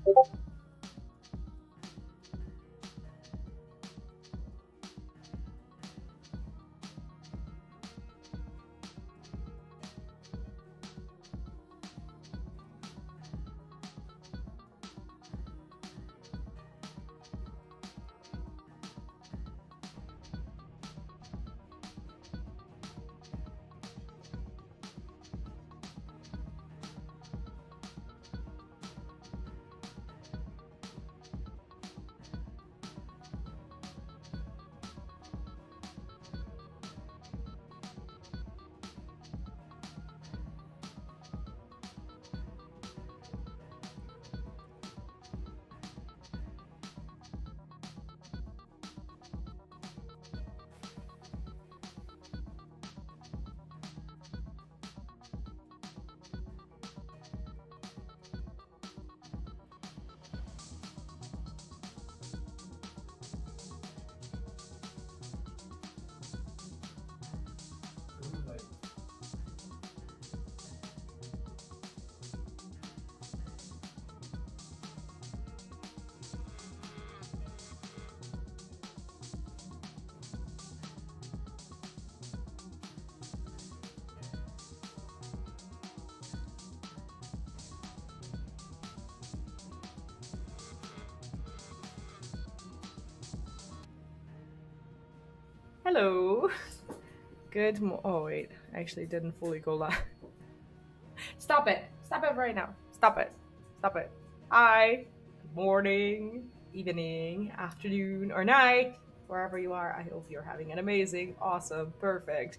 Hello. Oh wait, I actually didn't fully go live. Stop it! Stop it right now! Stop it! Stop it! Hi. Good morning, evening, afternoon, or night, wherever you are. I hope you're having an amazing, awesome, perfect,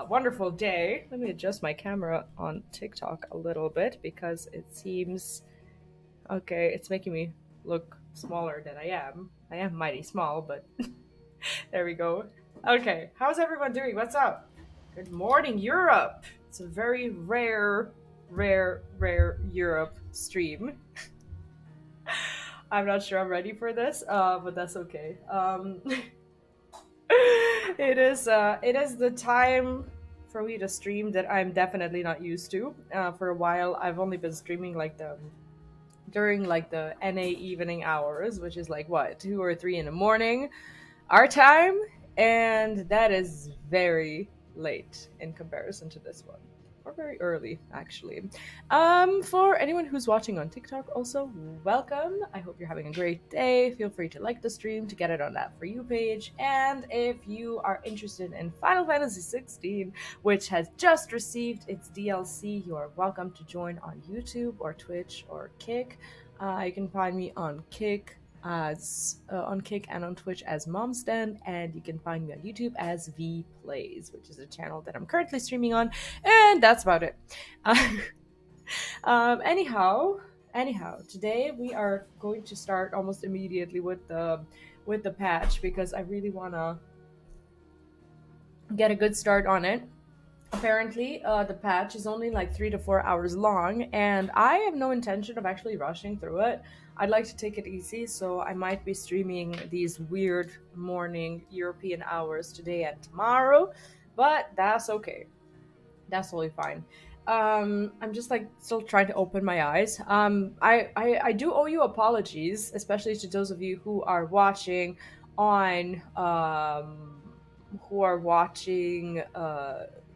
wonderful day. Let me adjust my camera on TikTok a little bit because it seems okay. It's making me look smaller than I am. I am mighty small, but there we go. Okay, how's everyone doing? What's up? Good morning, Europe. It's a very rare Europe stream. I'm not sure I'm ready for this, but that's okay. It is the time for me to stream that I'm definitely not used to. For a while, I've only been streaming like during like the NA evening hours, which is like what 2 or 3 in the morning, our time, and that is very late in comparison to this one. Or very early, actually. For anyone who's watching on TikTok, also, welcome. I hope you're having a great day. Feel free to like the stream to get it on that For You page. And if you are interested in Final Fantasy XVI, which has just received its DLC, you are welcome to join on YouTube or Twitch or Kick. You can find me on Kick on Kick and on Twitch as Momstan, and you can find me on YouTube as V Plays, which is a channel that I'm currently streaming on, and that's about it. Anyhow, today we are going to start almost immediately with the patch because I really wanna get a good start on it. Apparently, the patch is only like 3 to 4 hours long, and I have no intention of actually rushing through it. I'd like to take it easy, so I might be streaming these weird morning European hours today and tomorrow, but that's okay. That's totally fine. I'm just like still trying to open my eyes. I do owe you apologies, especially to those of you who are watching on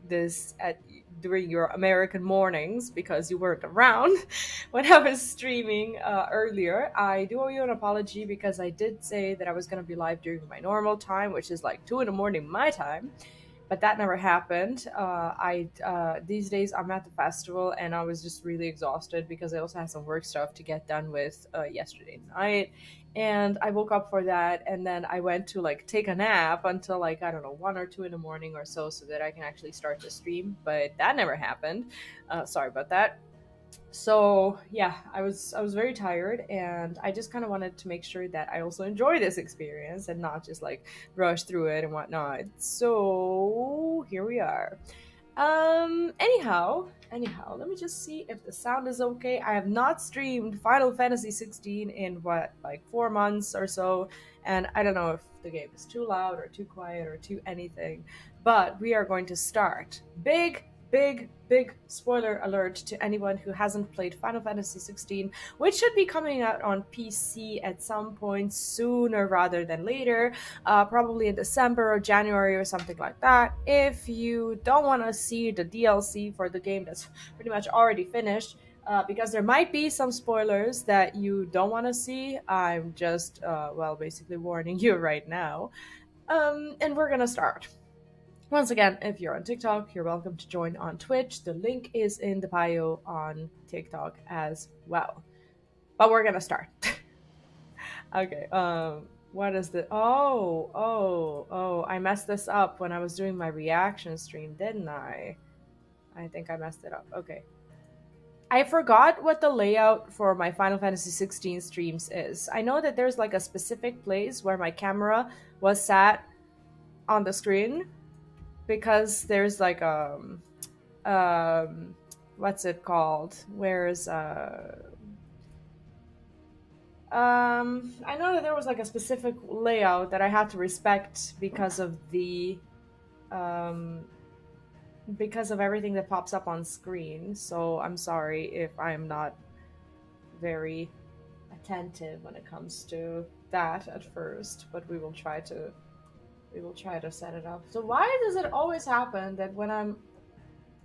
this during your American mornings because you weren't around when I was streaming earlier. I do owe you an apology because I did say that I was going to be live during my normal time, which is like 2 in the morning my time, but that never happened. These days I'm at the festival and I was just really exhausted because I also had some work stuff to get done with yesterday night. And I woke up for that, and then I went to like take a nap until like I don't know 1 or 2 in the morning or so that I can actually start the stream. But that never happened. Sorry about that. So yeah, I was very tired, and I just kind of wanted to make sure that I also enjoy this experience and not just like rush through it and whatnot. So here we are. Anyhow, let me just see if the sound is okay. I have not streamed Final Fantasy XVI in what, like 4 months or so, and I don't know if the game is too loud or too quiet or too anything, but we are going to start big, big spoiler alert to anyone who hasn't played Final Fantasy XVI, which should be coming out on PC at some point sooner rather than later, probably in December or January or something like that. If you don't want to see the DLC for the game that's pretty much already finished, because there might be some spoilers that you don't want to see, I'm just, well, basically warning you right now. And we're gonna start. Once again, if you're on TikTok, you're welcome to join on Twitch. The link is in the bio on TikTok as well. But we're gonna start. Okay. What is the? Oh! I messed this up when I was doing my reaction stream, didn't I? I think I messed it up. Okay. I forgot what the layout for my Final Fantasy XVI streams is. I know that there's like a specific place where my camera was sat on the screen, because there's like what's it called? Where's I know that there was like a specific layout that I had to respect um because of everything that pops up on screen. So I'm sorry if I'm not very attentive when it comes to that at first, but we will try to set it up. So why does it always happen that when I'm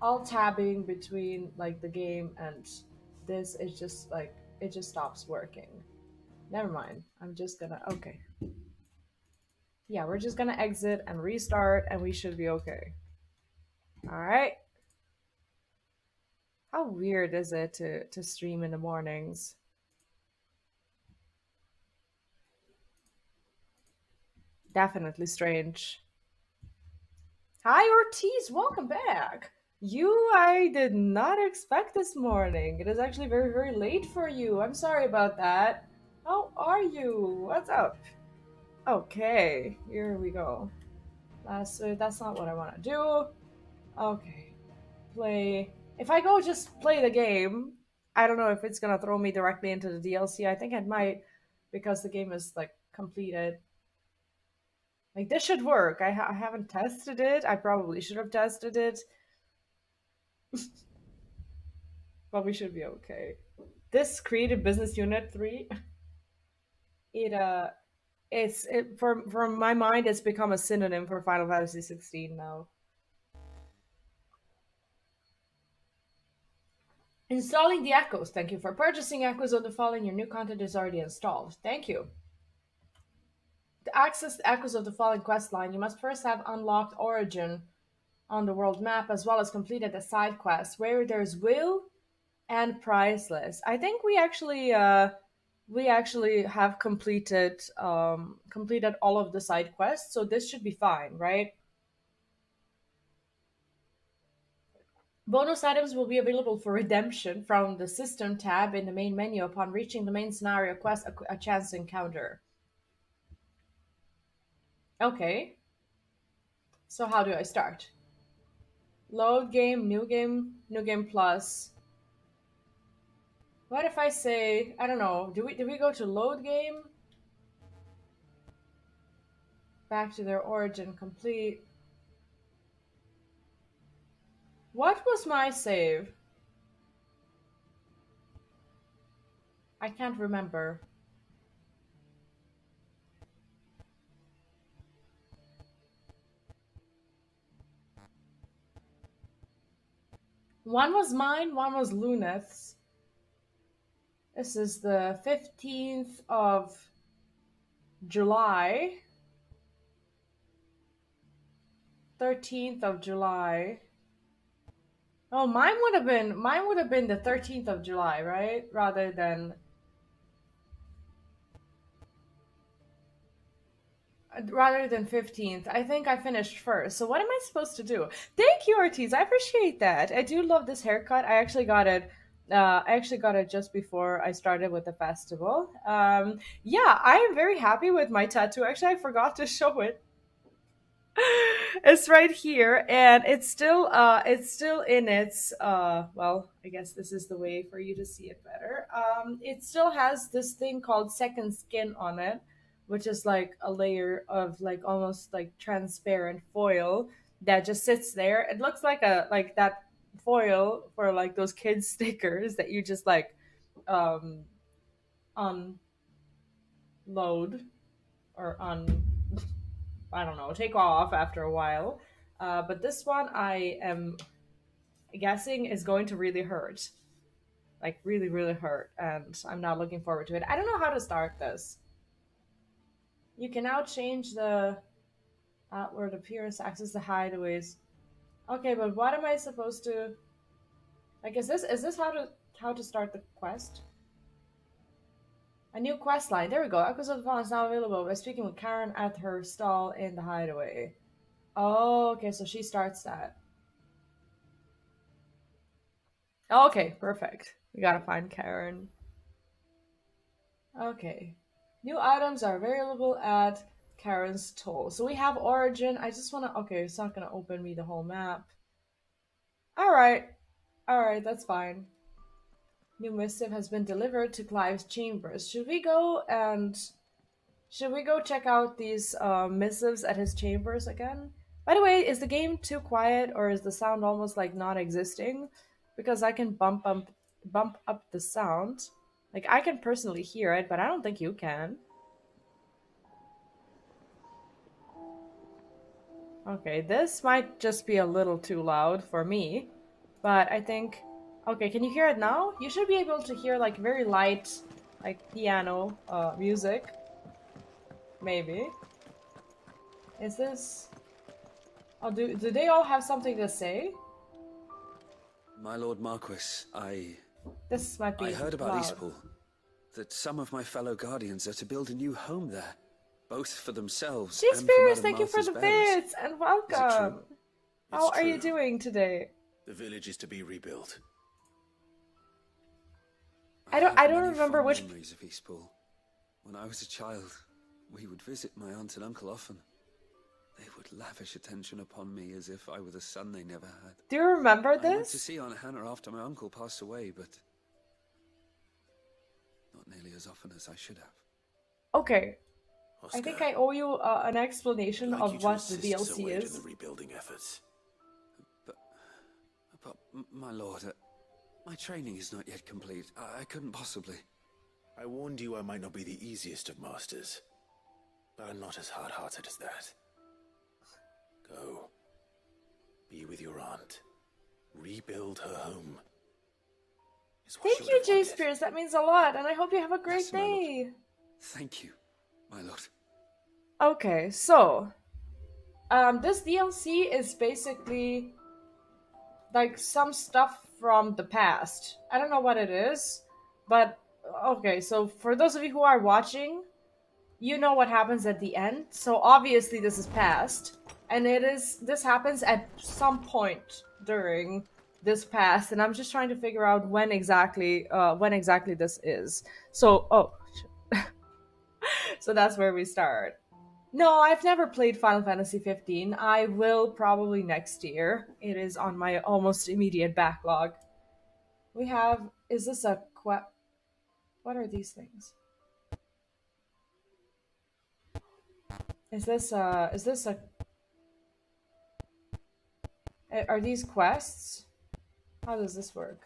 alt tabbing between like the game and this, it's just like it just stops working? Never mind. I'm just gonna okay. Yeah, we're just gonna exit and restart and we should be okay. Alright. How weird is it to stream in the mornings? Definitely strange. Hi Ortiz, welcome back. I did not expect this morning. It is actually very, very late for you. I'm sorry about that. How are you? What's up? Okay, here we go. That's not what I want to do. Okay, play. If I go just play the game, I don't know if it's gonna throw me directly into the DLC. I think it might, because the game is like completed. Like this should work. I haven't tested it. I probably should have tested it, but we should be okay. This creative business unit 3, it for my mind, it's become a synonym for Final Fantasy 16 now. Installing the echoes. Thank you for purchasing Echoes of the Fallen. Your new content is already installed. Thank you. To access the Echoes of the Fallen questline, you must first have unlocked Origin on the world map, as well as completed the side quests where there's Will and Priceless. I think we actually have completed all of the side quests, so this should be fine, right? Bonus items will be available for redemption from the System tab in the main menu upon reaching the main scenario quest, a chance encounter. Okay, so how do I start? Load game, new game plus. What if I say, I don't know, do we go to load game? Back to their origin complete. What was my save? I can't remember. One was mine, one was Luneth's. This is the 15th of July. 13th of July. Oh, mine would have been the 13th of July, right? Rather than 15th. I think I finished first. So what am I supposed to do? Thank you, Ortiz. I appreciate that. I do love this haircut. I actually got it just before I started with the festival. Yeah, I am very happy with my tattoo. Actually, I forgot to show it. It's right here, and it's still in its well, I guess this is the way for you to see it better. It still has this thing called second skin on it, which is like a layer of like almost like transparent foil that just sits there. It looks like a like that. foil for like those kids stickers that you just like um unload or I don't know, take off after a while. But this one I am guessing is going to really hurt. Like really, really hurt, and I'm not looking forward to it. I don't know how to start this. You can now change the outward appearance, access the hideaways. Okay, but what am I supposed to like? Is this how to start the quest? A new quest line. There we go. Echoes of the Fallen is now available by speaking with Karen at her stall in the hideaway. Oh, okay, so she starts that. Okay, perfect. We gotta find Karen. Okay. New items are available at Karen's toll. So we have Origin. I just wanna... Okay, it's not gonna open me the whole map. Alright. Alright, that's fine. New missive has been delivered to Clive's chambers. Should we go check out these missives at his chambers again? By the way, is the game too quiet or is the sound almost like non-existing? Because I can bump up the sound. Like I can personally hear it, but I don't think you can. Okay, this might just be a little too loud for me, but I think... Okay, can you hear it now? You should be able to hear like very light, like piano music. Maybe. Is this... Oh, do they all have something to say? My Lord Marquis, This might be I heard about loud. Eastpool. That some of my fellow guardians are to build a new home there. Both for themselves and for Spears, Madame thank you for Martha's the bearers. bits and welcome. How are you true. doing today? The village is to be rebuilt. I don't have many remember fond which... memories of Eastpool. When I was a child, we would visit my aunt and uncle often. They would lavish attention upon me as if I were the son they never had. Do you remember I went to this? see Aunt Hannah after my uncle passed away, but not nearly as often as I should have. Okay, Oscar, I think I owe you an explanation I'd like you of to what the assist DLC Sir Wade in is. the rebuilding efforts. But my lord, my training is not yet complete. I couldn't possibly. I warned you I might not be the easiest of masters, but I'm not as hard-hearted as that. Go. Be with your aunt. Rebuild her home. Is what Thank she you, would have Jay wanted. Spears. That means a lot, and I hope you have a great Yes, my lord. day. Thank you, my lord. Okay, so this DLC is basically like some stuff from the past. I don't know what it is, but okay, so for those of you who are watching, you know what happens at the end. So obviously this is past, and this happens at some point during this past, and I'm just trying to figure out when exactly this is. So so that's where we start. No, I've never played Final Fantasy XV. I will probably next year. It is on my almost immediate backlog. We have... Is this a what are these things? Is this a... Are these quests? How does this work?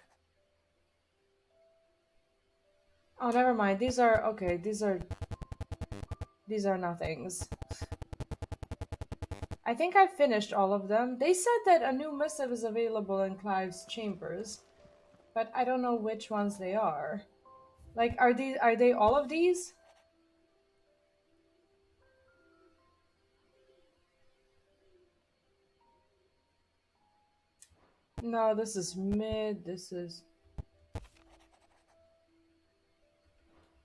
Oh, never mind. These are... Okay, these are nothings. I think I finished all of them. They said that a new missive is available in Clive's chambers, but I don't know which ones they are. Like, are they all of these? No, this is mid, this is...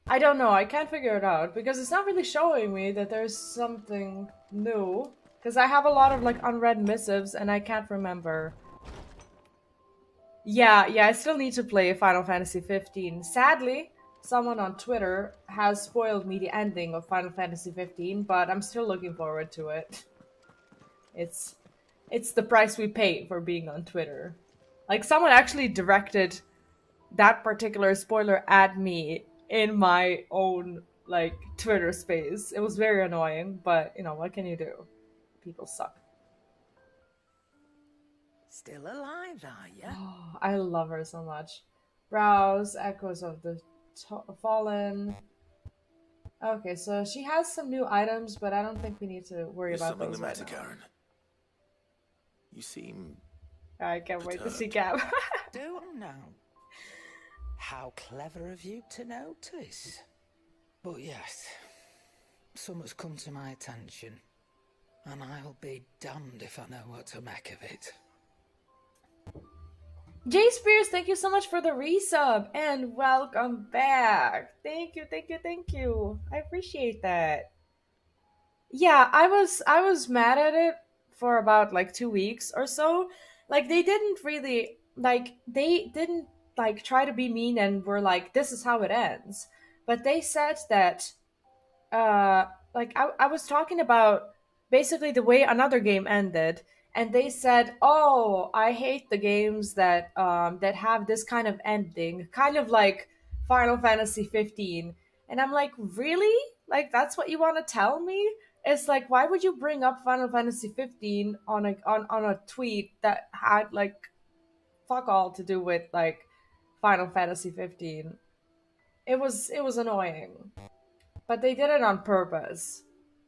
I don't know, I can't figure it out, because it's not really showing me that there's something new. Because I have a lot of, like, unread missives, and I can't remember. Yeah, I still need to play Final Fantasy XV. Sadly, someone on Twitter has spoiled me the ending of Final Fantasy XV, but I'm still looking forward to it. It's the price we pay for being on Twitter. Like, someone actually directed that particular spoiler at me in my own, like, Twitter space. It was very annoying, but, you know, what can you do? People suck. Still alive, are you? Oh, I love her so much. Browse, echoes of the fallen. Okay, so she has some new items, but I don't think we need to worry Is about something those the matter, right now. Karen? You seem I can't wait to see perturbed. Gab. Don't know. How clever of you to notice. But yes, something's come to my attention, and I'll be damned if I know what to make of it. Jay Spears, thank you so much for the resub and welcome back. Thank you, thank you, thank you. I appreciate that. Yeah, I was mad at it for about like 2 weeks or so. Like they didn't like try to be mean and were like, this is how it ends. But they said that like I was talking about basically the way another game ended, and they said, oh, I hate the games that have this kind of ending, kind of like Final Fantasy 15. And I'm like, really? Like that's what you want to tell me? It's like, why would you bring up Final Fantasy 15 on a tweet that had like fuck all to do with like Final Fantasy 15? It was annoying. But they did it on purpose,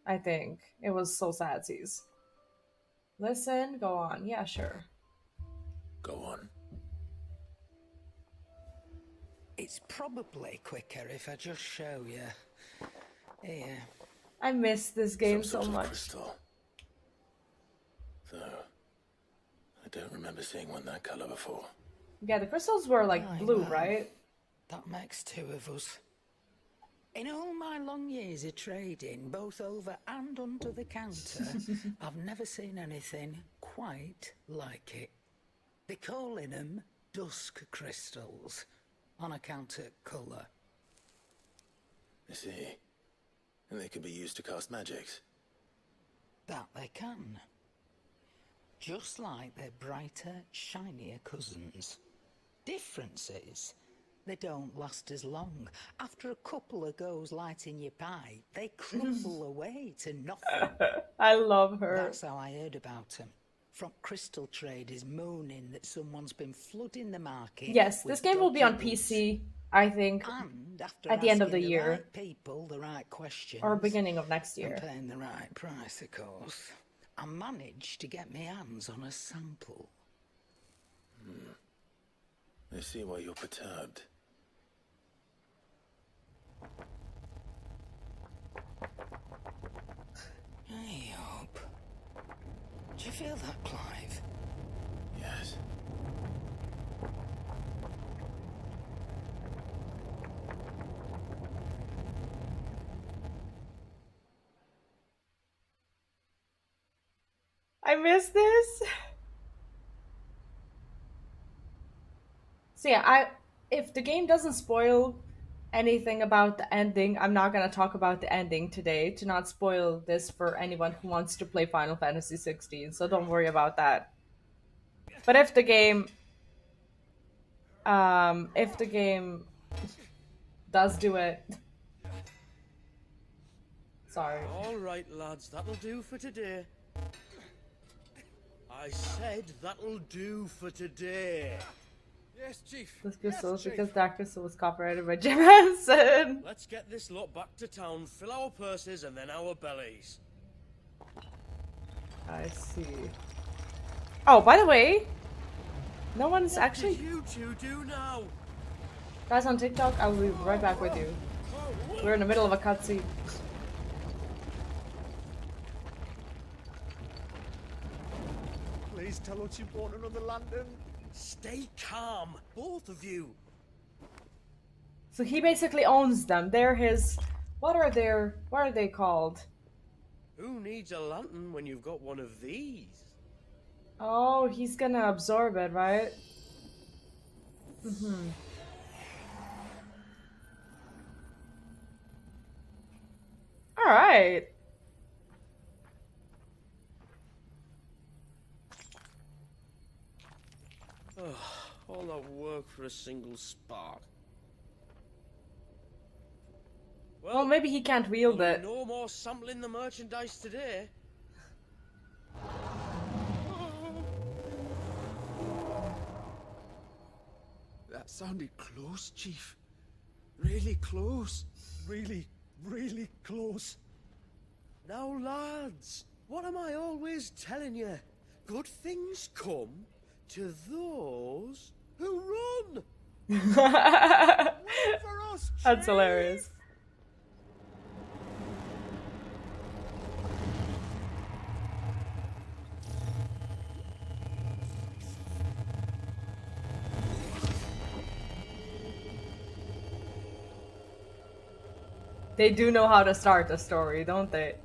I think. It was so sadsies. Listen, go on. Yeah, sure. Go on. It's probably quicker if I just show you. Here. I miss this game so Some sort of much. crystal. Though, I don't remember seeing one that color before. Yeah, the crystals were like Aye, blue, well, right? That makes two of us. In all my long years of trading, both over and under the counter, I've never seen anything quite like it. They're calling them dusk crystals, on account of colour. I see. And they could be used to cast magics. That they can. Just like their brighter, shinier cousins. Difference is, they don't last as long. After a couple of goes lighting your pipe, they crumble away to nothing. I love her. That's how I heard about them. From crystal traders moaning that someone's been flooding the market. Yes, this with game will be on dodgy PC, I think, and after at the end of asking the year. right people the right questions, or beginning of next and year. paying the right price, of course, I managed to get my hands on a sample. I see why you're perturbed. I hope. Do you feel that, Clive? Yes. I miss this. So yeah, if the game doesn't spoil anything about the ending, I'm not gonna talk about the ending today to not spoil this for anyone who wants to play Final Fantasy 16. So don't worry about that. But if the game does do it, sorry. All right, lads, that'll do for today. I said that'll do for today. Yes, Chief. This crystal Yes, Chief. because that crystal was copyrighted by Jim Henson. Let's get this lot back to town, fill our purses and then our bellies. I see. Oh, by the way, no one's What actually. did you two do now? Guys on TikTok, I will be right back with you. We're in the middle of a cutscene. Please tell us you bought another lantern. Stay calm, both of you. So he basically owns them. They're his. What are they called? Who needs a lantern when you've got one of these? Oh, he's gonna absorb it, right? Mm-hmm. Alright. All that work for a single spark. Well, maybe he can't wield it. No more sampling the merchandise today. That sounded close, Chief. Really close. Really, really close. Now, lads, what am I always telling you? Good things come to those who run. Wait for us, That's Chief. hilarious. They do know how to start a story, don't they?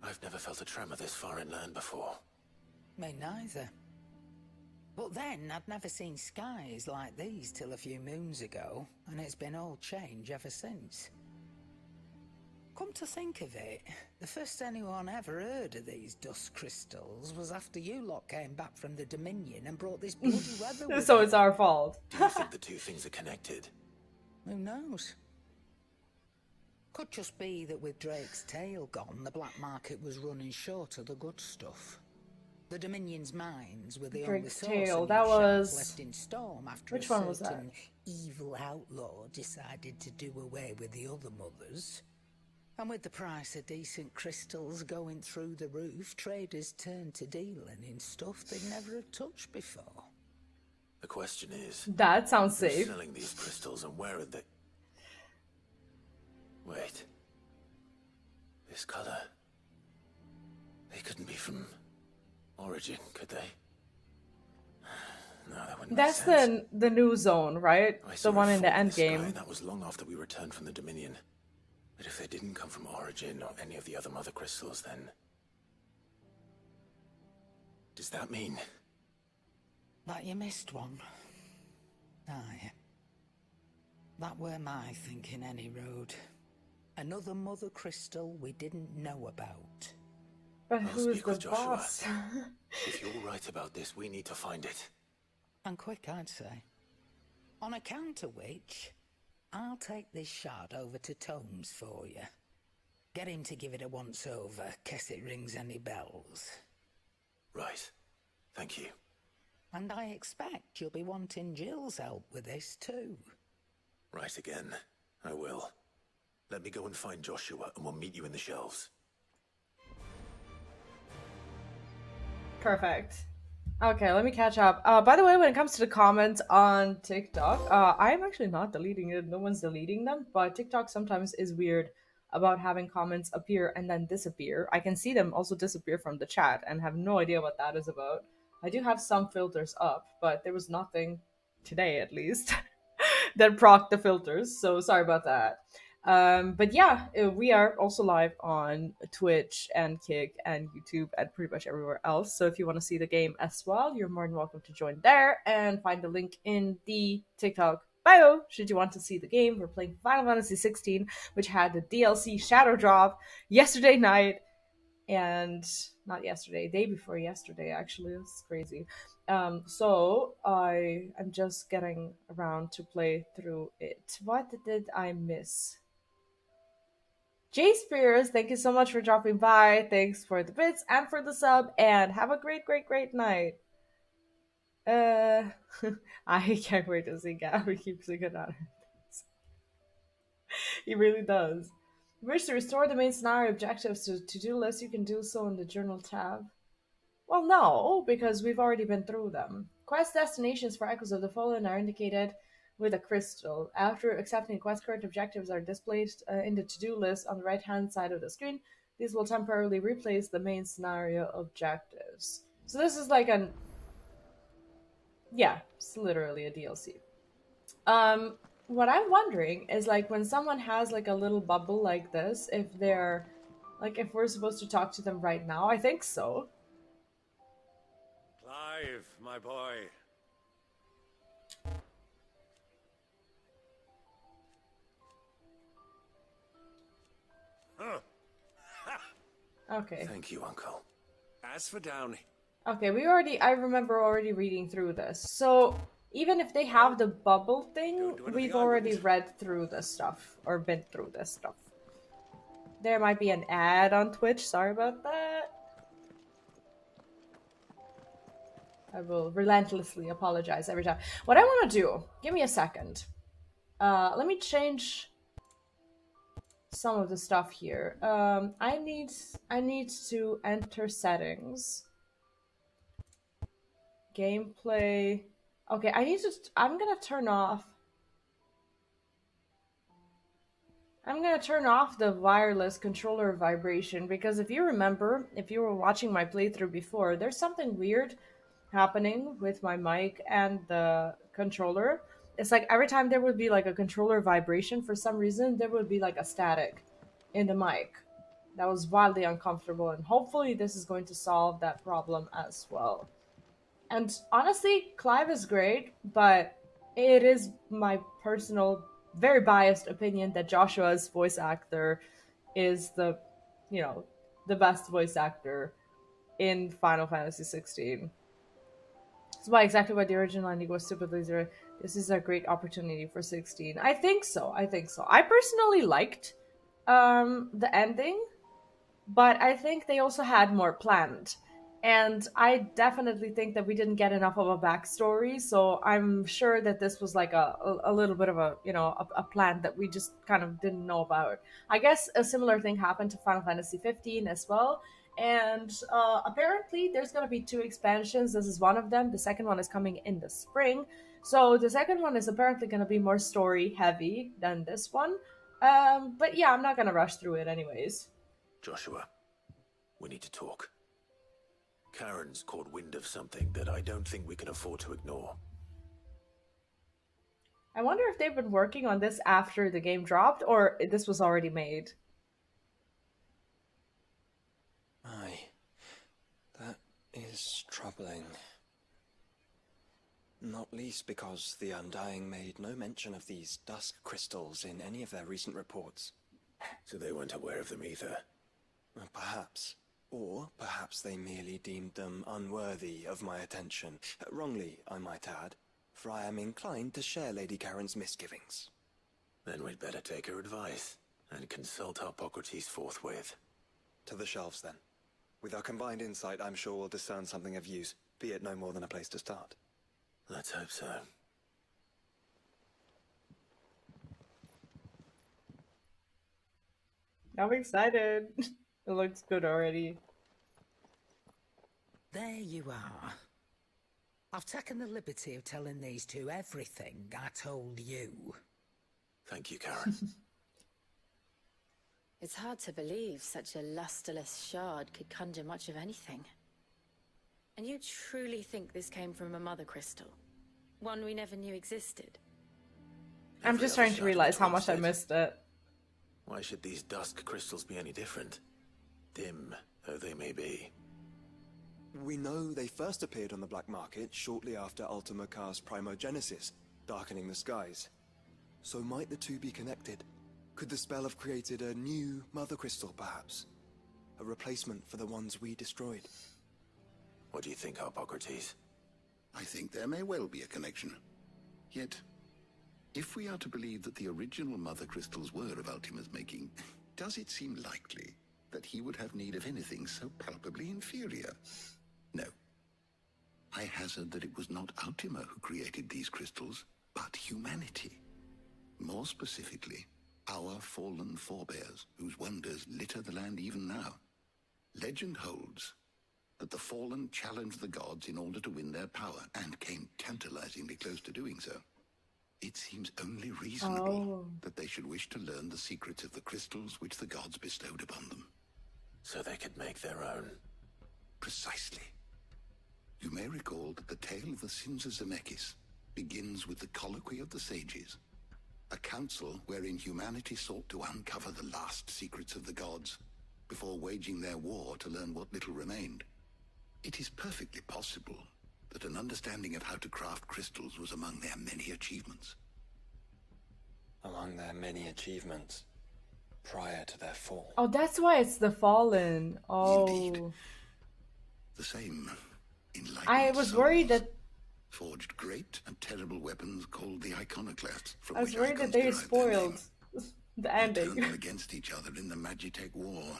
I've never felt a tremor this far inland before. Me neither. But then I'd never seen skies like these till a few moons ago, and it's been all change ever since. Come to think of it, the first anyone ever heard of these dust crystals was after you lot came back from the Dominion and brought this bloody weather with So you. it's our fault. Do you think the two things are connected? Who knows? Could just be that with Drake's tail gone, the black market was running short of the good stuff. The Dominion's mines were the only Drake's source tail, of that new shards was- left in Storm after Which a one was that? certain evil outlaw decided to do away with the other mothers. And with the price of decent crystals going through the roof, traders turned to dealing in stuff they'd never have touched before. The question is, That sounds who's safe. selling these crystals and where are they? Wait. This color. They couldn't be from Origin, could they? No, that wouldn't That's make sense. the new zone, right? I saw The one a in the fall end sky, game. and that was long after we returned from the Dominion. But if they didn't come from Origin or any of the other Mother Crystals, then... Does that mean... But you missed one. Aye. That were my thinking, any road. Another Mother Crystal we didn't know about. But I'll who's speak the with Joshua. boss? If you're right about this, we need to find it. And quick, I'd say. On account of which, I'll take this shard over to Tomes for you. Get him to give it a once-over, case it rings any bells. Right. Thank you. And I expect you'll be wanting Jill's help with this too. Right again. I will. Let me go and find Joshua, and we'll meet you in the shelves. Perfect. Okay, let me catch up. By the way, when it comes to the comments on TikTok, I'm actually not deleting it. No one's deleting them, but TikTok sometimes is weird about having comments appear and then disappear. I can see them also disappear from the chat and have no idea what that is about. I do have some filters up, but there was nothing today, at least, that procced the filters, so sorry about that. But yeah, we are also live on Twitch and Kick and YouTube and pretty much everywhere else. So if you want to see the game as well, you're more than welcome to join there and find the link in the TikTok bio should you want to see the game. We're playing Final Fantasy XVI, which had the DLC Shadow Drop yesterday night. And not yesterday, day before yesterday, actually. It's crazy. So I am just getting around to play through it. What did I miss? Jay Spears, thank you so much for dropping by. Thanks for the bits and for the sub, and have a great, great, great night. I can't wait to see Gabby keep singing out. He really does. Wish to restore the main scenario objectives to to-do list, you can do so in the journal tab. Well, no, because we've already been through them. Quest destinations for Echoes of the Fallen are indicated with a crystal. After accepting quest, current objectives are displayed in the to-do list on the right-hand side of the screen. These will temporarily replace the main scenario objectives. So this is like an... Yeah, it's literally a DLC. What I'm wondering is, like, when someone has, like, a little bubble like this, if they're... Like, if we're supposed to talk to them right now, I think so. Clive, my boy. Okay. Thank you, Uncle. As for down, Okay, I remember already reading through this. So, even if they have the bubble thing, Don't do anything we've I already wouldn't. read through this stuff, or been through this stuff. There might be an ad on Twitch, sorry about that. I will relentlessly apologize every time. What I want to do, give me a second. Let me change some of the stuff here. I need to enter settings. Gameplay. Okay, I'm gonna turn off the wireless controller vibration, because if you remember, if you were watching my playthrough before, there's something weird happening with my mic and the controller. It's like every time there would be like a controller vibration, for some reason, there would be like a static in the mic. That was wildly uncomfortable, and hopefully this is going to solve that problem as well. And honestly, Clive is great, but it is my personal, very biased opinion that Joshua's voice actor is the best voice actor in Final Fantasy XVI. That's why exactly why the original ending was stupidly zero. This is a great opportunity for 16. I think so. I personally liked the ending, but I think they also had more planned. And I definitely think that we didn't get enough of a backstory, so I'm sure that this was like a little bit of a plan that we just kind of didn't know about. I guess a similar thing happened to Final Fantasy 15 as well. And apparently there's going to be 2 expansions. This is one of them. The second one is coming in the spring. So the second one is apparently going to be more story heavy than this one. But yeah, I'm not going to rush through it anyways. Joshua, we need to talk. Karen's caught wind of something that I don't think we can afford to ignore. I wonder if they've been working on this after the game dropped, or this was already made. Aye, that is troubling. Not least because the Undying made no mention of these dusk crystals in any of their recent reports. So they weren't aware of them either. Perhaps. Or perhaps they merely deemed them unworthy of my attention. Wrongly, I might add, for I am inclined to share Lady Karen's misgivings. Then we'd better take her advice and consult Harpocrates forthwith. To the shelves, then. With our combined insight, I'm sure we'll discern something of use, be it no more than a place to start. Let's hope so. I'm excited. It looks good already. There you are. I've taken the liberty of telling these two everything I told you. Thank you, Karen. It's hard to believe such a lusterless shard could conjure much of anything. And you truly think this came from a mother crystal? One we never knew existed? I'm just trying to realize how much I missed it. Why should these dusk crystals be any different? Dim though they may be. We know they first appeared on the black market shortly after Ultima Car's primogenesis, darkening the skies. So might the two be connected? Could the spell have created a new mother crystal, perhaps? A replacement for the ones we destroyed? What do you think, Harpocrates? I think there may well be a connection. Yet, if we are to believe that the original mother crystals were of Ultima's making, does it seem likely that he would have need of anything so palpably inferior? No. I hazard that it was not Ultima who created these crystals, but humanity. More specifically, our fallen forebears, whose wonders litter the land even now. Legend holds that the fallen challenged the gods in order to win their power, and came tantalizingly close to doing so. It seems only reasonable that they should wish to learn the secrets of the crystals which the gods bestowed upon them. So they could make their own. Precisely. You may recall that the tale of the sins of Zemeckis begins with the colloquy of the sages, a council wherein humanity sought to uncover the last secrets of the gods before waging their war to learn what little remained. It is perfectly possible that an understanding of how to craft crystals was among their many achievements. Among their many achievements, prior to their fall. Oh, that's why it's the Fallen. Oh. Indeed. The same enlightened I was worried souls. that forged great and terrible weapons called the iconoclasts, from I was which worried that icons they derived their spoiled name. the They turned ending. them against each other in the Magitech War.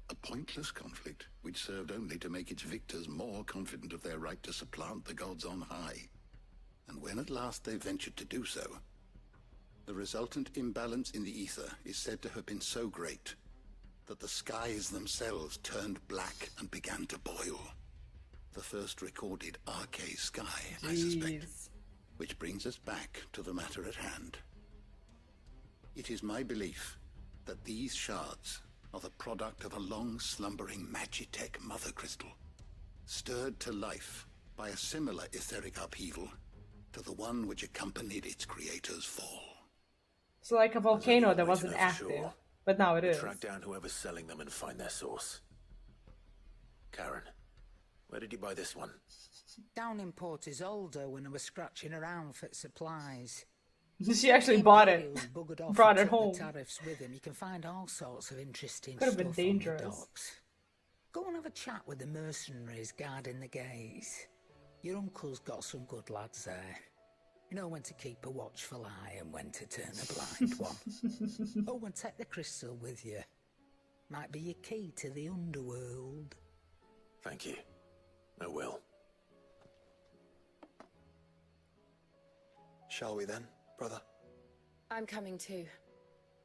A pointless conflict which served only to make its victors more confident of their right to supplant the gods on high. And when at last they ventured to do so, the resultant imbalance in the ether is said to have been so great that the skies themselves turned black and began to boil. The first recorded arcane sky, I suspect. Which brings us back to the matter at hand. It is my belief that these shards are the product of a long-slumbering magitech mother crystal, stirred to life by a similar etheric upheaval to the one which accompanied its creator's fall. So like a volcano that There's wasn't only one way to know for active, sure. but now it We'll is. track down whoever's selling them and find their source. Karen, where did you buy this one? Down in Port Isolde when I was scratching around for supplies. She actually bought it, Imperials buggered off brought and it took home. the tariffs with him. You can find all sorts of interesting Could have stuff been dangerous. on the docks. Go and have a chat with the mercenaries guarding the gates. Your uncle's got some good lads there. You know when to keep a watchful eye and when to turn a blind one. Oh, and take the crystal with you. Might be your key to the underworld. Thank you. I will. Shall we then, brother? I'm coming too.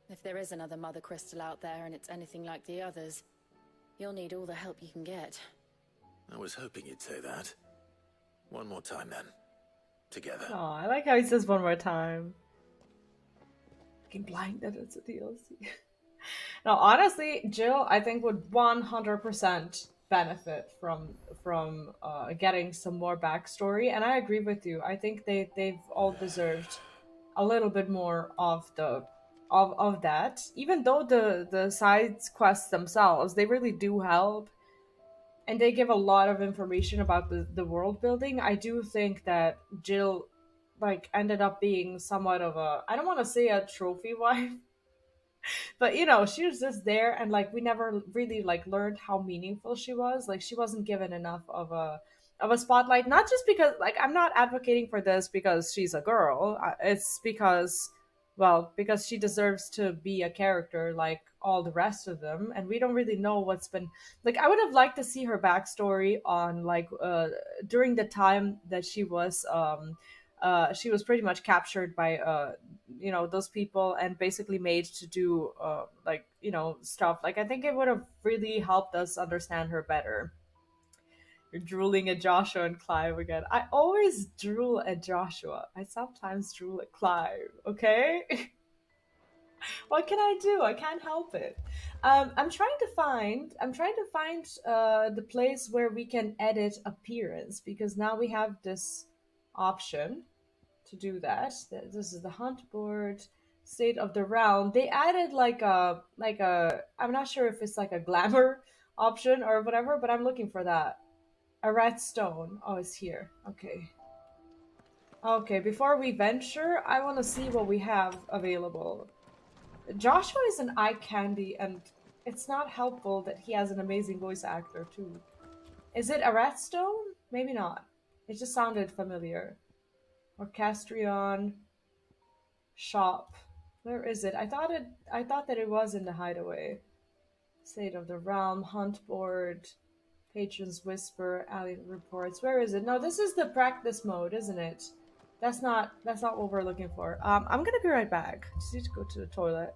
If there is another Mother Crystal out there and it's anything like the others, you'll need all the help you can get. I was hoping you'd say that. One more time then. Together. Oh, I like how he says one more time. Fucking blind that it's a DLC. No, honestly, Jill, I think would 100% benefit from getting some more backstory, and I agree with you. I think they've all deserved a little bit more of that. Even though the side quests themselves, they really do help, and they give a lot of information about the world building. I do think that Jill like ended up being somewhat of a, I don't want to say a trophy wife, but you know, she was just there, and like we never really like learned how meaningful she was. Like she wasn't given enough of a spotlight, not just because like I'm not advocating for this because she's a girl. It's because, well, because she deserves to be a character like all the rest of them, and we don't really know what's been like. I would have liked to see her backstory on like during the time that she was pretty much captured by you know, those people and basically made to do like, you know, stuff. Like I think it would have really helped us understand her better. You're drooling at Joshua and Clive again. I always drool at Joshua. I sometimes drool at Clive, okay? What can I do? I can't help it. I'm trying to find the place where we can edit appearance, because now we have this option to do that. This is the hunt board, state of the realm. They added like a I'm not sure if it's like a glamour option or whatever, but I'm looking for that. A red stone. Oh, it's here. Okay. Okay, before we venture, I want to see what we have available. Joshua is an eye candy, and it's not helpful that he has an amazing voice actor too. Is it a red stone? Maybe not. It just sounded familiar. Orchestrion shop. Where is it? I thought that it was in the hideaway. State of the realm, hunt board, patrons whisper, alien reports. Where is it? No, this is the practice mode, isn't it? That's not what we're looking for. I'm gonna be right back. Just need to go to the toilet.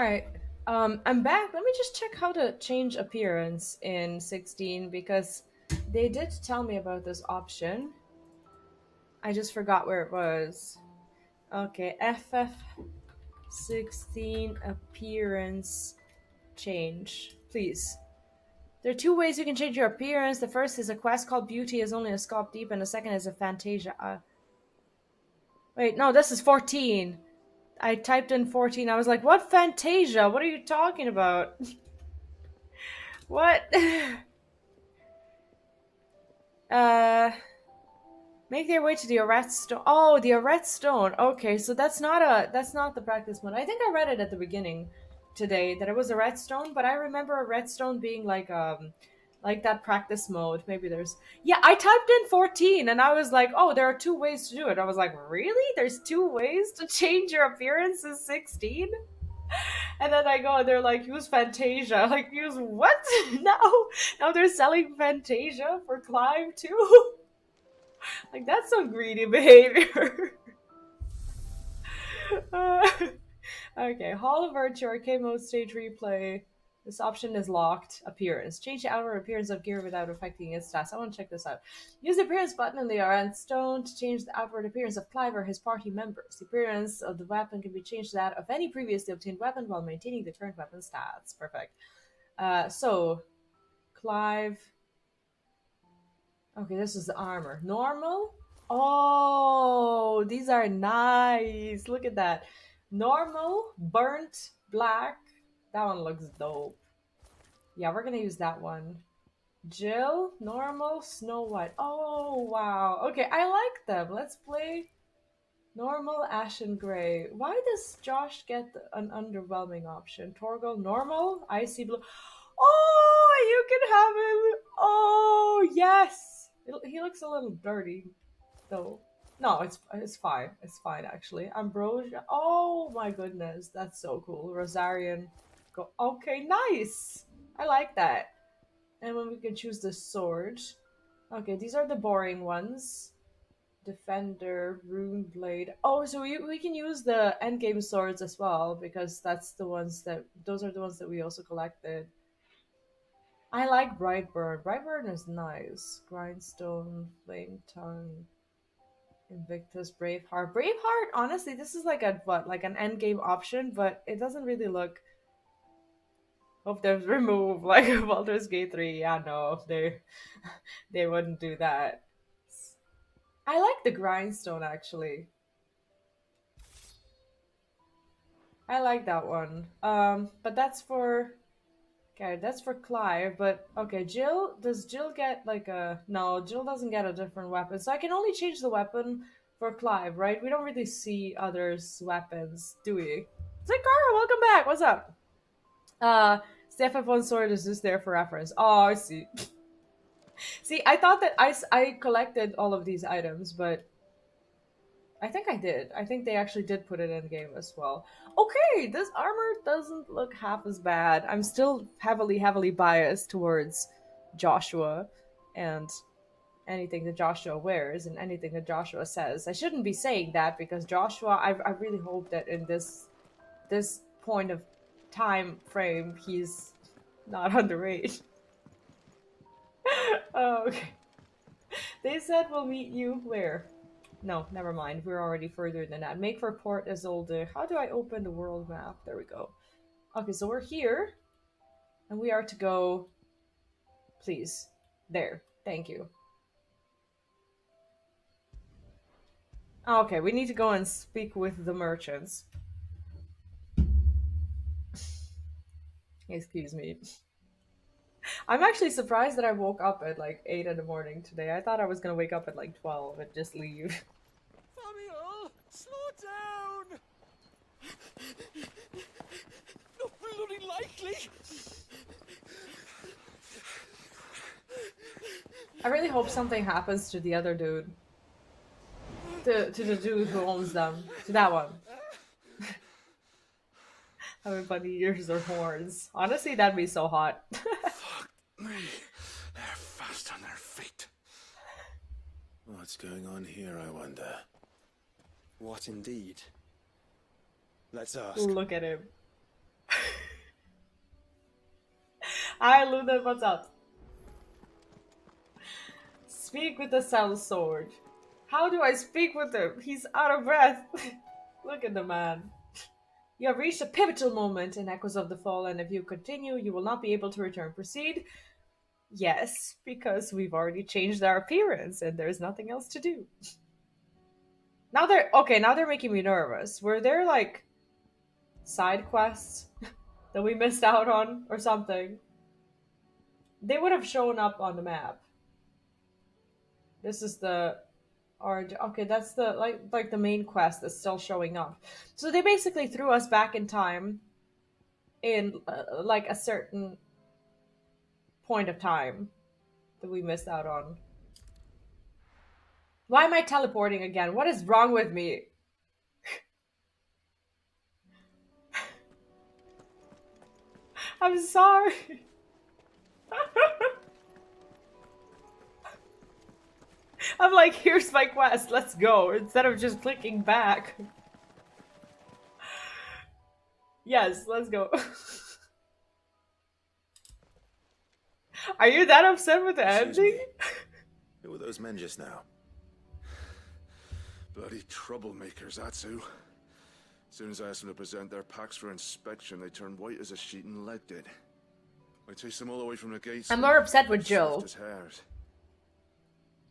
Alright. I'm back. Let me just check how to change appearance in 16 because they did tell me about this option. I just forgot where it was. Okay, FF16 appearance change. Please. There are two ways you can change your appearance. The first is a quest called Beauty is only a sculpt deep, and the second is a Fantasia. Wait, no, this is 14. I typed in 14. I was like, what Fantasia? What are you talking about? What? Make their way to the Arret Stone. Oh, the Arret Stone. Okay, so that's not the practice mode. I think I read it at the beginning today that it was a redstone, but I remember a redstone being like that practice mode. Maybe there's I typed in 14 and I was like, oh, there are two ways to do it. I was like, really? There's two ways to change your appearance in 16? And then I go and they're like, use Fantasia. Like, use what? Now they're selling Fantasia for Clive too? Like, that's some greedy behavior. Okay, Hall of Virtue, Arcade Mode, Stage Replay. This option is locked. Appearance. Change the outer appearance of gear without affecting its stats. I want to check this out. Use the appearance button in the Arent Stone to change the outward appearance of Clive or his party members. The appearance of the weapon can be changed to that of any previously obtained weapon while maintaining the current weapon stats. Perfect. So, Clive. Okay, this is the armor. Normal? Oh, these are nice. Look at that. Normal, burnt, black. That one looks dope. Yeah, we're gonna use that one. Jill, normal, Snow White. Oh, wow. Okay, I like them. Let's play normal, Ashen Gray. Why does Josh get an underwhelming option? Torgal, normal, icy blue. Oh, you can have him. Oh, yes. He looks a little dirty, though. No, it's fine. It's fine, actually. Ambrosia. Oh, my goodness. That's so cool. Rosarian. Go. Okay, nice. I like that. And when we can choose the sword. Okay, these are the boring ones. Defender, Rune Blade. Oh, so we can use the endgame swords as well, because those are the ones that we also collected. I like Brightburn. Brightburn is nice. Grindstone, Flame Tongue, Invictus, Braveheart. Braveheart, honestly, this is like an endgame option, but it doesn't really look. Hope they remove like Baldur's Gate 3. Yeah, no, they wouldn't do that. I like the Grindstone actually. I like that one. But that's for Clive. But okay, does Jill get like a no? Jill doesn't get a different weapon, so I can only change the weapon for Clive, right? We don't really see others' weapons, do we? Zakara, welcome back. What's up? The FF1 sword is just there for reference. Oh, I see. See, I thought that I collected all of these items, but I think I did. I think they actually did put it in game as well. Okay, this armor doesn't look half as bad. I'm still heavily biased towards Joshua and anything that Joshua wears and anything that Joshua says. I shouldn't be saying that because Joshua, I really hope that in this point of time frame, he's not underage. Oh, okay. They said we'll meet you where? No, never mind. We're already further than that. Make for Port Isolde. How do I open the world map? There we go. Okay, so we're here. And we are to go... Please. There. Thank you. Okay, we need to go and speak with the merchants. Excuse me. I'm actually surprised that I woke up at like 8 in the morning today. I thought I was gonna wake up at like 12 and just leave. Famiel, slow down! Not bloody likely! I really hope something happens to the other dude. To the dude who owns them. To that one. Having bunny ears or horns. Honestly, that'd be so hot. Fuck me. They're fast on their feet. What's going on here, I wonder? What indeed? Let's ask. Look at him. Hi, Luna, what's up? Speak with the cell sword. How do I speak with him? He's out of breath. Look at the man. You have reached a pivotal moment in Echoes of the Fall, and if you continue, you will not be able to return. Proceed? Yes, because we've already changed our appearance, and there's nothing else to do. Now they're making me nervous. Were there, like, side quests that we missed out on, or something? They would have shown up on the map. This is the orange. Okay, that's the like the main quest that's still showing up. So they basically threw us back in time in like a certain point of time that we missed out on. Why am I teleporting again? What is wrong with me? I'm sorry. I'm like, here's my quest, let's go, instead of just clicking back. Yes, let's go. Are you that upset with the ending? Who were those men just now? Bloody troublemakers, that's who. As soon as I asked them to present their packs for inspection, they turned white as a sheet and led did. I chased them all the way from the gates. I'm more upset with Jill. As hairs.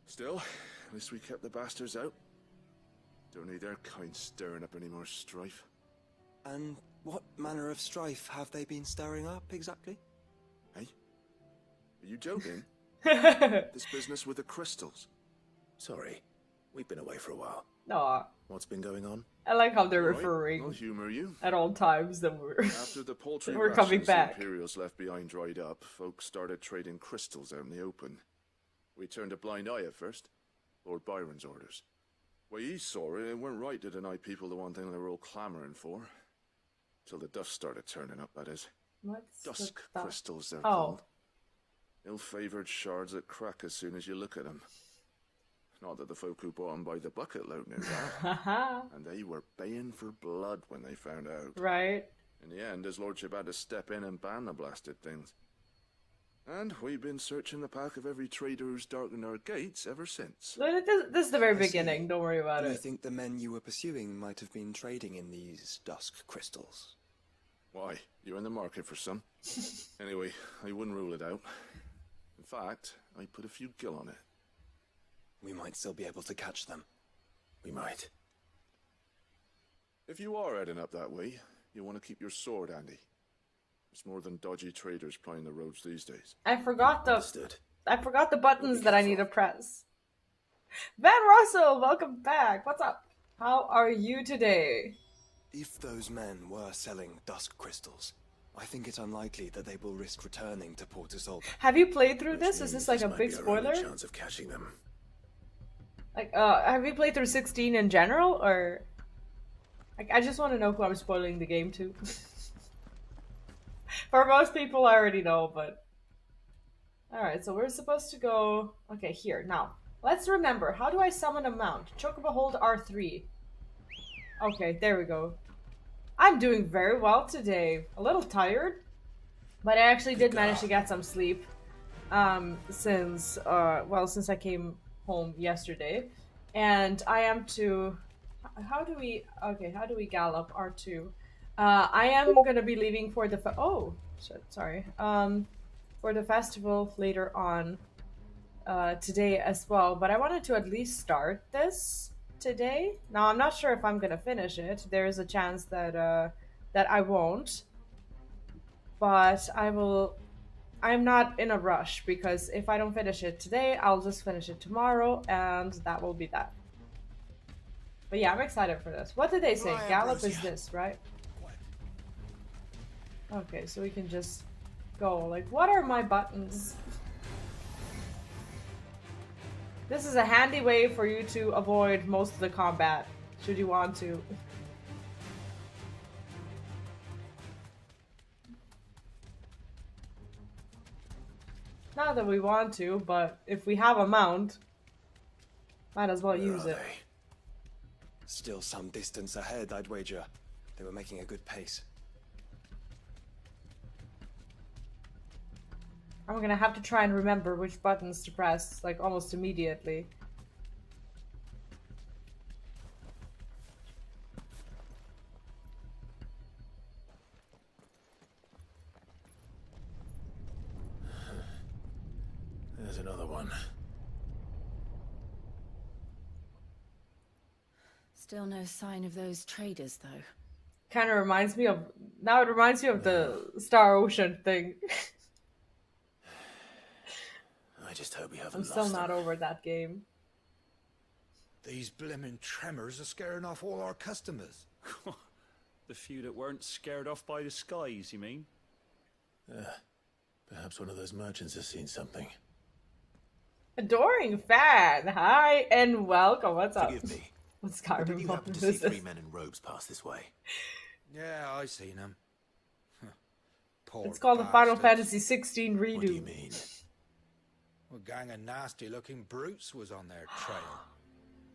Still, at least we kept the bastards out. Don't need their kind stirring up any more strife. And what manner of strife have they been stirring up, exactly? Hey? Are you joking? This business with the crystals? Sorry, we've been away for a while. Aw. What's been going on? I like how they're All right, referring I'll humor you. at all times that After the paltry we're coming rations back. the Imperials left behind dried up, folks started trading crystals out in the open. We turned a blind eye at first. Lord Byron's orders. Way he saw it, it weren't right to deny people the one thing they were all clamouring for. Till the dust started turning up, that is. What's Dusk the crystals, they're Oh. called. Ill-favoured shards that crack as soon as you look at them. Not that the folk who bought them by the bucket load knew that. And they were baying for blood when they found out. Right. In the end, his lordship had to step in and ban the blasted things. And we've been searching the pack of every trader who's darkened our gates ever since. This is the very I see. beginning, don't worry about Do you it. think the men you were pursuing might have been trading in these dusk crystals? Why? You're in the market for some. Anyway, I wouldn't rule it out. In fact, I put a few gil on it. We might still be able to catch them. We might. If you are heading up that way, you want to keep your sword handy. There's more than dodgy traders plying the roads these days. I forgot the Understood. buttons that I need to press. Ben Russell, welcome back. What's up? How are you today? If those men were selling dusk crystals, I think it's unlikely that they will risk returning to Port Isolde. Have you played through Which this? Is means this like a might big be our only spoiler? chance of catching them. Like, have you played through 16 in general, or like I just want to know who I'm spoiling the game to. For most people, I already know, but all right. So we're supposed to go. Okay, here now. Let's remember. How do I summon a mount? Chocobo hold R3. Okay, there we go. I'm doing very well today. A little tired, but I actually did manage to get some sleep. Since I came home yesterday, and I am to. How do we gallop R2? I am gonna be leaving for the for the festival later on today as well. But I wanted to at least start this today. Now I'm not sure if I'm gonna finish it. There is a chance that that I won't, but I will. I'm not in a rush because if I don't finish it today, I'll just finish it tomorrow, and that will be that. But yeah, I'm excited for this. What did they say? Fly, Gallop is Ambrosia. this, right? Okay, so we can just go. Like, what are my buttons? This is a handy way for you to avoid most of the combat, should you want to. Not that we want to, but if we have a mount, might as well Where use are it. they? Still some distance ahead, I'd wager. They were making a good pace. I'm gonna have to try and remember which buttons to press, like, almost immediately. There's another one. Still no sign of those traders, though. Kind of reminds me of... Now it reminds me of the Star Ocean thing. I just hope we haven't I'm lost still not them. over that game. These blimmin' tremors are scaring off all our customers. The few that weren't scared off by the skies, you mean? Perhaps one of those merchants has seen something. Adoring fan, hi and welcome. What's up? Forgive me. What's Did Skyrim you happen to buttons see is 3 men in robes pass this way? Yeah, I seen them. Poor It's called the Final bastards. Fantasy XVI redo. What do you mean? A gang of nasty-looking brutes was on their trail.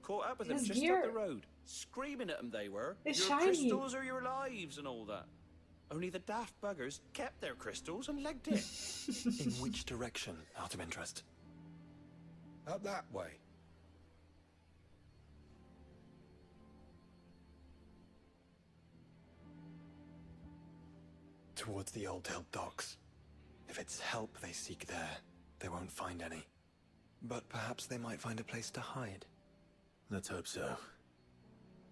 Caught up with them His just gear up the road. Screaming at them they were. is Your shiny. crystals are your lives and all that. Only the daft buggers kept their crystals and legged it. In which direction, out of interest? Up that way. Towards the Old Hill docks. If it's help they seek there, they won't find any. But perhaps they might find a place to hide. Let's hope so.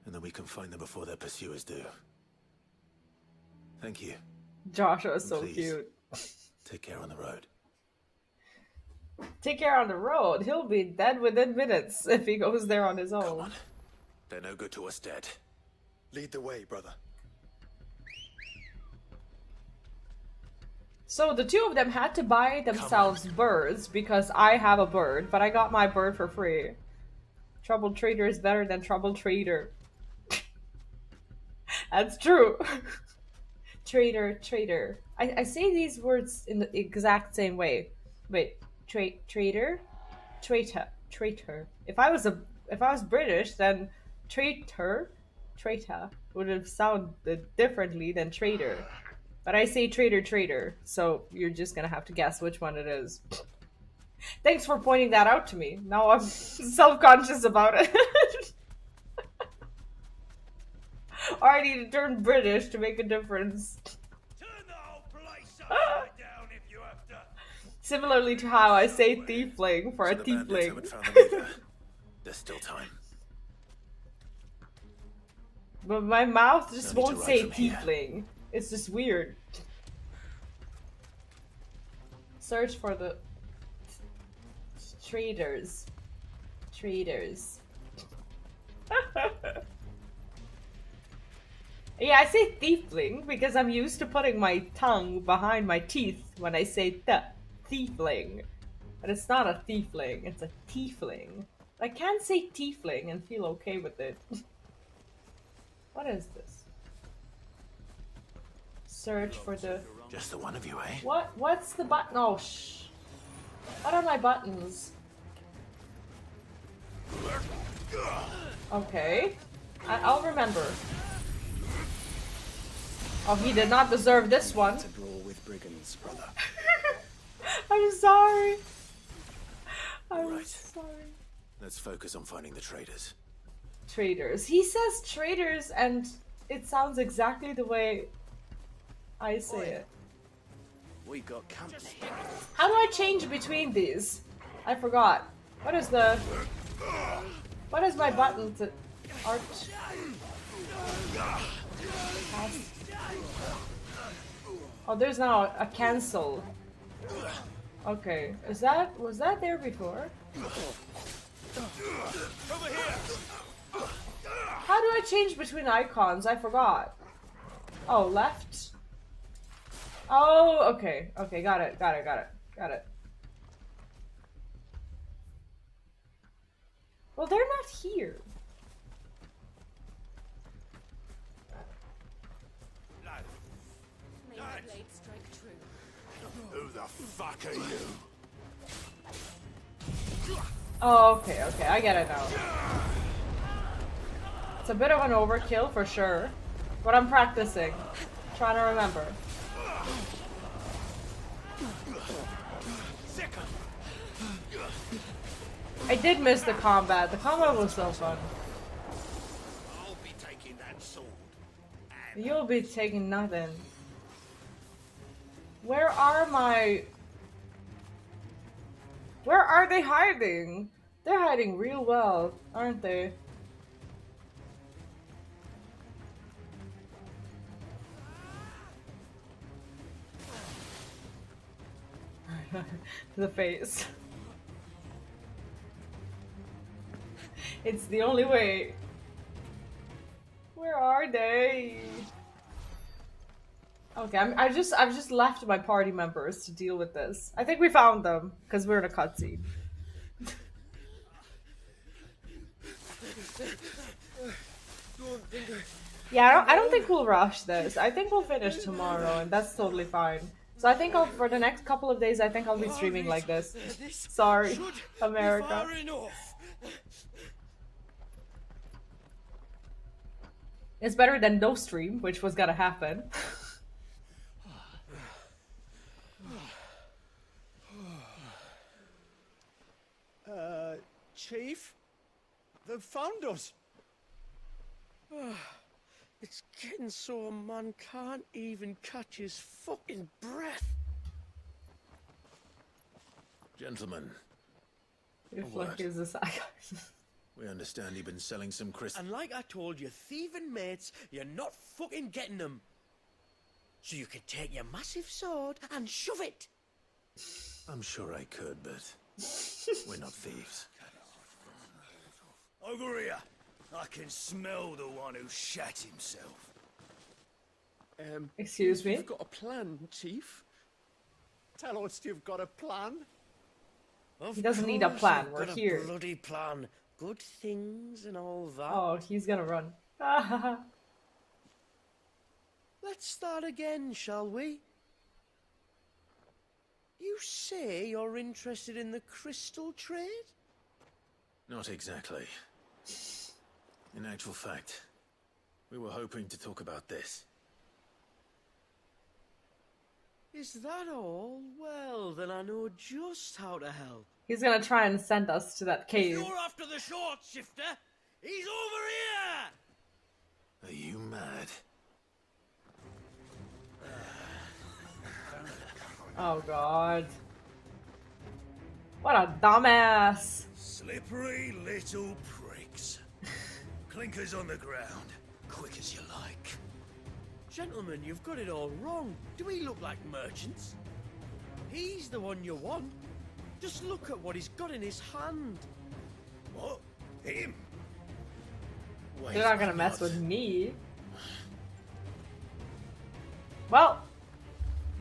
And that we can find them before their pursuers do. Thank you. Joshua is so Please. cute. Take care on the road. Take care on the road. He'll be dead within minutes if he goes there on his own. Come on. They're no good to us dead. Lead the way, brother. So the two of them had to buy themselves birds because I have a bird, but I got my bird for free. Troubled trader is better than troubled trader. That's true. Trader. I say these words in the exact same way. Wait, trader? Traitor. If I was British, then traitor would have sounded differently than traitor. But I say trader, so you're just gonna have to guess which one it is. Thanks for pointing that out to me. Now I'm self-conscious about it. Or I need to turn British to make a difference. Turn the whole place upside down if you have to. Similarly to how I say tiefling for a So the bandits tiefling. haven't found them either. There's still time. But my mouth just No need won't to say ride from here. tiefling. It's just weird. Search for the traders. Yeah, I say tiefling because I'm used to putting my tongue behind my teeth when I say tiefling. But it's not a tiefling, it's a tiefling. I can't say tiefling and feel okay with it. What is this? Search for the... Just the one of you, eh? What's the button? Oh, shh. What are my buttons? Okay. I'll remember. Oh, he did not deserve this one. To brawl with brigands, brother. I'm sorry. I'm Right. sorry. Let's focus on finding the traders. Traders. He says traders and it sounds exactly the way I say it. We got company. How do I change between these? I forgot. What is the... What is my button to... Art... Pass. Oh, there's now a cancel. Okay. Was that there before? How do I change between icons? I forgot. Oh, left? Oh, okay. Okay, got it. Well, they're not here. May my blade strike true. Who the fuck are you? Oh, okay, I get it now. It's a bit of an overkill for sure, but I'm practicing. Trying to remember. I did miss the combat. The combat was so fun. I'll be taking that sword. You'll be taking nothing. Where are my... Where are they hiding? They're hiding real well, aren't they? The face. It's the only way. Where are they? Okay, I've just left my party members to deal with this. I think we found them because we're in a cutscene. Yeah, I don't think we'll rush this. I think we'll finish tomorrow, and that's totally fine. So I think for the next couple of days, I think I'll be streaming like this. Sorry, America. It's better than no stream, which was gonna happen. Chief? They've found us. It's getting so a man can't even catch his fucking breath. Gentlemen, If like is a saga. we understand you've been selling some crystals. And like I told your thieving mates, you're not fucking getting them. So you could take your massive sword and shove it. I'm sure I could, but we're not thieves. Over here. I can smell the one who shat himself. Excuse me? You've got a plan, Chief? Tell us you've got a plan. He doesn't need a plan. We're got here. A bloody plan. Good things and all that. Oh, he's gonna run. Let's start again, shall we? You say you're interested in the crystal trade? Not exactly. In actual fact, we were hoping to talk about this. Is that all? Well, then I know just how to help. He's gonna try and send us to that cave. You're after the short shifter. He's over here! Are you mad? Oh god. What a dumbass. Slippery little pricks. Clinkers on the ground, quick as you like. Gentlemen, you've got it all wrong. Do we look like merchants? He's the one you want. Just look at what he's got in his hand. What? Him? Wait, They're not gonna mess with me. Well,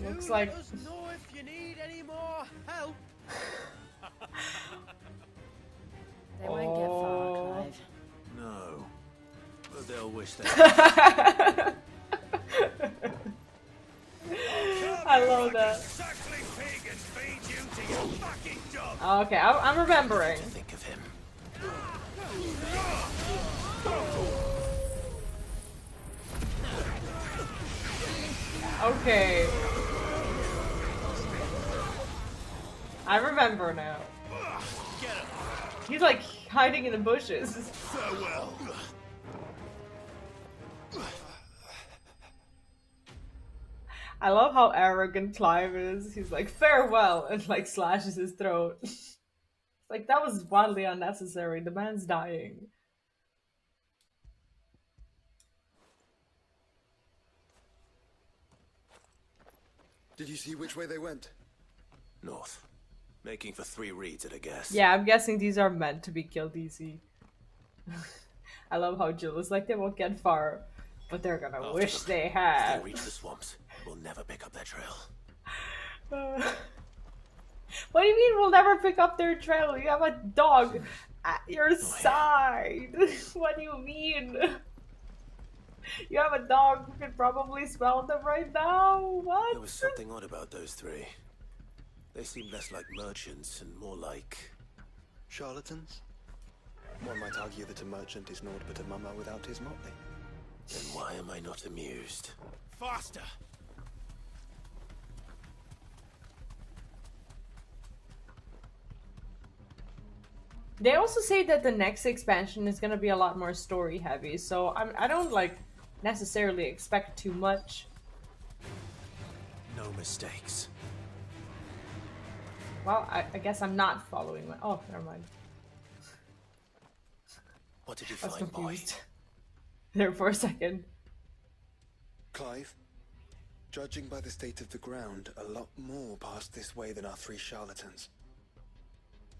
looks like... Let us know if you need any more help. They won't get far, Clive. No. But they'll wish they I love that. Okay, I'm remembering. think of him. Okay. I remember now. He's like hiding in the bushes. Farewell. I love how arrogant Clive is. He's like, farewell, and like slashes his throat. It's like, that was wildly unnecessary. The man's dying. Did you see which way they went? North. Making for 3 reads at a guess. Yeah, I'm guessing these are meant to be killed easy. I love how Jill is like, they won't get far, but they're gonna wish they If had. they reach the swamps, we'll never pick up their trail. What do you mean we'll never pick up their trail? You have a dog at your side. What do you mean? You have a dog who can probably smell them right now. What? There was something odd about those 3. They seemed less like merchants and more like... Charlatans? One might argue that a merchant is naught but a mummer without his motley. Then why am I not amused? Faster. They also say that the next expansion is gonna be a lot more story heavy, so I don't like necessarily expect too much. No mistakes. Well, I guess I'm not following my. Oh, never mind. What did you I was find, confused there for a second. Clive, judging by the state of the ground, a lot more passed this way than our 3 charlatans.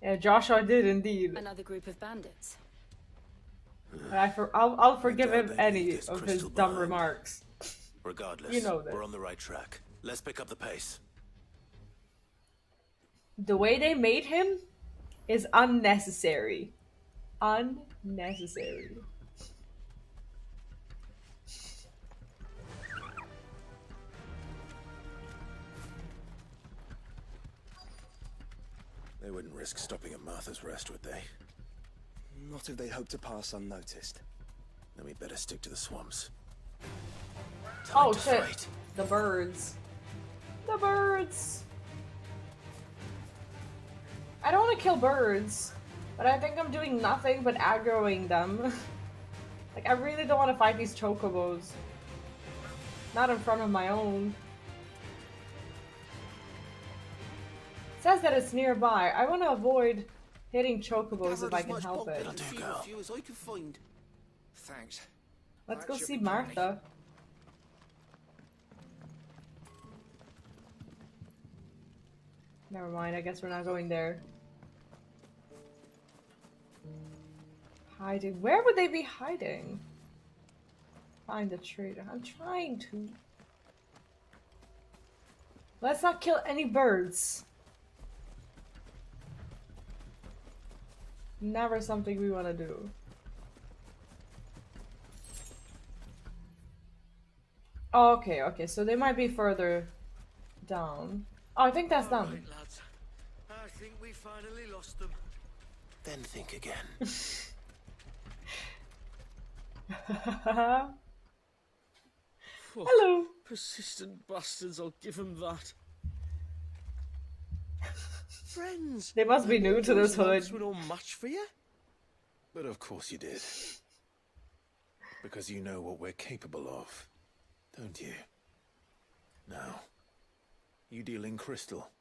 Yeah, Joshua did indeed. Another group of bandits. I'll forgive doubt him they any leave this of his crystal dumb behind. remarks. Regardless, You know this. we're on the right track. Let's pick up the pace. The way they made him is unnecessary. Unnecessary. They wouldn't risk stopping at Martha's Rest, would they? Not if they hope to pass unnoticed. Then we'd better stick to the swamps. Oh to shit. fight. The birds. The birds. I don't want to kill birds, but I think I'm doing nothing but aggroing them. Like, I really don't want to fight these chocobos. Not in front of my own. It says that it's nearby. I want to avoid hitting chocobos if I can help it. As I can find. Thanks. Let's That go should see be Martha. Never mind, I guess we're not going there. Hiding. Where would they be hiding? Find the trader. I'm trying to. Let's not kill any birds. Never something we want to do. Oh, okay, so they might be further down. Oh, I think that's them. Right, lads. I think we finally lost them. Then think again. Hello. Persistent bastards, I'll give them that. Friends! They must be new to this hood. We're no match for you. But of course you did. Because you know what we're capable of, don't you? Now, you deal in crystal.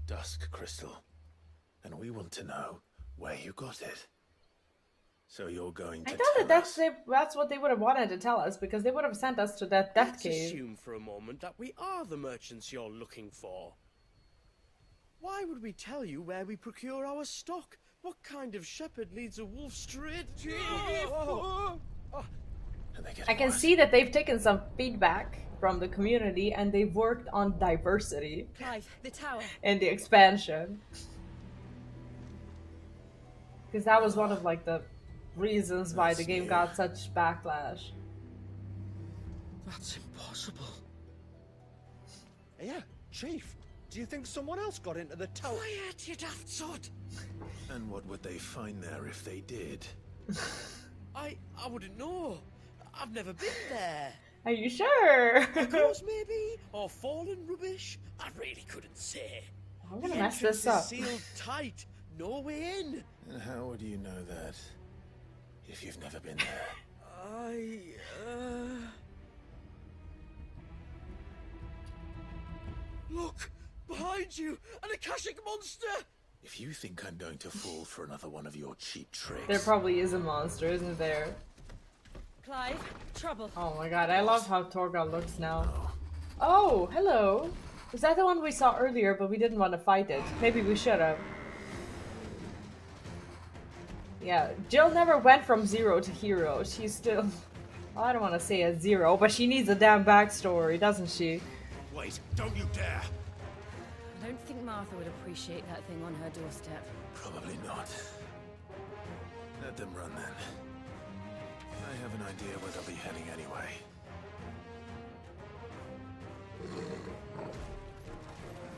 Dusk crystal. And we want to know where you got it. So you're going to I thought that tell that's what they would have wanted to tell us, because they would have sent us to that death Let's cave. assume for a moment that we are the merchants you're looking for. Why would we tell you where we procure our stock? What kind of shepherd leads a wolf straight? I can see that they've taken some feedback from the community and they've worked on diversity Clive, the tower. in the expansion. Because that was one of like the reasons why the game got such backlash. That's impossible. Yeah, Chief. Do you think someone else got into the tower? Quiet, you daft sod! And what would they find there if they did? I wouldn't know. I've never been there. Are you sure? Echoes maybe, or fallen rubbish. I really couldn't say. I'm gonna The mess entrance this up. is sealed tight. No way in. And how would you know that if you've never been there? Look! Behind you! An Akashic monster! If you think I'm going to fall for another one of your cheap tricks... There probably is a monster, isn't there? Clive, trouble. Oh my god, I love how Torgal looks now. Oh, hello. Is that the one we saw earlier, but we didn't want to fight it? Maybe we should have. Yeah, Jill never went from 0 to hero. She's still... Well, I don't want to say a 0, but she needs a damn backstory, doesn't she? Wait, don't you dare! I don't think Martha would appreciate that thing on her doorstep. Probably not. Let them run then. I have an idea where they'll be heading anyway.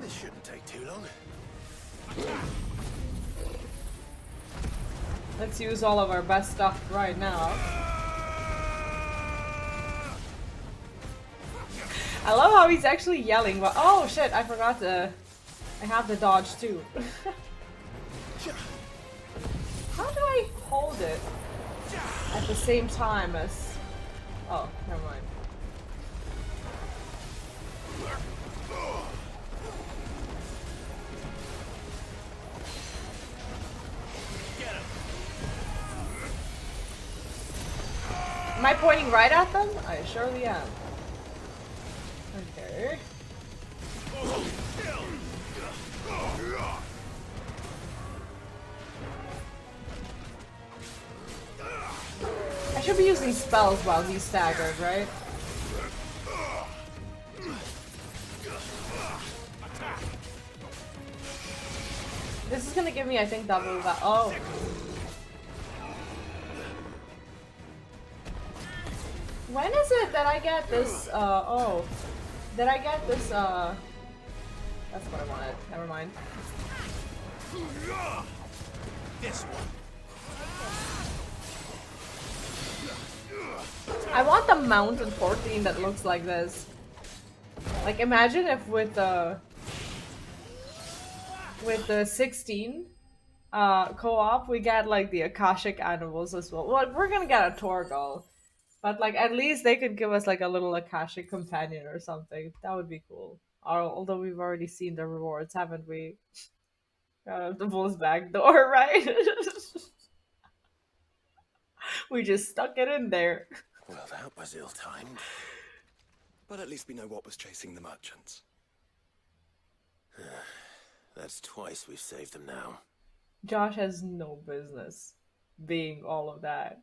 This shouldn't take too long. Let's use all of our best stuff right now. I love how he's actually yelling, but oh shit, I forgot to... I have the dodge too. hold it at the same time as... Oh, never mind. Am I pointing right at them? I surely am. Okay. I should be using spells while he's staggered, right? This is gonna give me, I think, double that. Oh. When is it that I get this, oh. Did I get this, that's what I wanted. Never mind. This one. I want the mountain 14 that looks like this. Like, imagine if with the 16 co-op we get like the Akashic animals as well. Well, we're gonna get a Torgal, but like at least they could give us like a little Akashic companion or something. That would be cool. Although we've already seen the rewards, haven't we? The bull's back door, right? We just stuck it in there. Well, that was ill-timed. But at least we know what was chasing the merchants. That's twice we've saved them now. Josh has no business being all of that.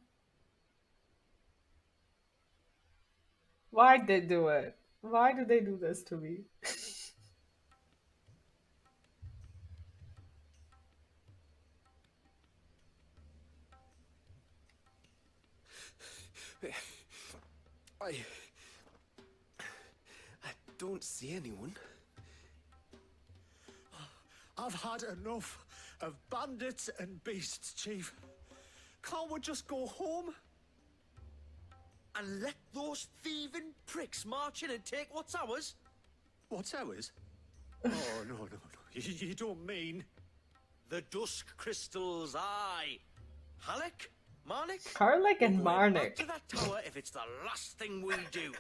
Why'd they do it? Why do they do this to me? I don't see anyone. I've had enough of bandits and beasts, Chief. Can't we just go home? And let those thieving pricks march in and take what's ours? What's ours? Oh, no. You don't mean... The dusk crystals, aye. Halleck? Marnik? Karlek and Back Marnik. to that tower if it's the last thing we do.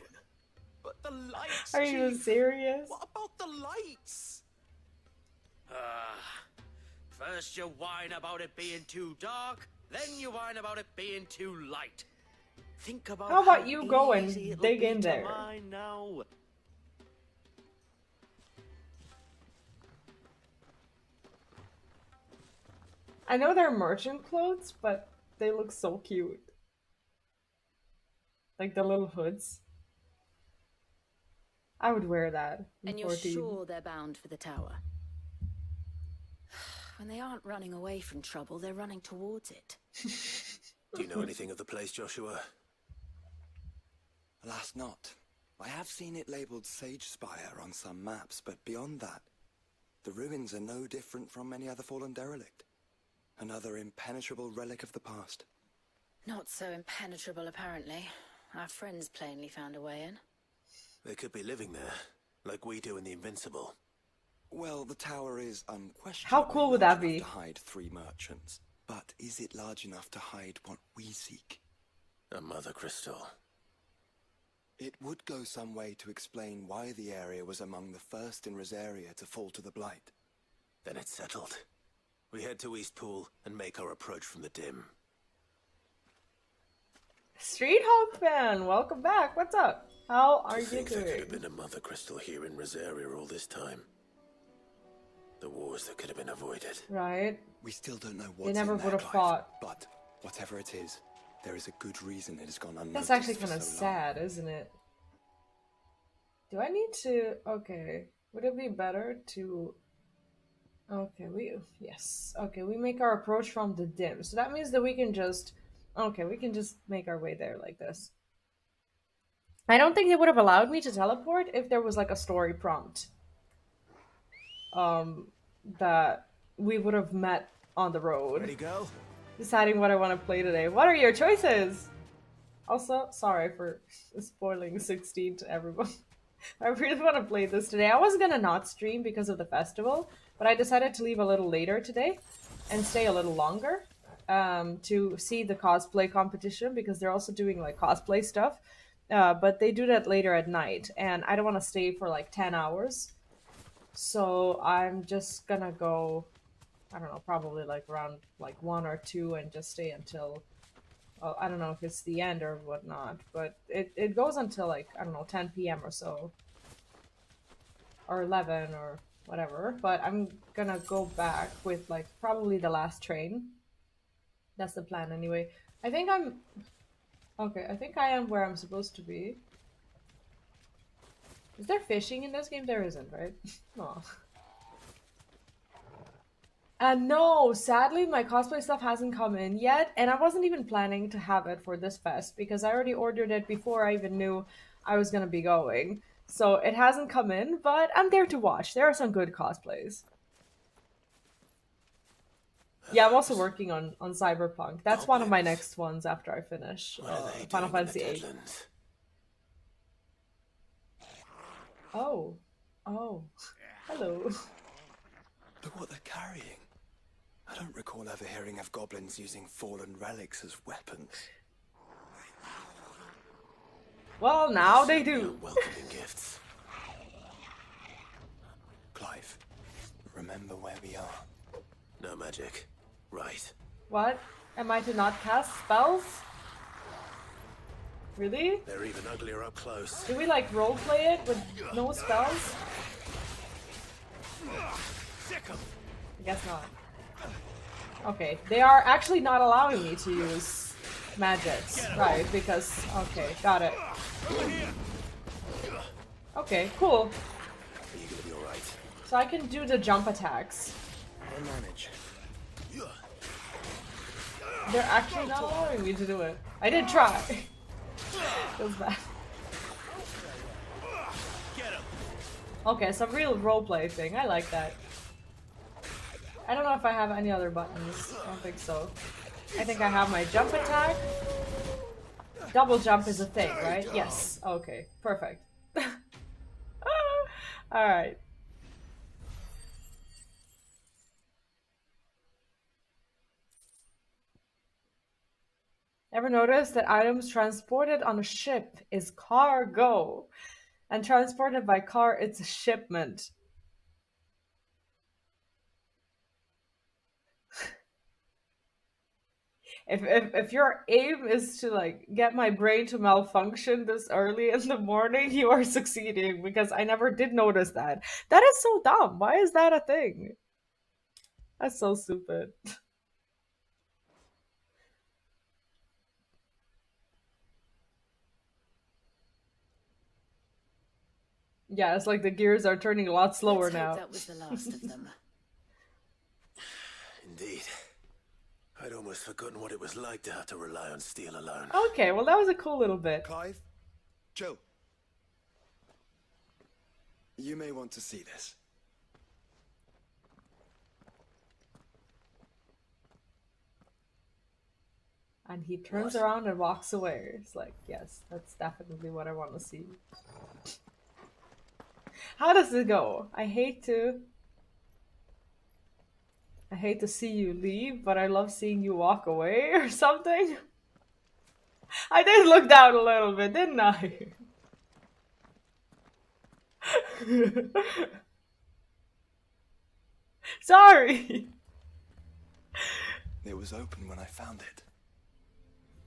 But the lights, Are you Chief? serious? What about the lights? First you whine about it being too dark, then you whine about it being too light. Think about How about you go and easy it'll dig be in to there? mine now. I know they're merchant clothes, but they look so cute. Like the little hoods. I would wear that. in And you're 14. sure they're bound for the tower? When they aren't running away from trouble, they're running towards it. Do you know anything of the place, Joshua? Alas not. I have seen it labelled Sage Spire on some maps, but beyond that, the ruins are no different from any other fallen derelict. Another impenetrable relic of the past. Not so impenetrable, apparently. Our friends plainly found a way in. They could be living there, like we do in the Invincible. Well, the tower is unquestionably How cool would large that enough be? to hide 3 merchants. But is it large enough to hide what we seek? A mother crystal. It would go some way to explain why the area was among the first in Rosaria to fall to the Blight. Then it's settled. We head to Eastpool and make our approach from the dim. Street Hawk fan, welcome back. What's up? How are To you think there could have doing? been a mother crystal here in Rosaria all this time. The wars that could have been avoided. Right. We still don't know what's never in there, would have Clive, fought. But whatever it is, there is a good reason it has gone unnoticed. That's actually for kind of so long. sad, isn't it? Do I need to... Okay. Would it be better to... Okay, yes. Okay, we make our approach from the dim. So that means that we can just... Okay, we can just make our way there like this. I don't think they would have allowed me to teleport if there was like a story prompt. That we would have met on the road. Ready, go? Deciding what I want to play today. What are your choices? Also, sorry for spoiling 16 to everyone. I really want to play this today. I was gonna not stream because of the festival, but I decided to leave a little later today and stay a little longer. to see the cosplay competition because they're also doing like cosplay stuff. But they do that later at night, and I don't want to stay for like 10 hours. So I'm just gonna go, I don't know, probably like around like 1 or 2 and just stay until, well, I don't know if it's the end or whatnot, but it goes until like, I don't know, 10 p.m. or so. Or 11 or whatever. But I'm gonna go back with like probably the last train. That's the plan anyway. I think I'm... Okay, I think I am where I'm supposed to be. Is there fishing in this game? There isn't, right? Oh. No, sadly my cosplay stuff hasn't come in yet, and I wasn't even planning to have it for this fest because I already ordered it before I even knew I was gonna be going. So it hasn't come in, but I'm there to watch. There are some good cosplays. Yeah, I'm also working on Cyberpunk. That's one of my next ones after I finish Final Fantasy VIII. Oh. Oh. Hello. Look what they're carrying. I don't recall ever hearing of goblins using fallen relics as weapons. Well, now they do. Welcoming gifts. Clive, remember where we are. No magic. Right. What? Am I to not cast spells? Really? They're even uglier up close. Do we like roleplay it with no spells? I guess not. Okay, they are actually not allowing me to use magics, right? Because, okay, got it. Okay, cool. You're gonna be alright. So I can do the jump attacks. I'll manage. They're actually not allowing me to do it. I did try. Feels bad. Okay, some real roleplay thing. I like that. I don't know if I have any other buttons. I don't think so. I think I have my jump attack. Double jump is a thing, right? Yes. Okay. Perfect. Alright. Ever notice that items transported on a ship is cargo, and transported by car it's a shipment? If your aim is to like get my brain to malfunction this early in the morning, you are succeeding, because I never did notice that. That is so dumb. Why is that a thing? That's so stupid. Yeah, it's like the gears are turning a lot slower Let's now. hope that was the last of them. Indeed. I'd almost forgotten what it was like to have to rely on steel alone. Okay, well that was a cool little bit. Clive, Joe. You may want to see this. And he turns around and walks away. It's like, yes, that's definitely what I want to see. How does it go? I hate to see you leave, but I love seeing you walk away or something. I did look down a little bit, didn't I? Sorry. It was open when I found it.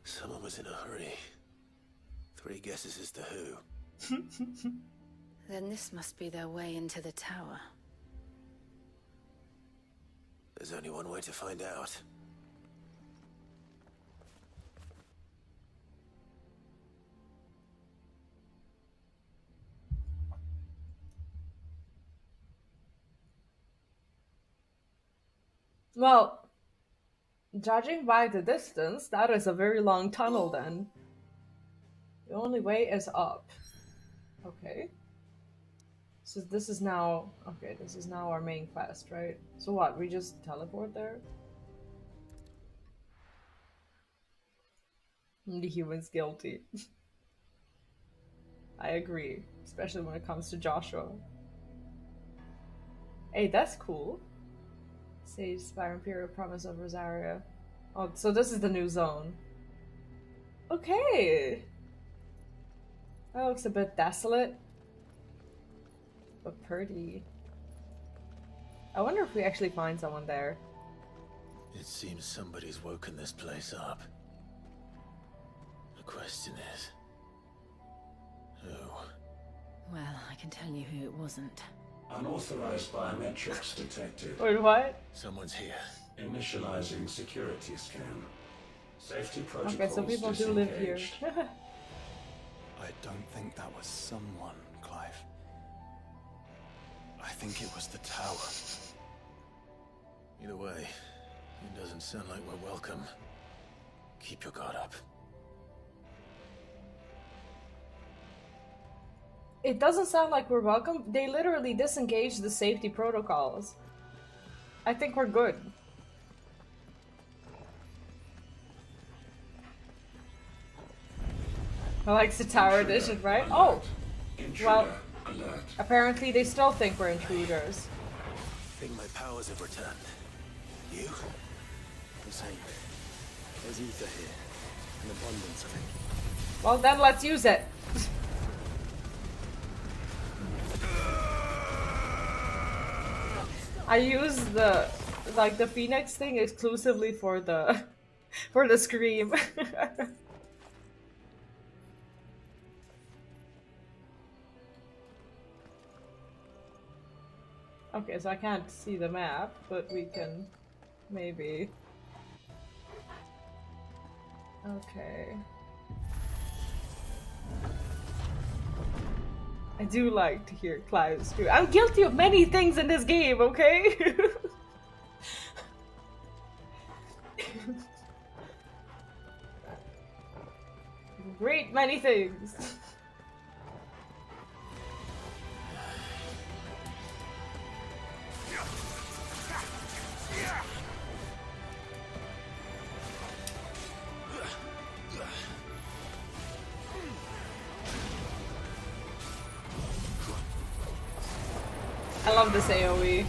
Someone was in a hurry. 3 guesses as to who. Then this must be their way into the tower. There's only one way to find out. Well, judging by the distance, that is a very long tunnel then. The only way is up. Okay. So this is now... Okay, this is now our main quest, right? So what, we just teleport there? The human's guilty. I agree. Especially when it comes to Joshua. Hey, that's cool. Sage Spire Imperial Promise of Rosaria. Oh, so this is the new zone. Okay. That looks a bit desolate. But pretty. I wonder if we actually find someone there. It seems somebody's woken this place up. The question is... who? Well, I can tell you who it wasn't. Unauthorized biometrics detected. Wait, what? Someone's here. Initializing security scan. Safety protocols Okay, so people do live here. I don't think that was someone, Clive. I think it was the tower. Either way, it doesn't sound like we're welcome. Keep your guard up. It doesn't sound like we're welcome. They literally disengaged the safety protocols. I think we're good. I like the tower edition, right? Oh! Well, apparently they still think we're intruders. I think my powers have returned. You? The same. There's ether here. An abundance of it. Well, then let's use it. I use the Phoenix thing exclusively for the for the scream. Okay, so I can't see the map, but we can maybe. Okay. I do like to hear Clive scream. I'm guilty of many things in this game, okay? Great many things. I love this AoE.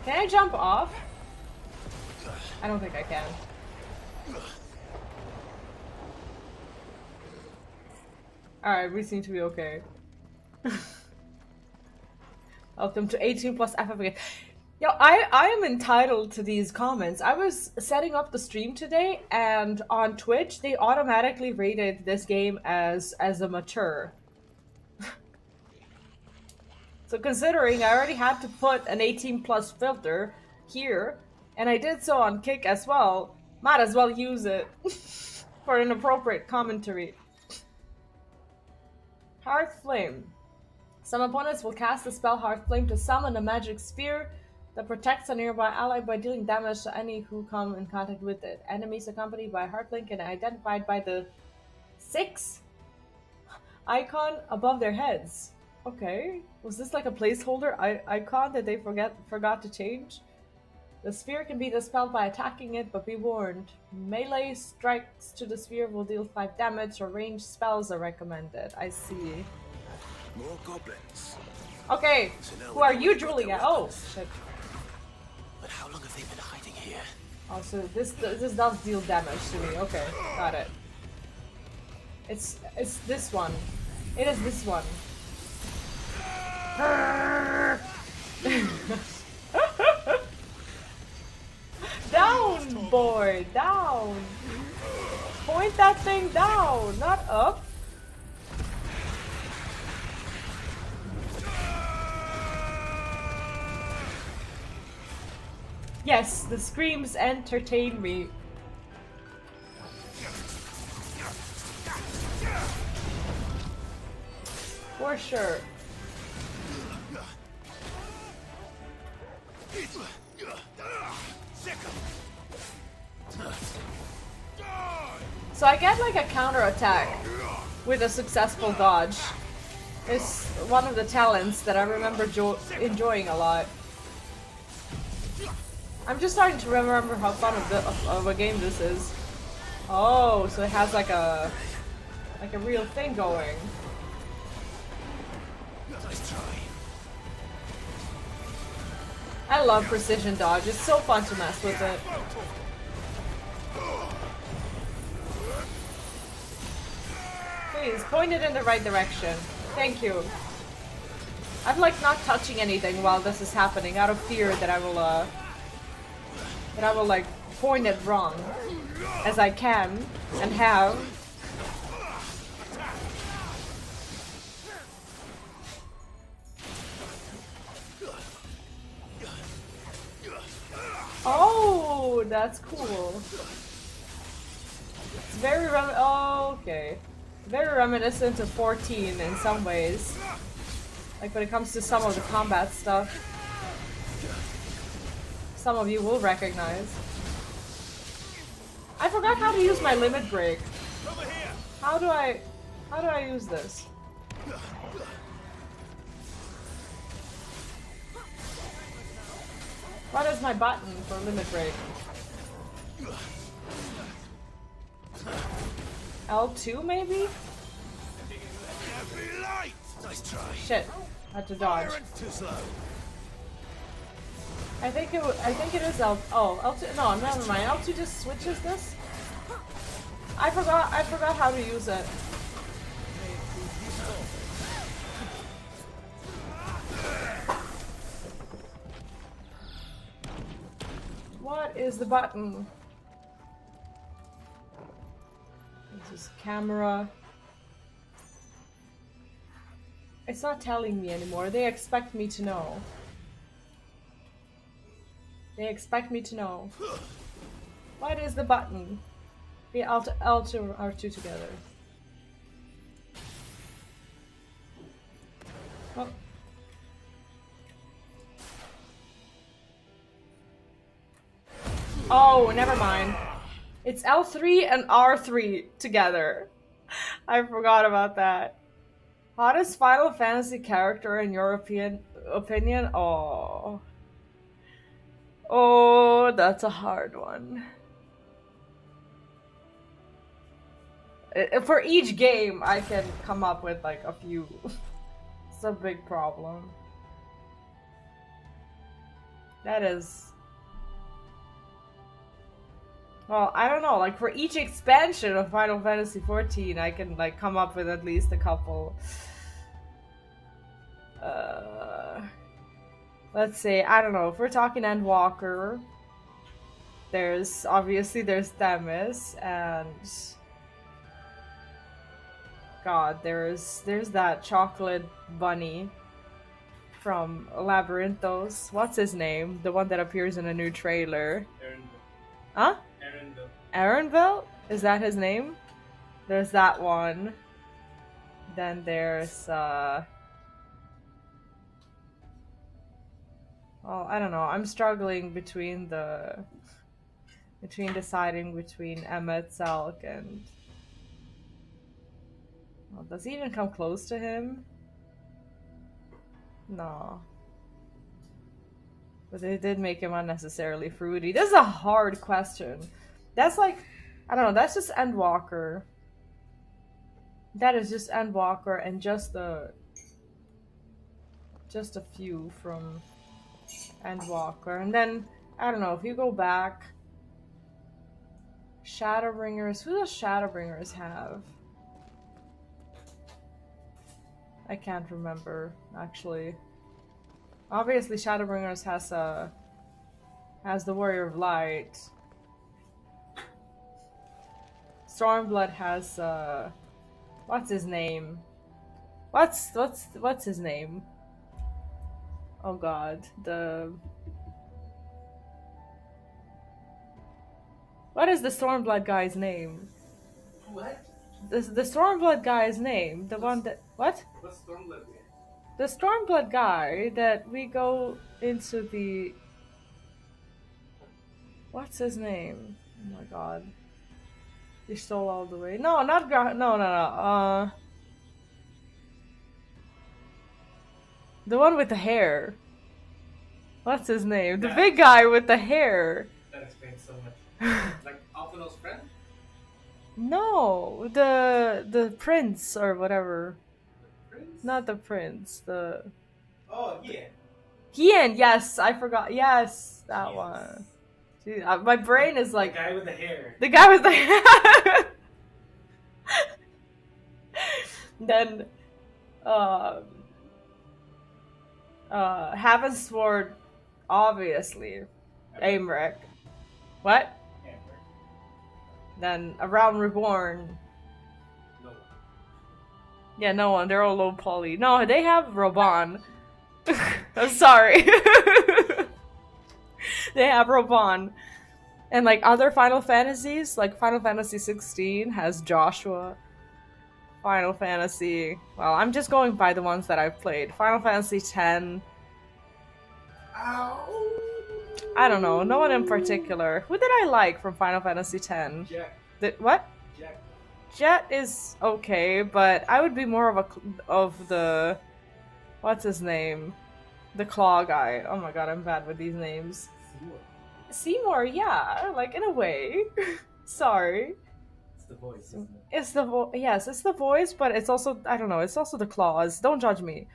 Can I jump off? I don't think I can. Alright, we seem to be okay. Welcome to 18 plus FFXVI. Yo, I am entitled to these comments. I was setting up the stream today, and on Twitch, they automatically rated this game as a mature. So considering I already had to put an 18 plus filter here, and I did so on Kick as well, might as well use it for an appropriate commentary. Hearth Flame. Some opponents will cast the spell Hearth Flame to summon a magic sphere that protects a nearby ally by dealing damage to any who come in contact with it. Enemies accompanied by Hearth Flame can be identified by the 6 icon above their heads. Okay, was this like a placeholder icon that they forgot to change? The sphere can be dispelled by attacking it, but be warned. Melee strikes to the sphere will deal 5 damage, or ranged spells are recommended. I see. More goblins. Okay, So now who we are know you we've got drooling their at? Oh, weapons. shit. But how long have they been hiding here? Oh, so this does deal damage to me. Okay, got it. It's this one. It is this one. Down, boy, down. Point that thing down, not up. Yes, the screams entertain me. For sure. So I get like a counter attack with a successful dodge. It's one of the talents that I remember enjoying a lot. I'm just starting to remember how fun of a game this is. Oh, so it has like a real thing going. I love precision dodge. It's so fun to mess with it. Please, point it in the right direction. Thank you. I'm like not touching anything while this is happening out of fear that I will like point it wrong as I can and have. Oh, that's cool. It's very okay. Very reminiscent of 14 in some ways. Like when it comes to some of the combat stuff. Some of you will recognize. I forgot how to use my limit break. How do I use this? What is my button for limit break? L2 maybe? Shit, I had to dodge. I think it is L. Oh, L2. No, never mind. L2 just switches this. I forgot how to use it. What is the button? This is camera. It's not telling me anymore. They expect me to know. They expect me to know. What is the button? Be L2 R2 together. Oh. Oh, never mind. It's L3 and R3 together. I forgot about that. Hottest Final Fantasy character in your opinion? Oh. Oh, that's a hard one. For each game, I can come up with like a few. It's a big problem. That is... Well, I don't know, like for each expansion of Final Fantasy XIV, I can like come up with at least a couple. Let's say, I don't know, if we're talking Endwalker, there's Themis, and God, there's that chocolate bunny from Labyrinthos. What's his name? The one that appears in a new trailer. Huh? Arenville? Is that his name? There's that one. Then there's well, I don't know. I'm struggling between deciding between Emmet, Salk, and... Well, does he even come close to him? No. But they did make him unnecessarily fruity. This is a hard question. That's like, I don't know, that's just Endwalker. That is just Endwalker and just a few from Endwalker. And then, I don't know, if you go back, Shadowbringers, who does Shadowbringers have? I can't remember, actually. Obviously, Shadowbringers has the Warrior of Light. Stormblood has what's his name? What's his name? Oh God, what is the Stormblood guy's name? What? The Stormblood guy's name, the one that what? What's Stormblood? The Stormblood guy that we go into the... What's his name? Oh my God. He stole all the way. No, not no. The one with the hair. What's his name? The big guy with the hair. That explains so much. Like Alphino's friend? No, the prince or whatever. Prince? Not the prince. The... Oh yeah. Hien, yes, I forgot. Yes, that one. Dude, my brain is like The guy with the hair. the guy with the hair. Then, Haven't Sword, obviously, Aimrek. What? Then A Realm Reborn. No. Yeah, no one. They're all low poly. No, they have Roban. I'm sorry. They have Roban. And like other Final Fantasies, like Final Fantasy XVI has Joshua. Final Fantasy. Well, I'm just going by the ones that I've played. Final Fantasy X. I don't know. No one in particular. Who did I like from Final Fantasy X? Jack. What? Jack. Jet is okay, but I would be more of the what's his name? The claw guy. Oh my god, I'm bad with these names. Seymour, yeah, like in a way. Sorry. It's the voice, isn't it? It's the yes, it's the voice, but it's also I don't know, it's also the claws. Don't judge me.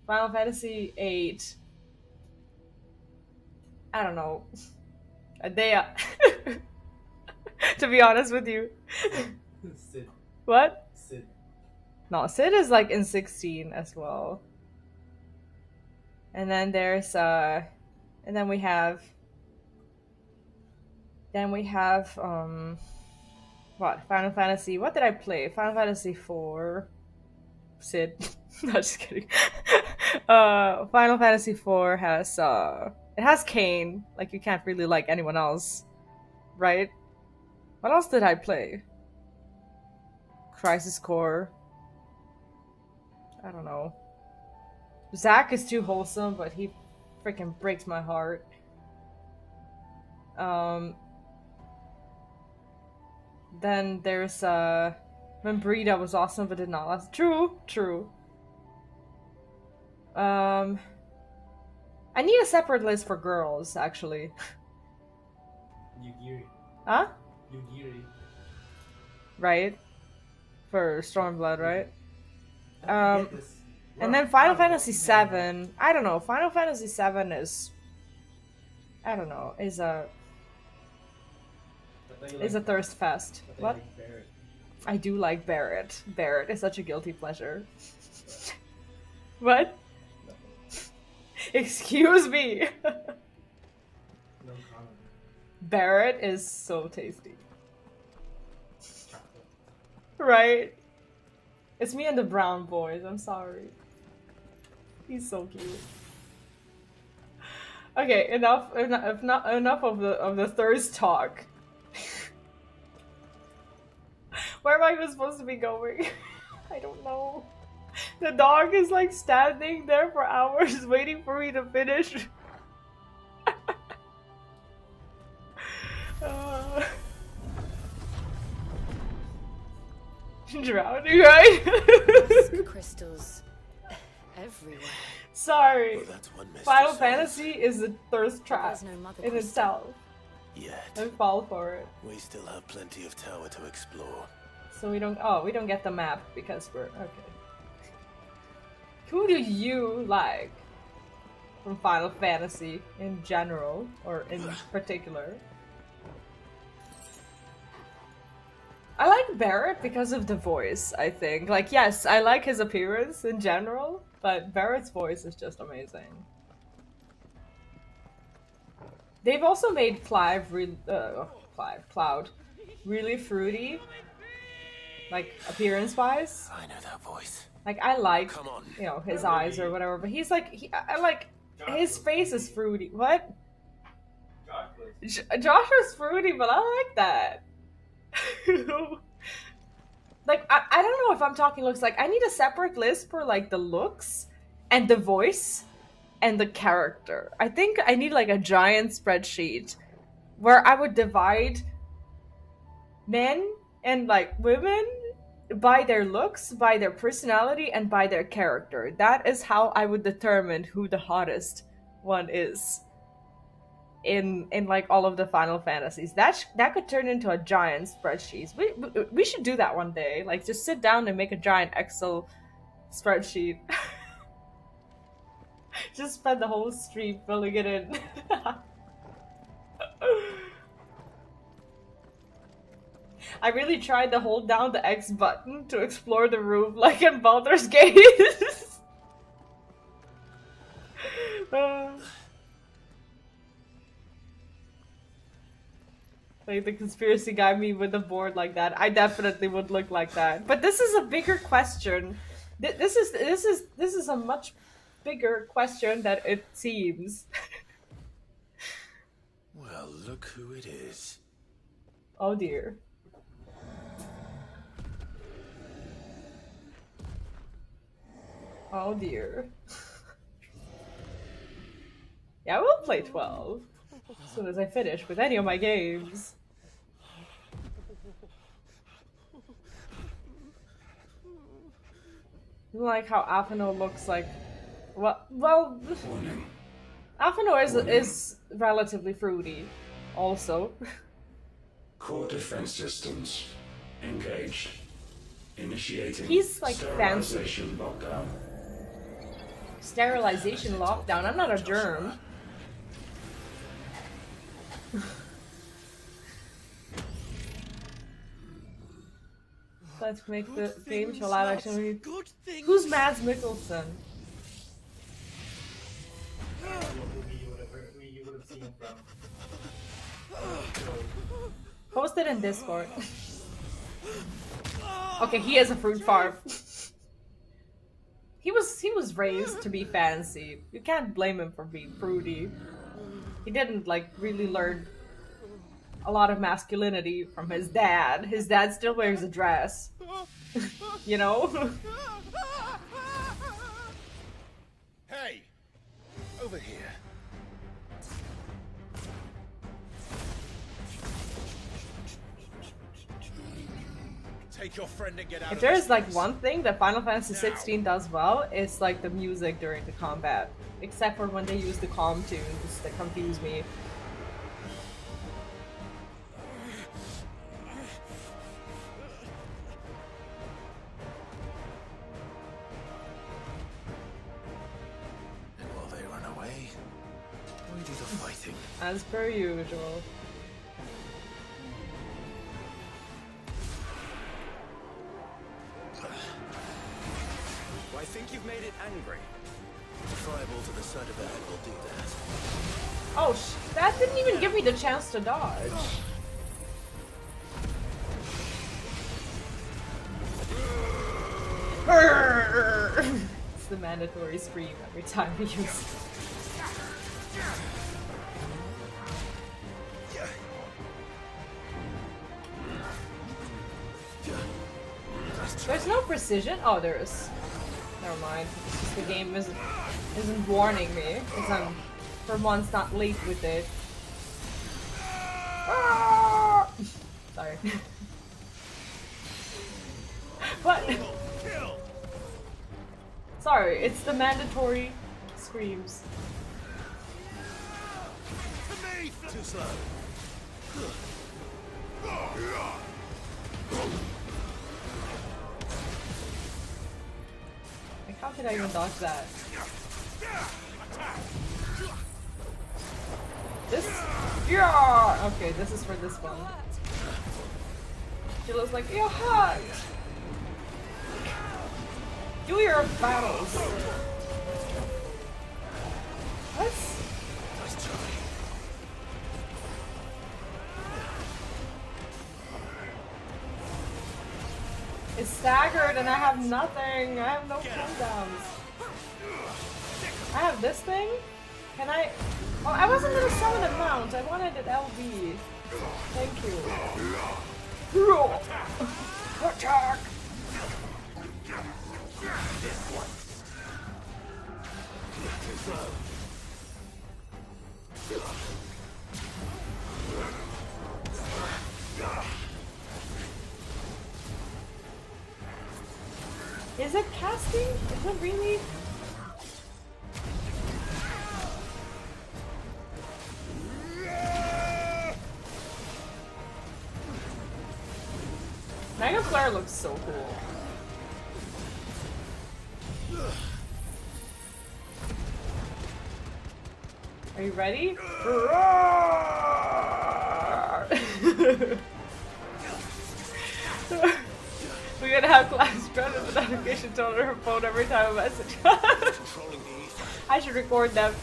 Final Fantasy VIII. I don't know. They to be honest with you. Sid. What? Sid. No, Sid is like in 16 as well. And then there's and then we have what? Final Fantasy. What did I play? Final Fantasy 4. Sid. No, just kidding. Final Fantasy 4 has it has Kain. Like you can't really like anyone else. Right? What else did I play? Crisis Core. I don't know. Zack is too wholesome, but he freaking breaks my heart. Then there's Membrita was awesome, but did not last. True. I need a separate list for girls, actually. Yugiri. Huh? Yugiri. Right? For Stormblood, right? And then Final Fantasy VII. I don't know. Final Fantasy VII is, I don't know, is a thirst fest. What? I do like Barrett. Barrett is such a guilty pleasure. What? Excuse me. No comment. Barrett is so tasty. Right? It's me and the brown boys. I'm sorry. He's so cute. Okay, enough of the thirst talk. Where am I even supposed to be going? I don't know. The dog is like standing there for hours waiting for me to finish. Drowning, right? Crystals everywhere. Sorry. Well, that's one mystery Final solved. Fantasy is a thirst trap There's no mother in crystal. itself. Yet. I fall for it. We still have plenty of tower to explore. So we don't get the map because we're okay. Who do you like from Final Fantasy in general or in particular? I like Barrett because of the voice, I think. Like, yes, I like his appearance in general, but Barrett's voice is just amazing. They've also made Cloud really fruity, like appearance-wise. I know that voice. Like I like, Come on. you know, his eyes or whatever, but he's like, I like his face is fruity. What? Joshua's fruity, but I like that. Like I don't know if I'm talking looks. Like I need a separate list for like the looks and the voice and the character. I think I need like a giant spreadsheet where I would divide men and like women by their looks, by their personality, and by their character. That is how I would determine who the hottest one is in like all of the Final Fantasies. That could turn into a giant spreadsheet. We should do that one day. Like just sit down and make a giant Excel spreadsheet. Just spend the whole stream filling it in. I really tried to hold down the X button to explore the room like in Baldur's Gate. Like the conspiracy guy me with a board like that. I definitely would look like that. But this is a bigger question. This is a much bigger question than it seems. Well, look who it is. Oh dear. Oh dear. Yeah, we'll play 12 as soon as I finish with any of my games. I like how Afino looks like. Well, Afino is relatively fruity, also. Core defense systems engaged. Initiating He's like fancy. sterilization lockdown. Sterilization lockdown. I'm not a germ. Let's make the game show live action. Who's Mads Mikkelsen? Post it in Discord. Okay, he is a fruit farm. He was raised to be fancy. You can't blame him for being fruity. He didn't like really learn a lot of masculinity from his dad. His dad still wears a dress. You know? Hey! Over here. Take your friend and get out If of there's this like place. one thing that Final Fantasy XVI does well, it's like the music during the combat. Except for when they use the calm tunes that confuse me. And while they run away, we do the fighting. As per usual. I think you've made it angry. A fireball to the side of the head will do that. Oh, that didn't even give me the chance to dodge. It's the mandatory scream every time we use it. There's no precision? Oh, there is. Never mind. It's just the game isn't warning me. Because I'm, for once, not late with it. Ah! Sorry. What? Sorry, it's the mandatory screams. Too slow. Like, how could I even dodge that? This? Yeah! Okay, this is for this one. She looks like, you're hot! Do your battles! What? Nice try. It's staggered and I have nothing. I have no cooldowns. I have this thing? Can I? Oh, I wasn't gonna summon a mount. I wanted an LB. Thank you. Attack! Is it casting? Is it really? Mega Flare looks so cool. Are you ready? We're gonna have class run with the notification tone on her phone every time a message. I should record them.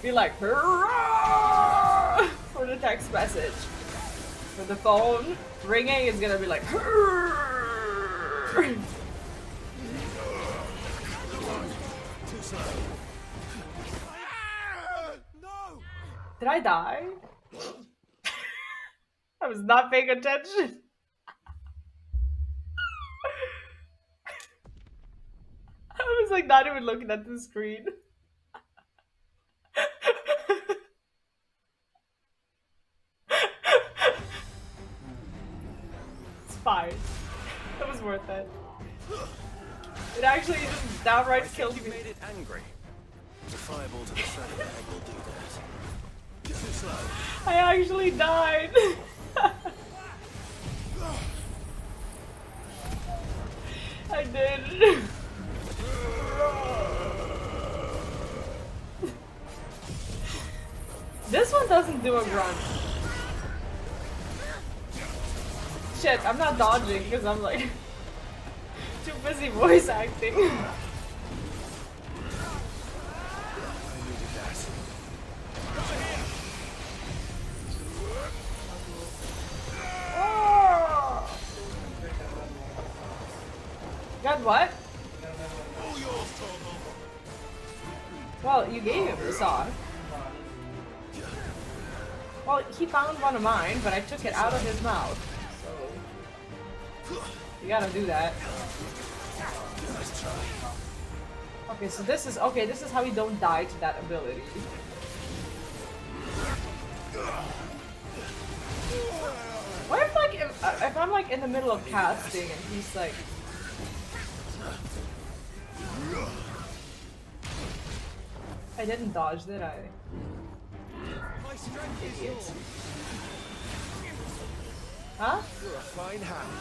Be like, "Hurrah!" for the text message. For the phone ringing is gonna be like, "Hurrah!" Did I die? I was not paying attention. I was like not even looking at the screen. It's fine. It was worth it. It actually just downright killed me. You made it angry. The fireball to the side of the egg will do that. Too slow. I actually died. I did. This one doesn't do a grunt. Shit, I'm not dodging because I'm like too busy voice acting. Got what? Well, you gave him the song. Well, he found one of mine, but I took it out of his mouth. So you gotta do that. Okay, so this is okay. This is how we don't die to that ability. What if like if I'm like in the middle of casting and he's like. I didn't dodge, did I? My strength is yours. Huh? You're a fine hand.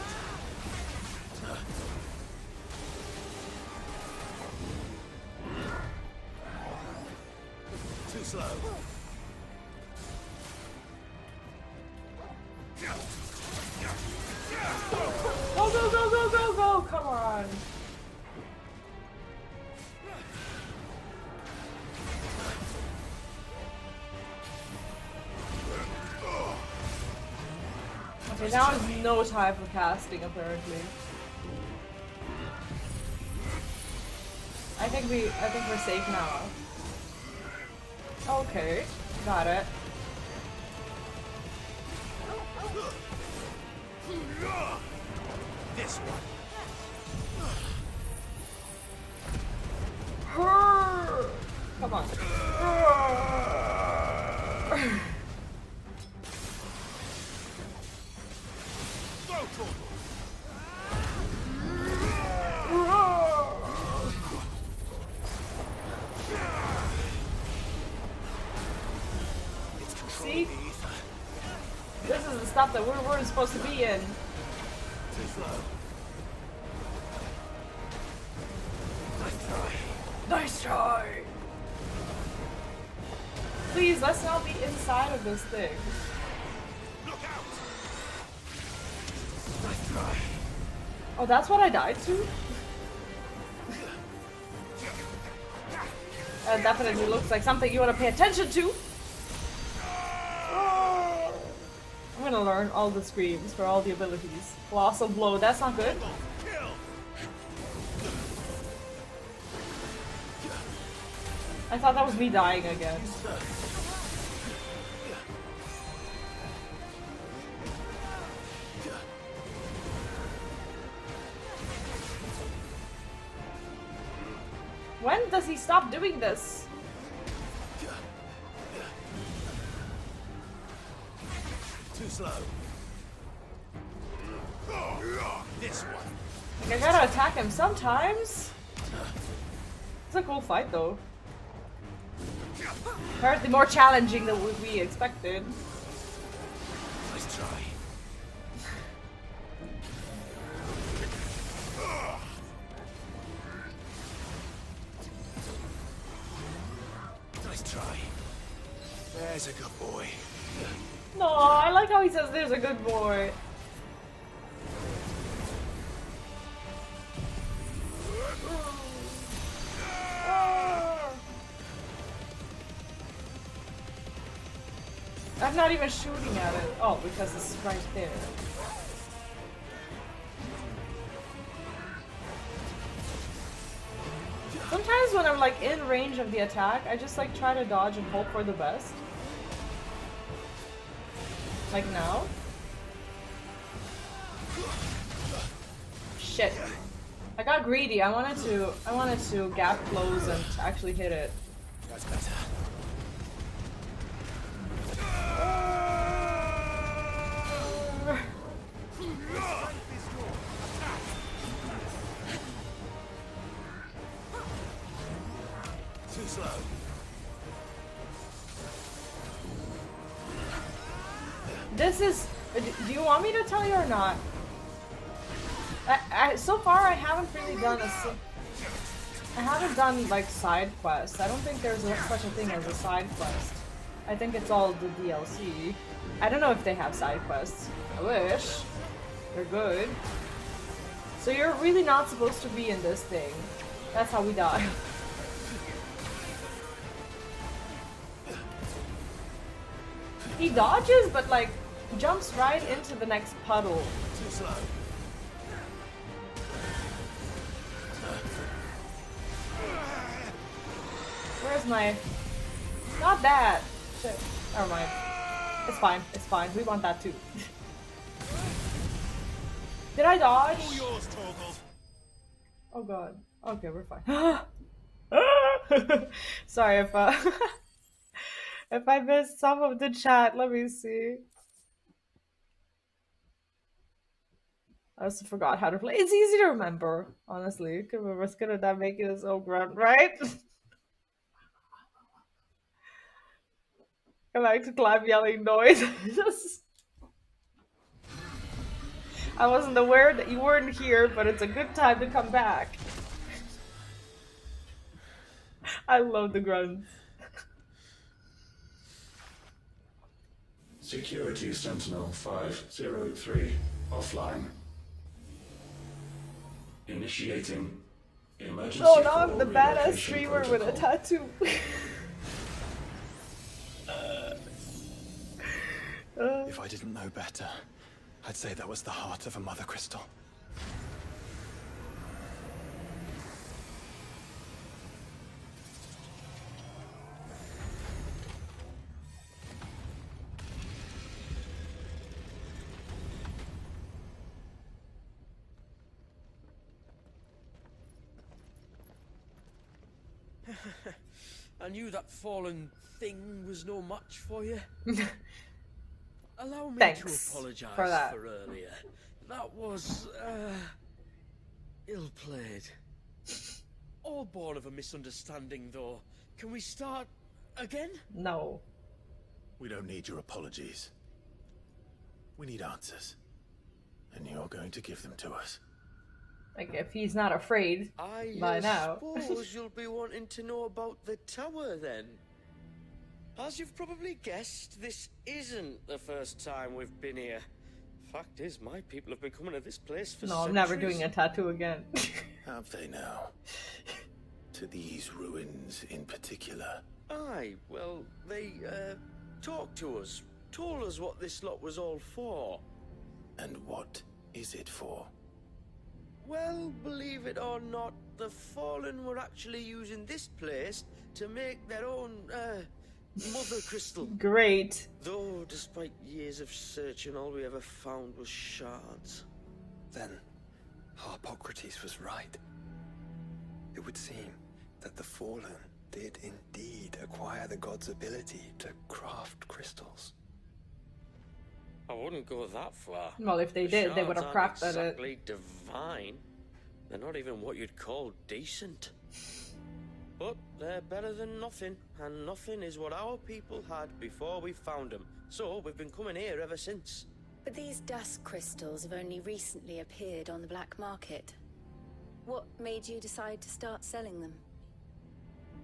Too slow. Go, go, go, go, go, go! Come on! Okay, now is no time for casting, apparently. I think we're safe now. Okay, got it. This one. Come on. See? This is the stuff that we're supposed to be in. Nice try! Please, let's not be inside of this thing. Oh, that's what I died to? That definitely looks like something you want to pay attention to. I'm gonna learn all the screams for all the abilities. Colossal blow, that's not good. I thought that was me dying again. When does he stop doing this? Too slow. This one. Like, I gotta attack him sometimes. It's a cool fight though. Apparently more challenging than what we expected. Nice try. Nice try. There's a good boy. No, I like how he says there's a good boy. I'm not even shooting at it. Oh, because it's right there. Sometimes when I'm like in range of the attack, I just like try to dodge and hope for the best. Like now. Shit. I got greedy. I wanted to gap close and actually hit it. That's better. Too slow. This is. Do you want me to tell you or not? So far, I haven't really done I haven't done like side quests. I don't think there's such a thing as a side quest. I think it's all the DLC. I don't know if they have side quests. I wish. They're good. So you're really not supposed to be in this thing. That's how we die. He dodges, but like jumps right into the next puddle. Too slow. Where's my... Not that! Shit. Never mind. It's fine. It's fine. We want that too. Did I dodge? All yours, Torgal. Oh god. Okay, we're fine. Sorry if if I missed some of the chat. Let me see. I also forgot how to play. It's easy to remember, honestly. It's gonna not make it so grunt, right? I like to clap yelling noise. I wasn't aware that you weren't here, but it's a good time to come back. I love the grunts. Security Sentinel 503 offline. Initiating emergency. Oh, now I'm call the badass relocation streamer with a protocol. tattoo. If I didn't know better, I'd say that was the heart of a mother crystal. I knew that fallen thing was no match for you. Allow me Thanks to apologize for that. for earlier. That was, ill-played. All born of a misunderstanding, though. Can we start again? No. We don't need your apologies. We need answers. And you're going to give them to us. Like, if he's not afraid by now. suppose you'll be wanting to know about the tower, then. As you've probably guessed, this isn't the first time we've been here. Fact is, my people have been coming to this place for No, centuries. I'm never doing a tattoo again. Have they now? To these ruins in particular? Aye, well, they, talked to us. Told us what this lot was all for. And what is it for? Well, believe it or not, the Fallen were actually using this place to make their own, mother crystal. Great. Though, despite years of searching, all we ever found was shards. Then, Harpocrates was right. It would seem that the Fallen did indeed acquire the god's ability to craft crystals. I wouldn't go that far. Well, if they The did, they would have shards crafted aren't it. exactly divine. They're not even what you'd call decent. But they're better than nothing, and nothing is what our people had before we found them. So we've been coming here ever since. But these dust crystals have only recently appeared on the black market. What made you decide to start selling them?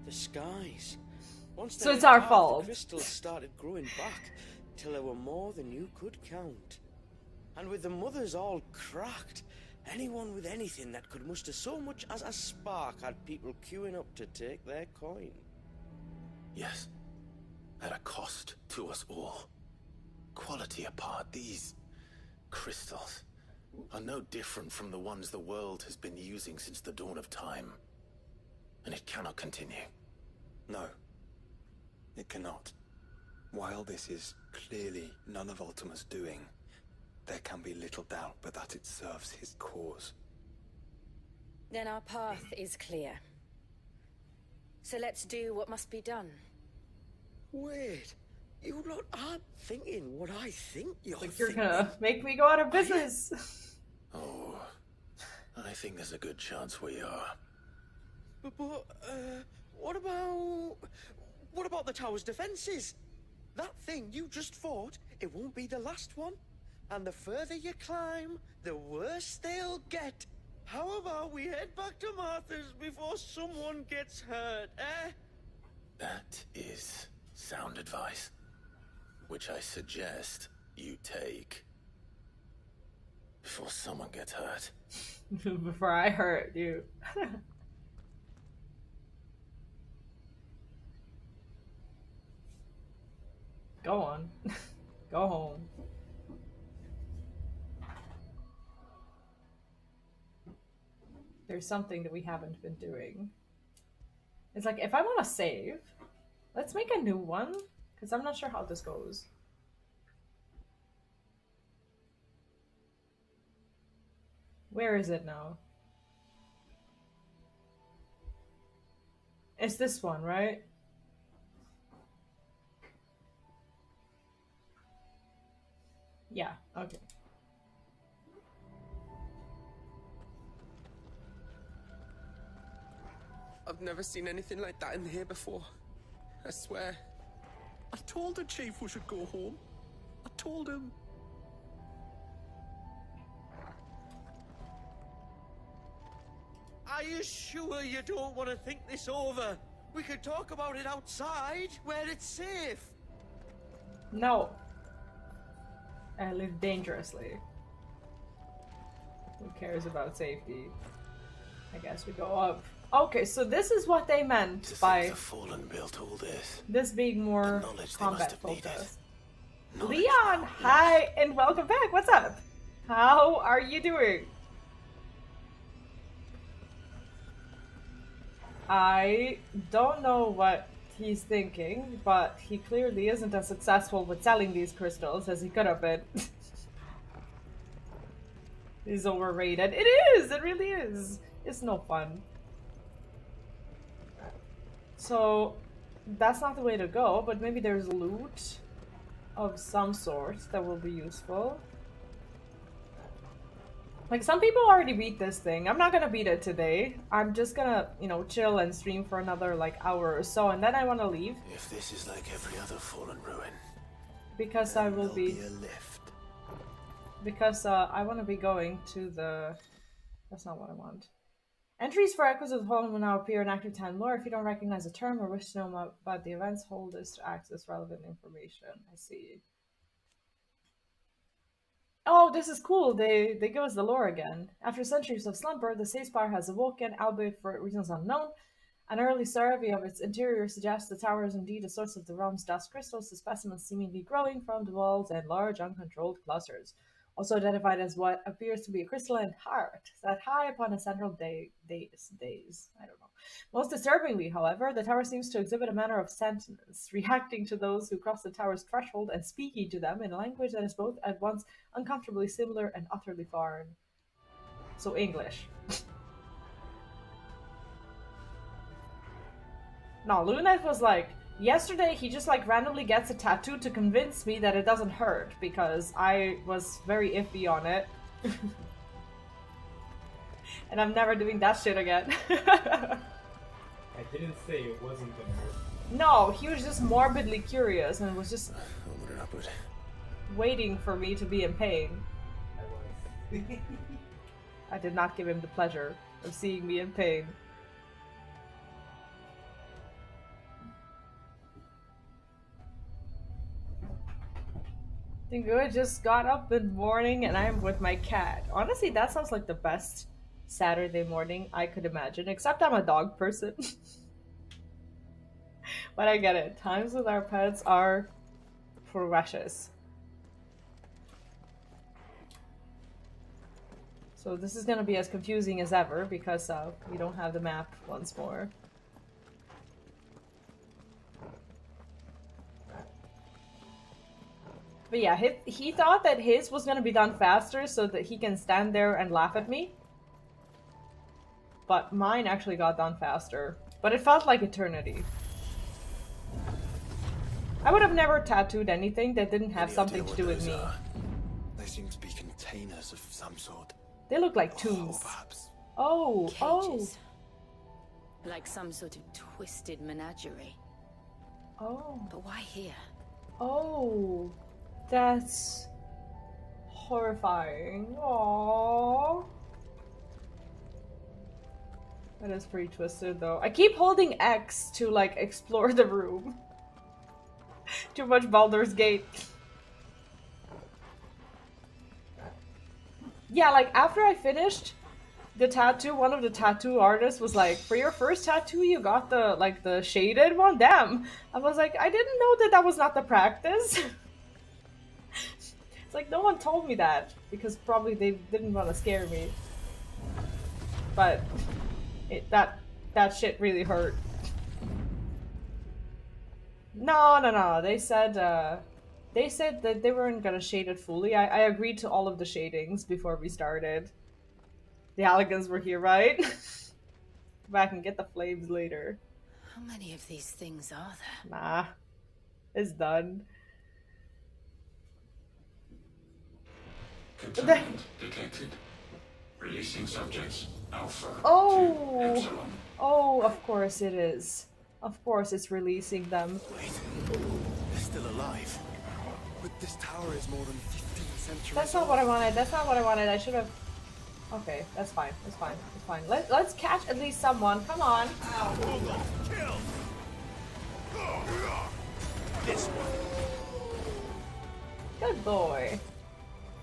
The skies. Once So they it's went our dark, fault. The crystals started growing back till there were more than you could count. And with the mothers all cracked, anyone with anything that could muster so much as a spark had people queuing up to take their coin. Yes, at a cost to us all. Quality apart, these crystals are no different from the ones the world has been using since the dawn of time. And it cannot continue. No, it cannot. While this is clearly none of Ultima's doing, there can be little doubt but that it serves his cause. Then our path is clear. So let's do what must be done. Wait, you lot aren't thinking what I think you're Like you're thinking. gonna make me go out of business. Oh, I think there's a good chance we are. But what about the tower's defenses? That thing you just fought, it won't be the last one. And the further you climb, the worse they'll get. How about we head back to Martha's before someone gets hurt, eh? That is sound advice, which I suggest you take before someone gets hurt. Before I hurt you. Go on. Go home. There's something that we haven't been doing. It's like, if I want to save, let's make a new one, because I'm not sure how this goes. Where is it now? It's this one, right? Yeah, okay. I've never seen anything like that in here before. I swear. I told the chief we should go home. I told him. Are you sure you don't want to think this over? We could talk about it outside, where it's safe. No. I live dangerously. Who cares about safety? I guess we go up. Okay, so this is what they meant by The Fallen built all this. this being more The knowledge they combat must have needed. focused. Leon, hi, and welcome back. What's up? How are you doing? I don't know what he's thinking, but he clearly isn't as successful with selling these crystals as he could have been. He's overrated. It is! It really is. It's no fun. So, that's not the way to go, but maybe there's loot of some sort that will be useful. Like, some people already beat this thing. I'm not gonna beat it today. I'm just gonna, you know, chill and stream for another, like, hour or so, and then I want to leave. If this is like every other fallen ruin, Because I will there'll be... a lift. Because, I want to be going to the... That's not what I want. Entries for Echoes of the Fallen will now appear in Active Time lore. If you don't recognize a term or wish to know more about the events, hold this to access relevant information. I see. Oh, this is cool. They give us the lore again. After centuries of slumber, the Sage Spire has awoken, albeit for reasons unknown. An early survey of its interior suggests the tower is indeed a source of the realm's dust crystals, the specimens seemingly growing from the walls and large uncontrolled clusters. Also identified as what appears to be a crystalline heart set high upon a central dais. I don't know. Most disturbingly, however, the tower seems to exhibit a manner of sentience, reacting to those who cross the tower's threshold and speaking to them in a language that is both at once uncomfortably similar and utterly foreign. So English. No, Luneth was like, yesterday he just like randomly gets a tattoo to convince me that it doesn't hurt because I was very iffy on it. And I'm never doing that shit again. I didn't say it wasn't gonna hurt. No, he was just morbidly curious and was just Onward and upward. waiting for me to be in pain. I was. I did not give him the pleasure of seeing me in pain. think I just got up in the morning and I'm with my cat. Honestly, that sounds like the best Saturday morning I could imagine, except I'm a dog person. But I get it. Times with our pets are precious. So this is gonna be as confusing as ever because we don't have the map once more. But yeah, he thought that his was gonna be done faster so that he can stand there and laugh at me. But mine actually got done faster. But it felt like eternity. I would have never tattooed anything that didn't have something to do with me. They seem to be containers of some sort. They look like tombs. Perhaps. Oh, Cages. Like some sort of twisted menagerie. Oh. But why here? Oh. That's horrifying. Aww. That is pretty twisted though. I keep holding X to like explore the room. Too much Baldur's Gate. Yeah, like after I finished the tattoo, one of the tattoo artists was like, for your first tattoo you got the shaded one? Damn. I was like, I didn't know that was not the practice. It's like no one told me that because probably they didn't want to scare me. But that shit really hurt. No. They said that they weren't gonna shade it fully. I agreed to all of the shadings before we started. The Alligans were here, right? Go back and get the flames later. How many of these things are there? Nah. It's done. Containment detected. Releasing subjects. Alpha. Oh! To Epsilon. Oh, of course it is. Of course it's releasing them. Wait, they're still alive. But this tower is more than 15 centuries That's not what I wanted. That's not what I wanted. I should have... Okay, that's fine. That's fine. That's fine. Let's catch at least someone. Come on. Kill! This one. Good boy.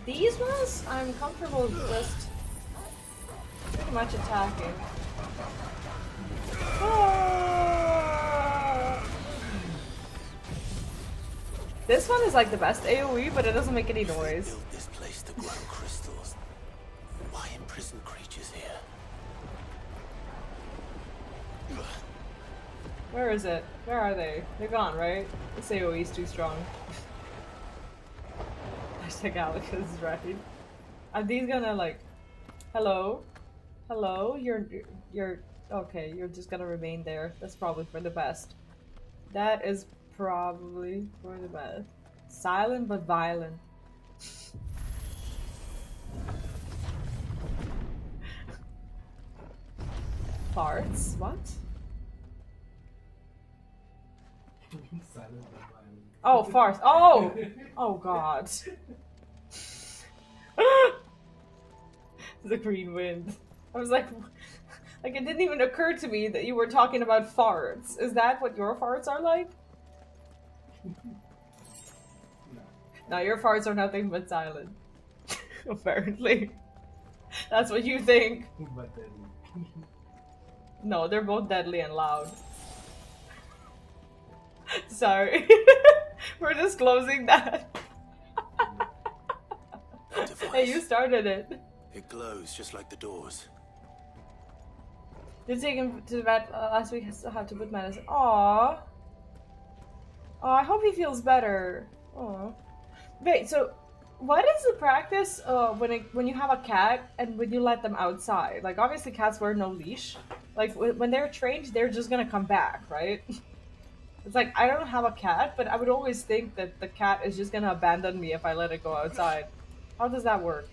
These ones, I'm comfortable just pretty much attacking. Ah! This one is like the best AoE, but it doesn't make any noise. Built this place to grow crystals. Why imprison creatures here? Where is it? Where are they? They're gone, right? This AoE is too strong. Hashtag Alex is right. Are these gonna like... Hello? Hello? You're... Okay, you're just gonna remain there. That's probably for the best. That is probably for the best. Silent but violent. Farts? What? Oh, farts. Oh! Oh god. The green wind. I was like it didn't even occur to me that you were talking about farts. Is that what your farts are like? No, your farts are nothing but silent. Apparently. That's what you think. But then... No, they're both deadly and loud. Sorry. We're disclosing that. Hey, you started it. It glows just like the doors. Did take him to the vet last week. I still have to put medicine. Aww. Oh, I hope he feels better. Aww. Wait, so what is the practice when you have a cat and when you let them outside? Like, obviously cats wear no leash. Like, when they're trained, they're just gonna come back, right? It's like, I don't have a cat, but I would always think that the cat is just gonna abandon me if I let it go outside. How does that work?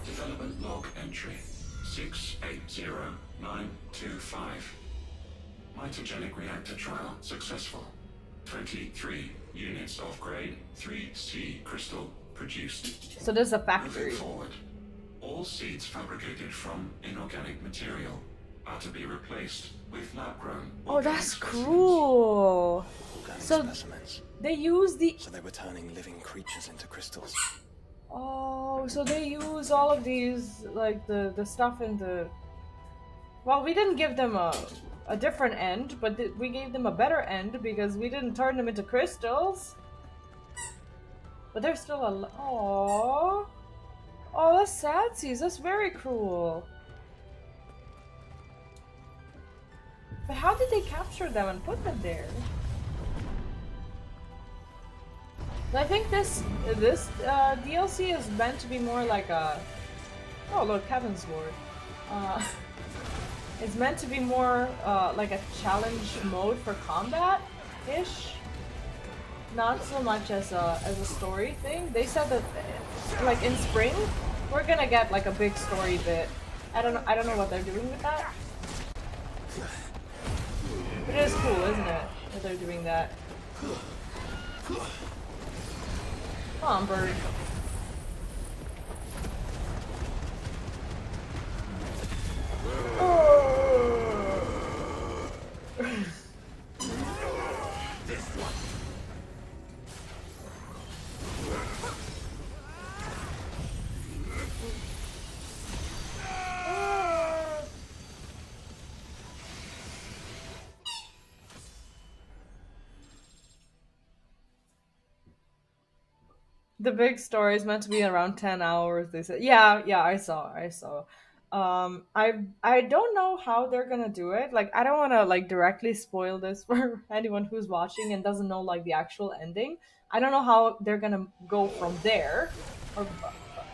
Development log entry 680925. Mitogenic reactor trial successful. 23 units of grade 3C crystal produced. So there's a factory. Moving forward, all seeds fabricated from inorganic material are to be replaced with lab-grown. Oh, that's cool. Organic So specimens. they use the. So they were turning living creatures into crystals. Oh, so they use all of these, like the stuff in the. Well, we didn't give them a different end, but we gave them a better end because we didn't turn them into crystals. But they're still a. Oh, oh, that's sadsies. That's very cruel. But how did they capture them and put them there? I think this DLC is meant to be more like a. Oh look, Kevin's Sword. It's meant to be more like a challenge mode for combat-ish. Not so much as a story thing. They said that like in spring we're gonna get like a big story bit. I don't know what they're doing with that. But it is cool, isn't it? That they're doing that. Come on, bird. This one. The big story is meant to be around 10 hours, they said. Yeah, I saw. I don't know how they're gonna do it. Like, I don't wanna like directly spoil this for anyone who's watching and doesn't know like the actual ending. I don't know how they're gonna go from there,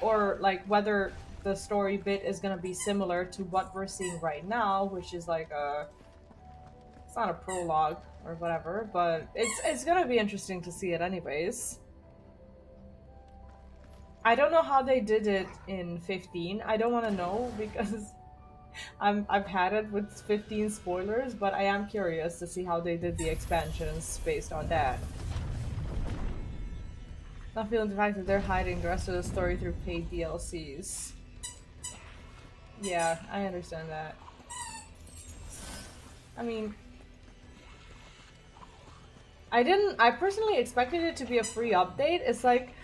or like whether the story bit is gonna be similar to what we're seeing right now, which is like it's not a prologue or whatever, but it's gonna be interesting to see it anyways. I don't know how they did it in 15. I don't want to know because I've had it with 15 spoilers, but I am curious to see how they did the expansions based on that. Not feeling the fact that they're hiding the rest of the story through paid DLCs. Yeah, I understand that. I mean, I personally expected it to be a free update. It's like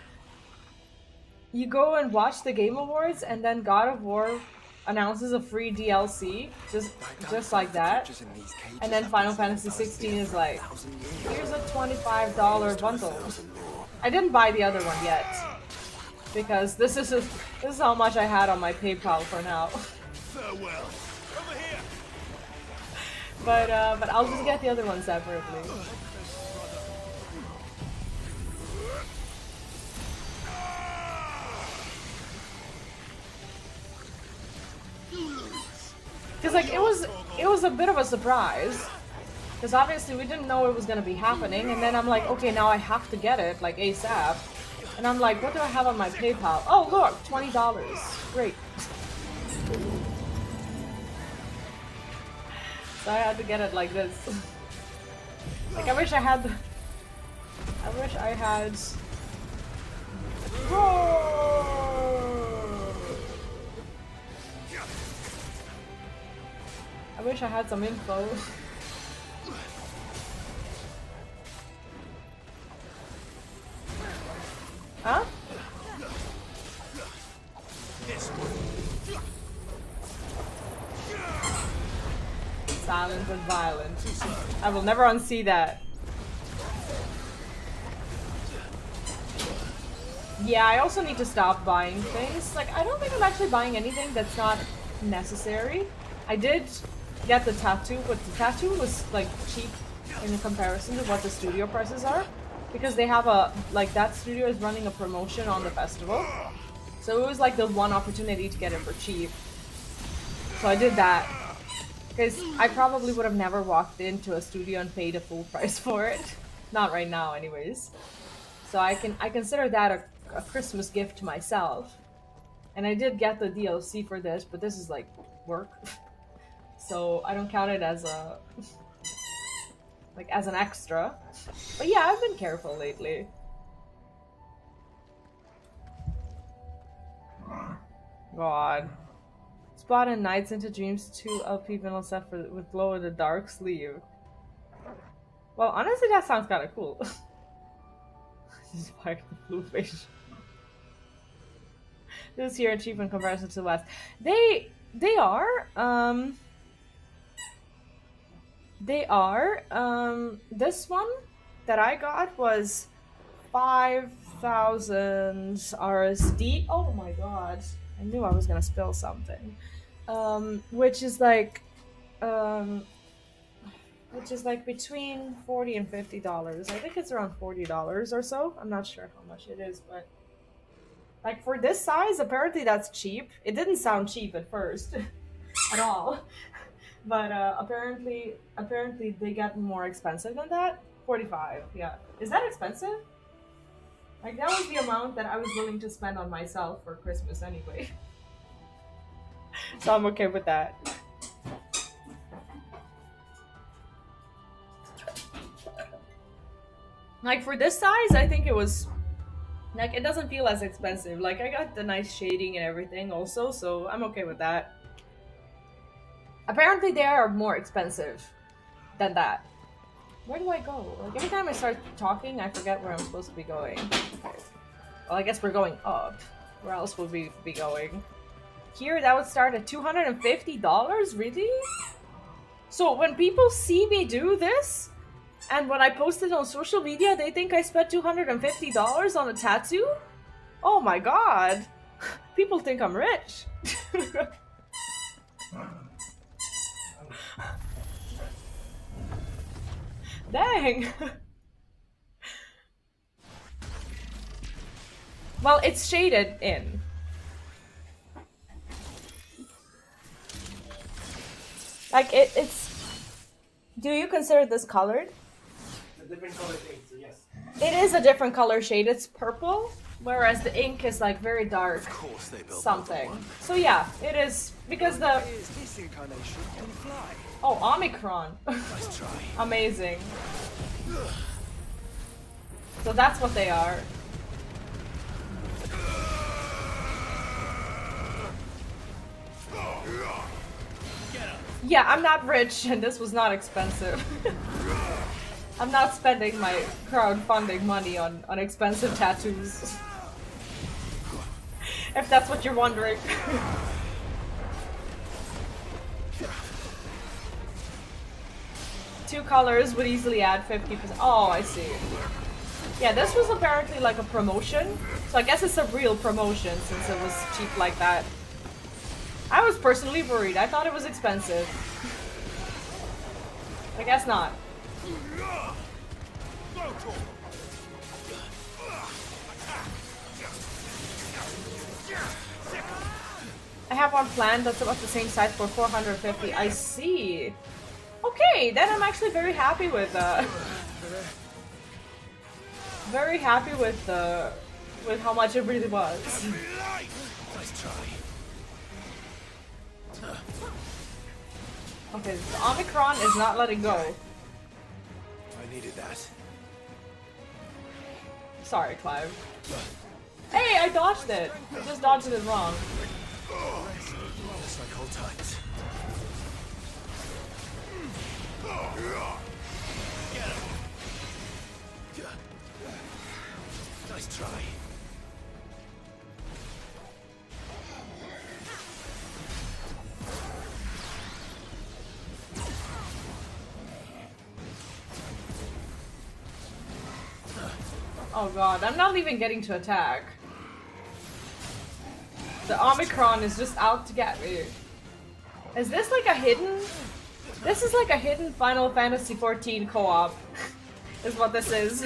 you go and watch the Game Awards and then God of War announces a free DLC just like that. And then Final Fantasy XVI is like, here's a $25 bundle. I didn't buy the other one yet because this is how much I had on my PayPal for now. Farewell. Over here. But I'll just get the other one separately. Because like it was a bit of a surprise, because obviously we didn't know it was gonna be happening, and then I'm like, okay, now I have to get it like ASAP, and I'm like, what do I have on my PayPal? Oh look, $20. Great. So I had to get it like this. Like I wish I had. I wish I had some info. Huh? Silent and violent. I will never unsee that. Yeah, I also need to stop buying things. Like, I don't think I'm actually buying anything that's not necessary. I did get the tattoo, but the tattoo was like cheap in comparison to what the studio prices are, because they have that studio is running a promotion on the festival, so it was like the one opportunity to get it for cheap. So I did that because I probably would have never walked into a studio and paid a full price for it, not right now anyways. So I consider that a Christmas gift to myself, and I did get the DLC for this, but this is like work. So I don't count it as as an extra. But yeah, I've been careful lately. God. It's Spot and Nights into Dreams 2 LP vinyl set with glow in the dark sleeve. Well, honestly, that sounds kind of cool. Just like the blue fish. This here cheap in comparison to the last. They are. They are. This one that I got was 5,000 RSD. Oh my god! I knew I was gonna spill something. Which is like, between $40 and $50. I think it's around $40 or so. I'm not sure how much it is, but like for this size, apparently that's cheap. It didn't sound cheap at first, at all. But apparently they get more expensive than that. 45, yeah. Is that expensive? Like that was the amount that I was willing to spend on myself for Christmas anyway. So I'm okay with that. Like for this size, I think it was like it doesn't feel as expensive. Like I got the nice shading and everything also, so I'm okay with that. Apparently they are more expensive than that. Where do I go? Like every time I start talking, I forget where I'm supposed to be going. Okay. Well, I guess we're going up. Where else would we be going? Here, that would start at $250? Really? So when people see me do this, and when I post it on social media, they think I spent $250 on a tattoo? Oh my god! People think I'm rich! Dang! Well, it's shaded in. Like, it's... Do you consider this colored? It's a different color shade, so yes. It is a different color shade. It's purple, whereas the ink is like very dark something. So yeah, it is, because the... This incarnation can fly. Oh, Omicron. Nice try. Amazing. So that's what they are. Yeah, I'm not rich, and this was not expensive. I'm not spending my crowdfunding money on expensive tattoos. If that's what you're wondering. Two colors would easily add 50%. Oh, I see. Yeah, this was apparently like a promotion. So I guess it's a real promotion since it was cheap like that. I was personally worried. I thought it was expensive. I guess not. I have one planned that's about the same size for 450. I see. Okay, then I'm actually very happy with with how much it really was. Nice try. Okay, the Omicron is not letting go. I needed that. Sorry, Clive. Hey, I dodged it! I just dodged it wrong. Just like old times. Nice try. Oh god, I'm not even getting to attack. The Omicron is just out to get me. Is this like a hidden... This is like a hidden Final Fantasy XIV co-op. Is what this is.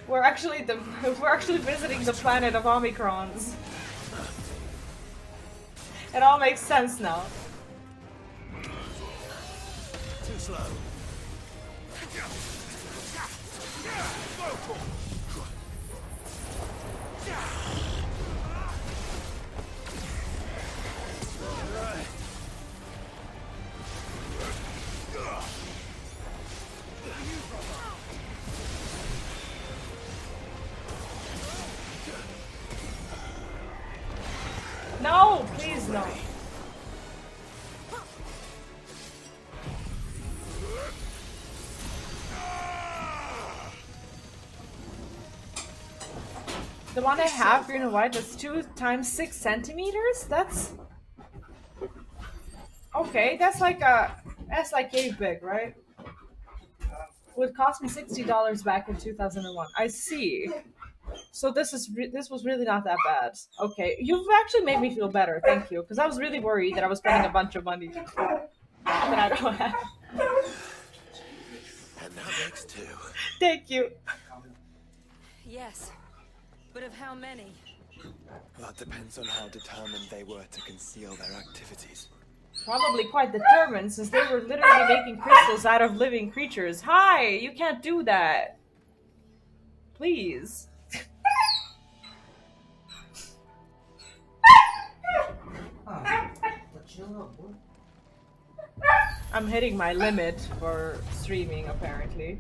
We're actually visiting the planet of Omicrons. It all makes sense now. Too slow. No, please no. The one I have, green and white, that's 2 times 6 centimeters? That's... Okay, that's like yay big, right? Would cost me $60 back in 2001. I see. So this was really not that bad. Okay, you've actually made me feel better. Thank you, because I was really worried that I was spending a bunch of money that I don't have. And that makes 2. Thank you. Yes, but of how many? That depends on how determined they were to conceal their activities. Probably quite determined, since they were literally making crystals out of living creatures. Hi! You can't do that! Please. I'm hitting my limit for streaming, apparently.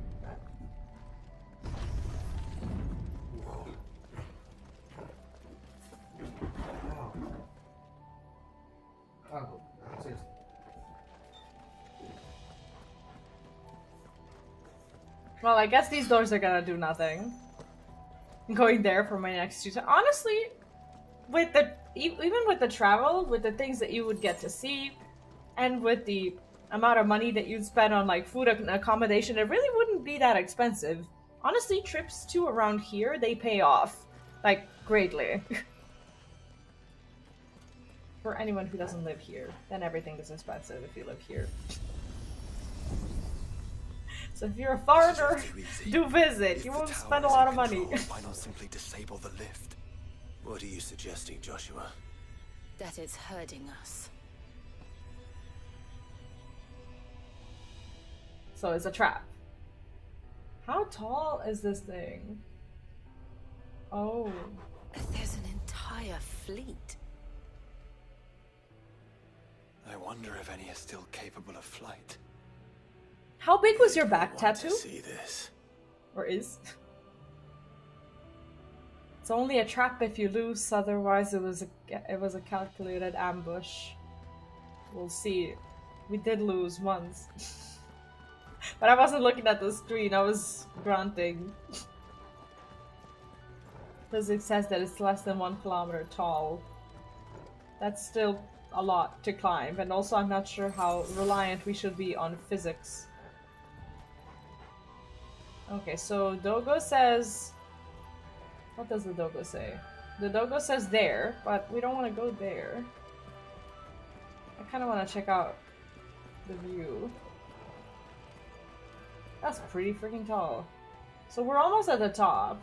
Well, I guess these doors are gonna do nothing. I'm going there for my next 2 times. Honestly, with the even with the travel, with the things that you would get to see, and with the amount of money that you'd spend on like food and accommodation, it really wouldn't be that expensive. Honestly, trips to around here, they pay off, like, greatly. For anyone who doesn't live here, then everything is expensive if you live here. So if you're a foreigner, do visit. You won't spend a lot of money. Why not simply disable the lift? What are you suggesting, Joshua? That it's hurting us. So it's a trap. How tall is this thing? Oh. There's an entire fleet. I wonder if any are still capable of flight. How big was your back tattoo? See this. Or is? It's only a trap if you lose, otherwise it was a calculated ambush. We'll see. We did lose once. But I wasn't looking at the screen, I was grunting. Physics says that it's less than 1 kilometer tall. That's still a lot to climb, and also I'm not sure how reliant we should be on physics. Okay, so Dogo says... What does the Dogo say? The Dogo says there, but we don't want to go there. I kind of want to check out the view. That's pretty freaking tall. So we're almost at the top,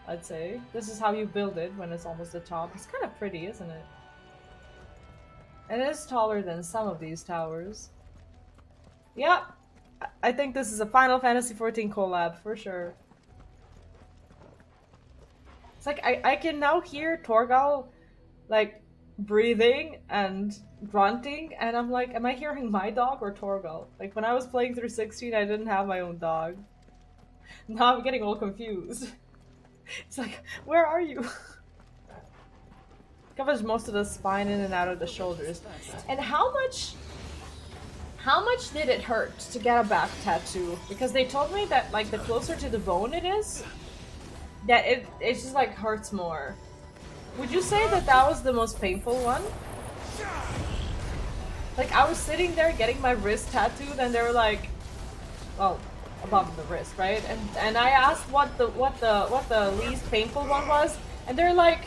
I'd say. This is how you build it when it's almost the top. It's kind of pretty, isn't it? It is taller than some of these towers. Yep. I think this is a Final Fantasy XIV collab, for sure. It's like, I can now hear Torgal, like, breathing and grunting, and I'm like, am I hearing my dog or Torgal? Like, when I was playing through 16, I didn't have my own dog. Now I'm getting all confused. It's like, where are you? Covers most of the spine in and out of the shoulders. And how much did it hurt to get a back tattoo? Because they told me that, like, the closer to the bone it is, that it just, like, hurts more. Would you say that that was the most painful one? Like, I was sitting there getting my wrist tattooed, and they were like, well, above the wrist, right? And I asked what the least painful one was, and they're like,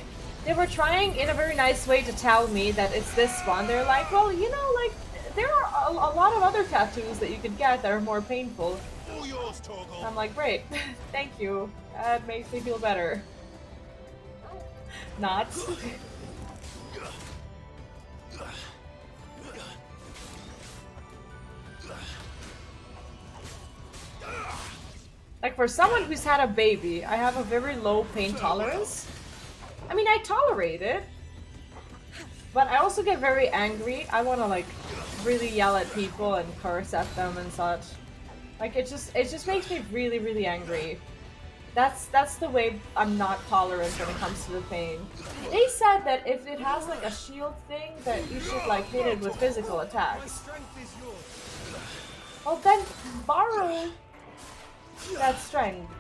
they were trying in a very nice way to tell me that it's this one. They're like, well, you know, like, there are a lot of other tattoos that you could get that are more painful. All yours, Torgal. I'm like, great, thank you. That makes me feel better. Not. Like, for someone who's had a baby, I have a very low pain tolerance. I mean, I tolerate it, but I also get very angry. I want to, like, really yell at people and curse at them and such. Like, it just makes me really, really angry. That's the way I'm not tolerant when it comes to the pain. They said that if it has, like, a shield thing, that you should, like, hit it with physical attacks. Well, then borrow that strength.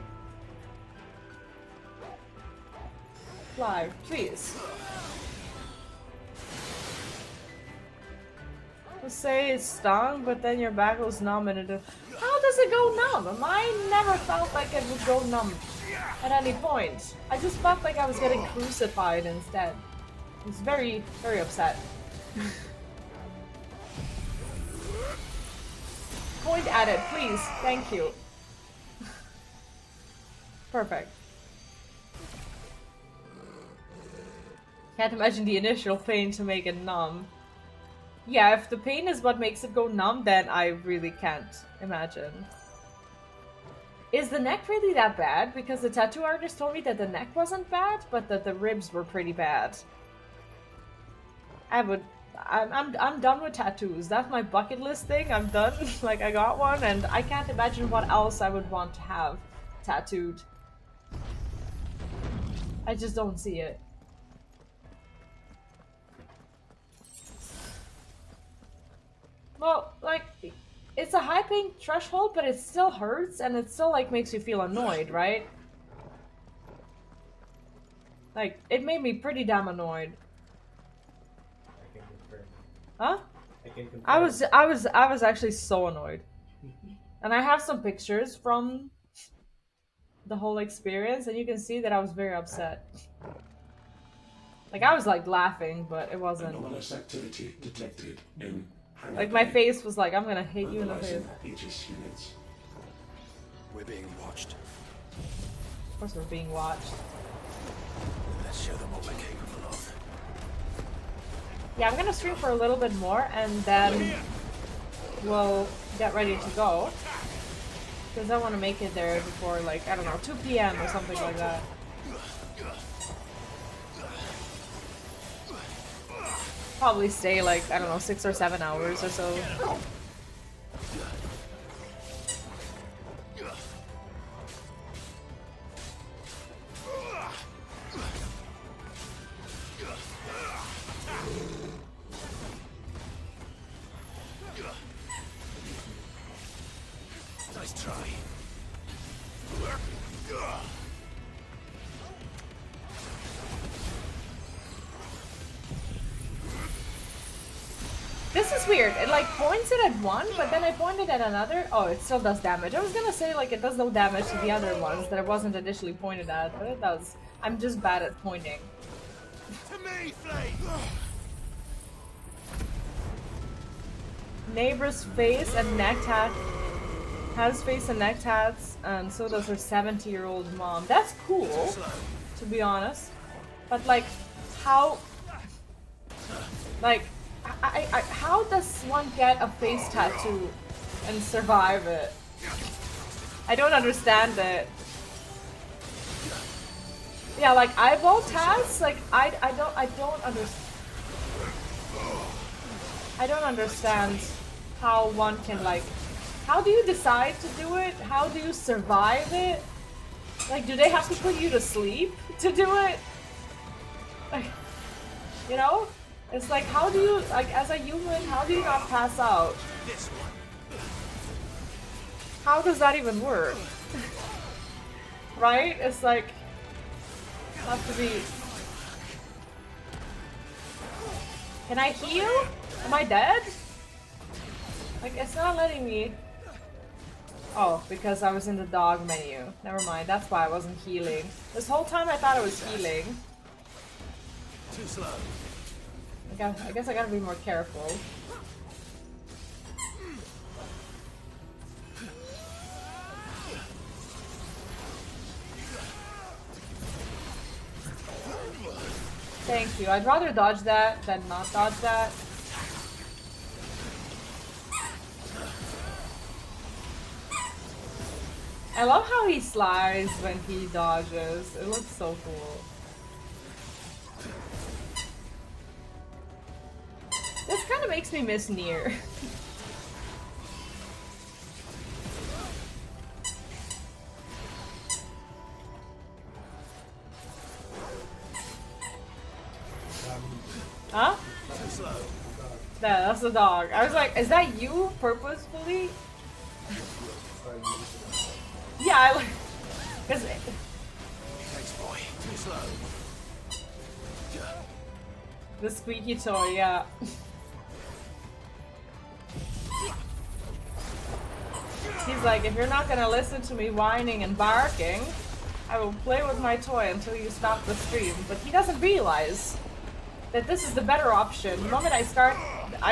Fly, please. Let's say it's stung, but then your back goes numb and it... How does it go numb? Mine never felt like it would go numb at any point. I just felt like I was getting crucified instead. I was very, very upset. Point at it, please. Thank you. Perfect. Can't imagine the initial pain to make it numb. Yeah, if the pain is what makes it go numb, then I really can't imagine. Is the neck really that bad? Because the tattoo artist told me that the neck wasn't bad, but that the ribs were pretty bad. I'm done with tattoos. That's my bucket list thing. I'm done. Like, I got one, and I can't imagine what else I would want to have tattooed. I just don't see it. Well, like, it's a high pain threshold, but it still hurts, and it still, like, makes you feel annoyed, right? Like, it made me pretty damn annoyed. I can confirm. Huh? I can confirm. I was actually so annoyed. And I have some pictures from the whole experience, and you can see that I was very upset. Like, I was, like, laughing, but it wasn't. Anomalous activity detected in... Like, my face was like, I'm gonna hit you in the face. We're being watched. Of course we're being watched. Let's show them what we're capable of. Yeah, I'm gonna stream for a little bit more, and then we'll get ready to go. Because I want to make it there before, like, I don't know, 2 PM or something like that. Probably stay, like, I don't know, 6 or 7 hours or so. Nice try. This is weird. It like points it at one, but then I pointed at another. Oh, it still does damage. I was gonna say like it does no damage to the other ones that it wasn't initially pointed at, but it does. I'm just bad at pointing. To me, Flame! Neighbor's face and neck tat has face and neck tats, and so does her 70-year-old mom. That's cool, to be honest. But like, how? Like. How does one get a face tattoo and survive it? I don't understand it. Yeah, like eyeball tats, like I don't understand how one can like. How do you decide to do it? How do you survive it? Like, do they have to put you to sleep to do it? Like, you know? It's like, how do you, like, as a human, how do you not pass out? How does that even work? Right? It's like, have to be... Can I heal? Am I dead? Like, it's not letting me... Oh, because I was in the dog menu. Never mind, that's why I wasn't healing. This whole time I thought I was healing. Too slow. I guess I gotta be more careful. Thank you. I'd rather dodge that than not dodge that. I love how he slides when he dodges. It looks so cool. This kind of makes me miss Nier. Huh? That's the dog. I was like, is that you purposefully? Yeah, I like. Cause. Thanks, boy. Too slow. The squeaky toy, yeah. He's like, if you're not gonna listen to me whining and barking, I will play with my toy until you stop the stream. But he doesn't realize that this is the better option. The moment I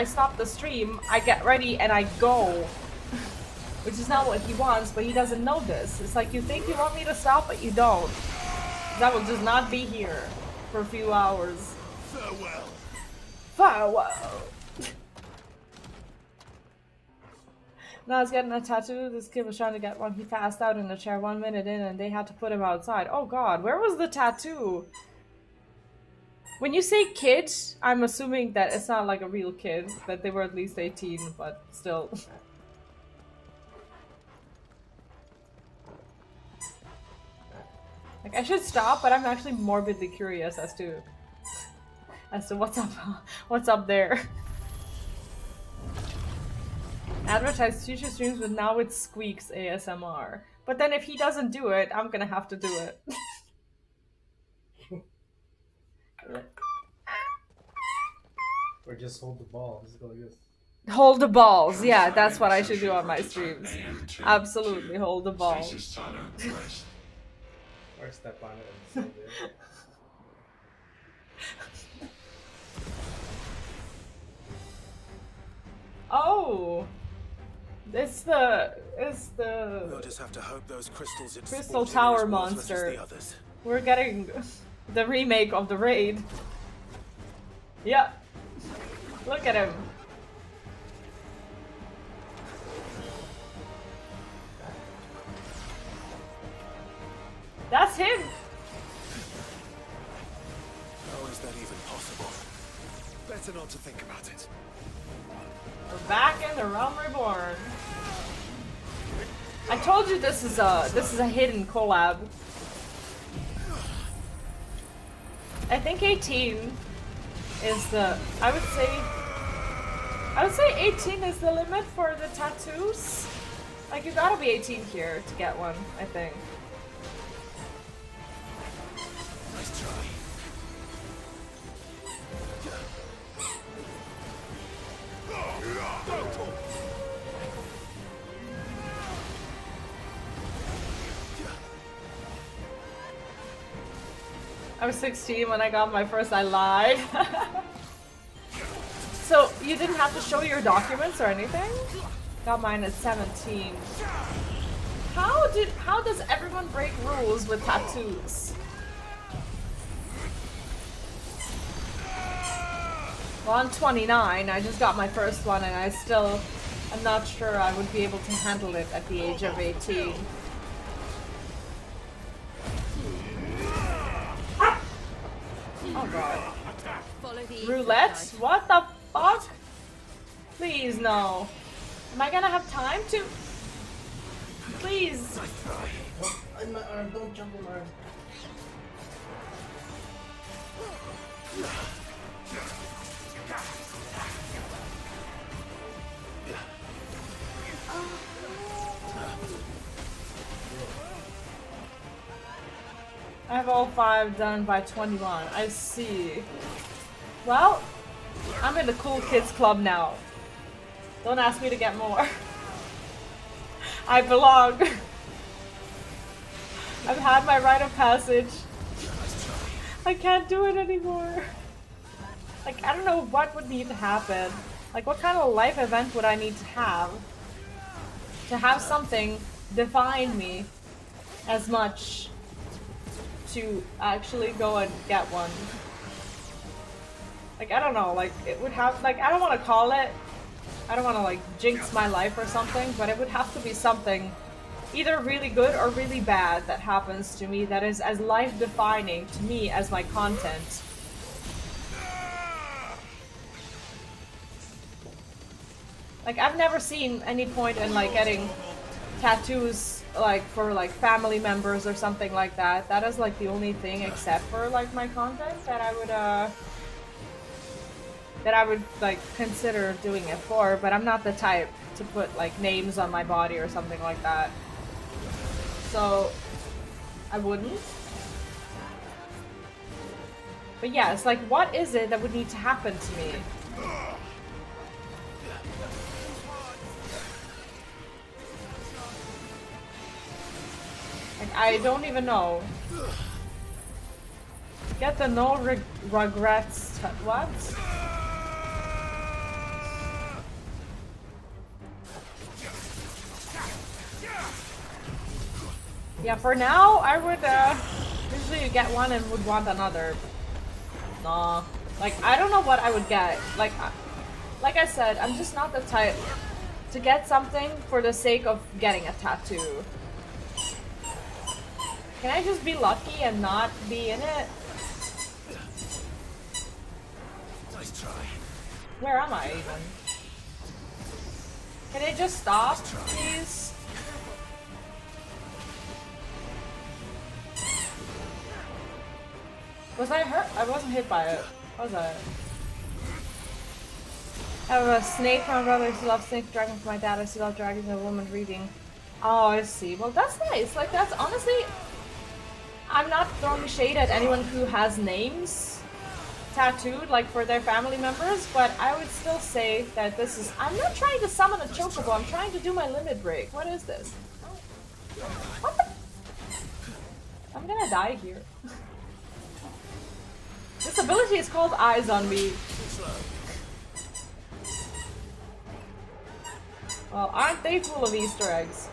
stop the stream, I get ready and I go. Which is not what he wants, but he doesn't know this. It's like, you think you want me to stop, but you don't. I will just not be here for a few hours. Farewell. Farewell. Now he's getting a tattoo. This kid was trying to get one. He passed out in the chair 1 minute in and they had to put him outside. Oh god, where was the tattoo? When you say kid, I'm assuming that it's not like a real kid, that they were at least 18, but still. Like, I should stop, but I'm actually morbidly curious as to what's up there. Advertise future streams, but now it squeaks ASMR. But then if he doesn't do it, I'm gonna have to do it. Or just hold the ball. Just go like this. Hold the balls, yeah, that's what I should do on my streams. Absolutely, hold the balls. Or step on it and save it. Oh! It's the We'll just have to hope those crystals Crystal Tower monster. We're getting the remake of the raid. Yeah. Look at him. That's him! How is that even possible? Better not to think about it. We're back in the Realm Reborn. I told you this is a hidden collab. I think 18 is the I would say 18 is the limit for the tattoos. Like, you gotta be 18 here to get one, I think. Nice try. I was 16 when I got my first. I lied. So you didn't have to show your documents or anything? Got mine at 17. How does everyone break rules with tattoos? Well, I'm 29. I just got my first one, and I'm not sure I would be able to handle it at the age of 18. Oh god. Roulette? What the fuck? Please, no. Am I gonna have time to? Please. In my arm, don't jump in my arm. I have all 5 done by 21. I see. Well, I'm in the cool kids club now. Don't ask me to get more. I belong. I've had my rite of passage. I can't do it anymore. Like, I don't know what would need to happen. Like, what kind of life event would I need to have something define me as much to actually go and get one. Like, I don't know, like, it would have, like, I don't want to call it, I don't want to, like, jinx my life or something, but it would have to be something either really good or really bad that happens to me that is as life-defining to me as my content. Like, I've never seen any point in, like, getting tattoos, like, for, like, family members or something like that. That is, like, the only thing, except for, like, my content, that I would, like, consider doing it for, but I'm not the type to put, like, names on my body or something like that. So, I wouldn't. But yeah, it's like, what is it that would need to happen to me? Like, I don't even know. Get the no regrets. What? Yeah, for now, I would, usually you get one and would want another. Nah. Like, I don't know what I would get. Like I said, I'm just not the type to get something for the sake of getting a tattoo. Can I just be lucky and not be in it? Nice try. Where am I even? Can it just stop, please? Was I hurt? I wasn't hit by it. Was I? I have a snake for my brother. I still love snake dragon for my dad. I still love dragons and a woman reading. Oh, I see. Well, that's nice. Like, that's honestly... I'm not throwing shade at anyone who has names tattooed, like, for their family members, but I would still say that this is... I'm not trying to summon a chocobo. I'm trying to do my limit break. What is this? What the... I'm gonna die here. This ability is called Eyes on Me. Well, aren't they full of Easter eggs?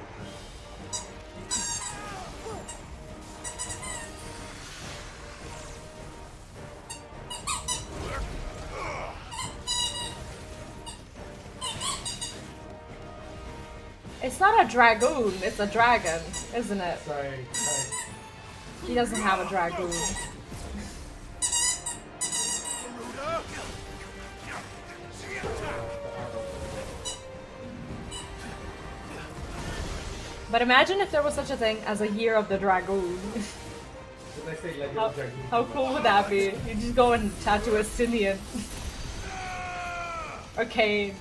It's not a dragoon, it's a dragon, isn't it? Sorry. He doesn't have a dragoon. But imagine if there was such a thing as a year of the dragoon. How cool would that be? You just go and tattoo a Sinian. Okay.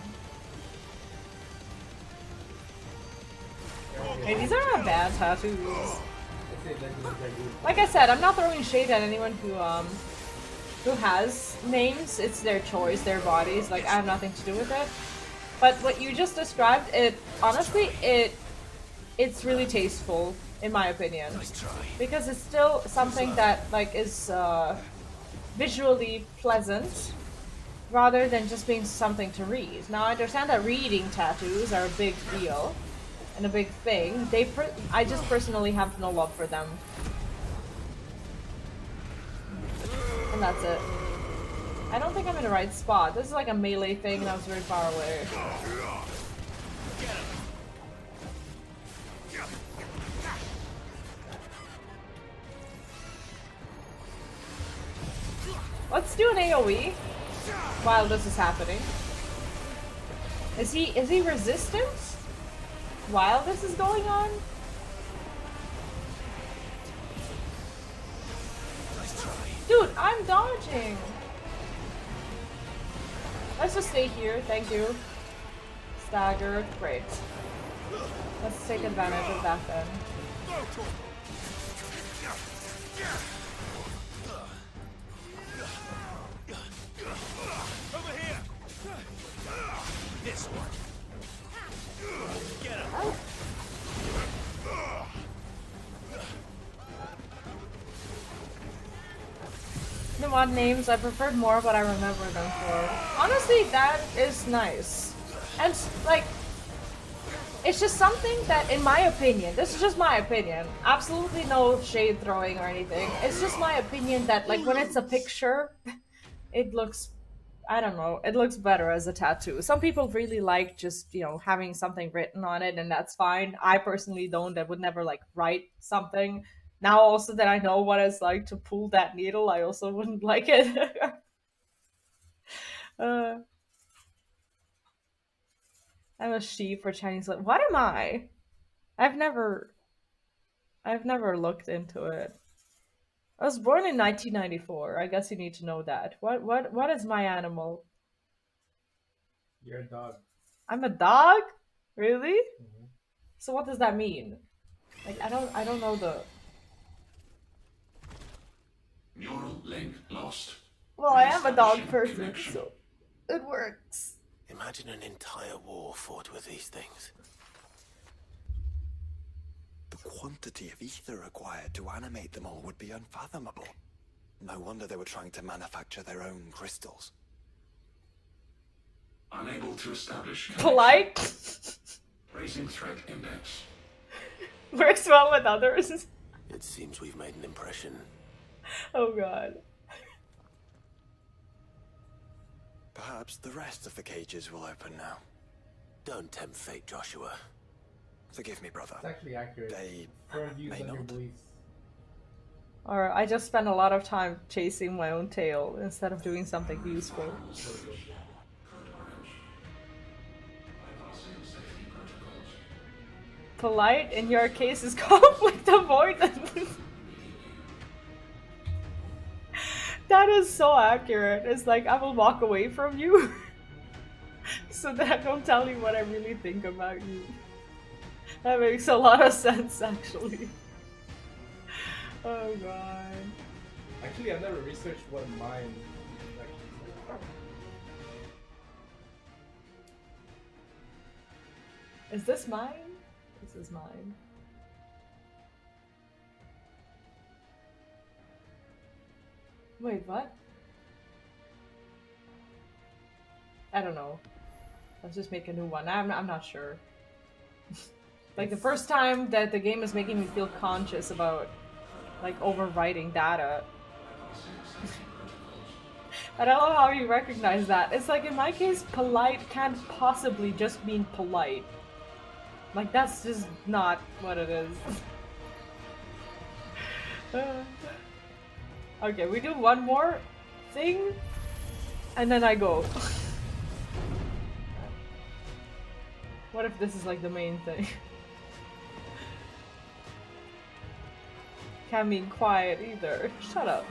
Hey, these are not bad tattoos. Like I said, I'm not throwing shade at anyone who has names. It's their choice, their bodies. Like, I have nothing to do with it. But what you just described, honestly, it's really tasteful, in my opinion. Because it's still something that, like, is visually pleasant, rather than just being something to read. Now, I understand that reading tattoos are a big deal, and a big thing. I just personally have no love for them. And that's it. I don't think I'm in the right spot. This is like a melee thing, and I was very far away. Let's do an AoE while this is happening. Is he resistant while this is going on? Dude, I'm dodging. Let's just stay here, thank you. Staggered, great. Let's take advantage of that then. Over here. This one. Get him. The mod names, I preferred more, but I remember them for. Honestly, that is nice. And, like, it's just something that, in my opinion, this is just my opinion, absolutely no shade throwing or anything, it's just my opinion that, like, when it's a picture, it looks, I don't know, it looks better as a tattoo. Some people really like just, you know, having something written on it, and that's fine. I personally don't. I would never, like, write something. Now also that I know what it's like to pull that needle, I also wouldn't like it. I'm a sheep for Chinese. What am I? I've never looked into it. I was born in 1994. I guess you need to know that. What is my animal? You're a dog. I'm a dog? Really? Mm-hmm. So what does that mean? Like, I don't know the... Neural link lost. Well, I am a dog person, so it works. Imagine an entire war fought with these things. The quantity of ether required to animate them all would be unfathomable. No wonder they were trying to manufacture their own crystals. Unable to establish Polite? Raising threat index. Works well with others. It seems we've made an impression. Oh god. Perhaps the rest of the cages will open now. Don't tempt fate, Joshua. Forgive me, brother. It's actually accurate. They Firm views may on your not. beliefs. Or I just spend a lot of time chasing my own tail instead of doing something useful. Polite in your case is conflict avoidance. That is so accurate. It's like I will walk away from you so that I don't tell you what I really think about you. That makes a lot of sense, actually. Oh god. Actually, I've never researched what mine actually Is this mine? This is mine. Wait, what? I don't know. Let's just make a new one. I'm not sure. Like the first time that the game is making me feel conscious about like overwriting data. I don't know how you recognize that. It's like in my case, polite can't possibly just mean polite. Like that's just not what it is. Okay, we do one more thing and then I go. What if this is like the main thing? Can't mean quiet either. Shut up.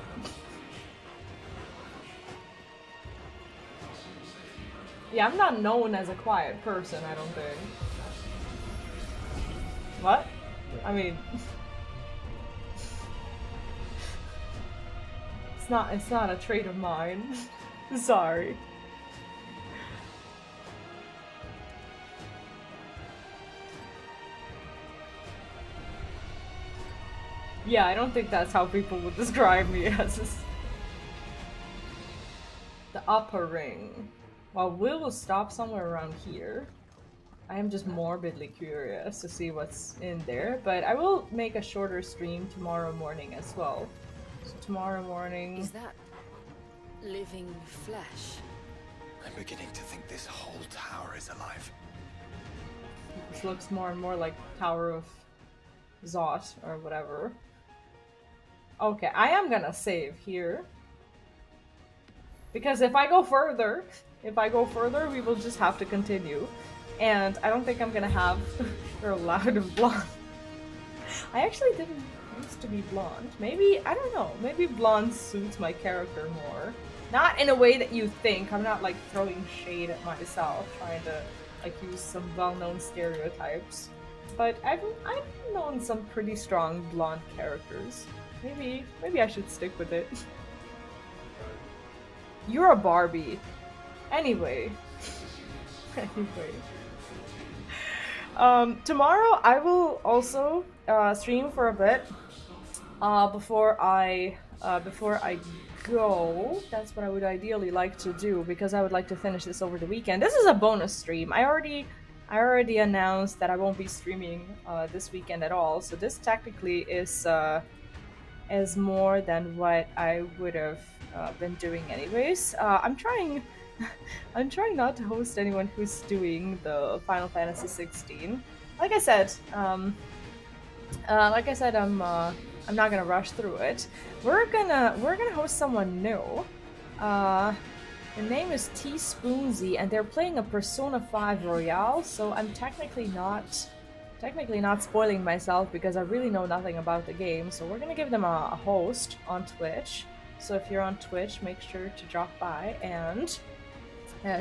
Yeah, I'm not known as a quiet person, I don't think. What? I mean... It's not a trait of mine. Sorry. Yeah, I don't think that's how people would describe me as the upper ring. Well, we'll stop somewhere around here. I am just morbidly curious to see what's in there, but I will make a shorter stream tomorrow morning as well. So tomorrow morning... Is that living flesh? I'm beginning to think this whole tower is alive. This looks more and more like Tower of Zot or whatever. Okay, I am gonna save here. Because if I go further, we will just have to continue. And I don't think I'm gonna have or allowed of blonde. I actually didn't used to be blonde. Maybe, I don't know, maybe blonde suits my character more. Not in a way that you think. I'm not like throwing shade at myself, trying to like use some well-known stereotypes. But I've known some pretty strong blonde characters. Maybe I should stick with it. You're a Barbie. Anyway. Tomorrow I will also stream for a bit before I go. That's what I would ideally like to do because I would like to finish this over the weekend. This is a bonus stream. I already announced that I won't be streaming this weekend at all. So this technically is more than what I would have been doing anyways. I'm trying not to host anyone who's doing the Final Fantasy XVI. Like I said, I'm not gonna rush through it. We're gonna host someone new. The name is Teaspoonsy, and they're playing a Persona 5 Royale. So I'm technically not spoiling myself because I really know nothing about the game. So we're gonna give them a host on Twitch. So if you're on Twitch, make sure to drop by and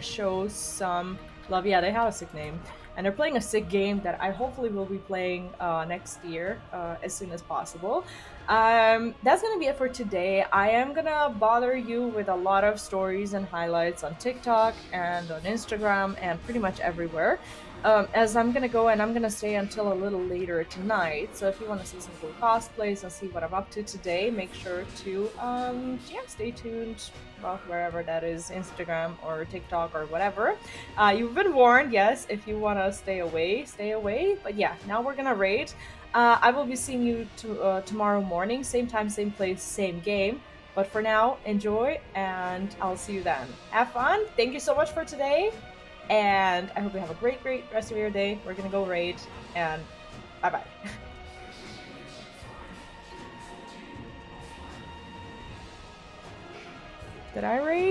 show some love. Yeah, they have a sick name. and they're playing a sick game that I hopefully will be playing next year as soon as possible. That's gonna be it for today. I am gonna bother you with a lot of stories and highlights on TikTok and on Instagram and pretty much everywhere. As I'm gonna go and I'm gonna stay until a little later tonight. So if you want to see some cool cosplays and see what I'm up to today, make sure to yeah, stay tuned. Well, wherever that is, Instagram or TikTok or whatever. You've been warned. Yes, if you want to stay away, stay away. But yeah, now we're gonna raid. I will be seeing you tomorrow morning, same time, same place, same game. But for now, enjoy, and I'll see you then. Have fun. Thank you so much for today. And I hope you have a great, great rest of your day. We're gonna go raid, and bye-bye. Did I raid?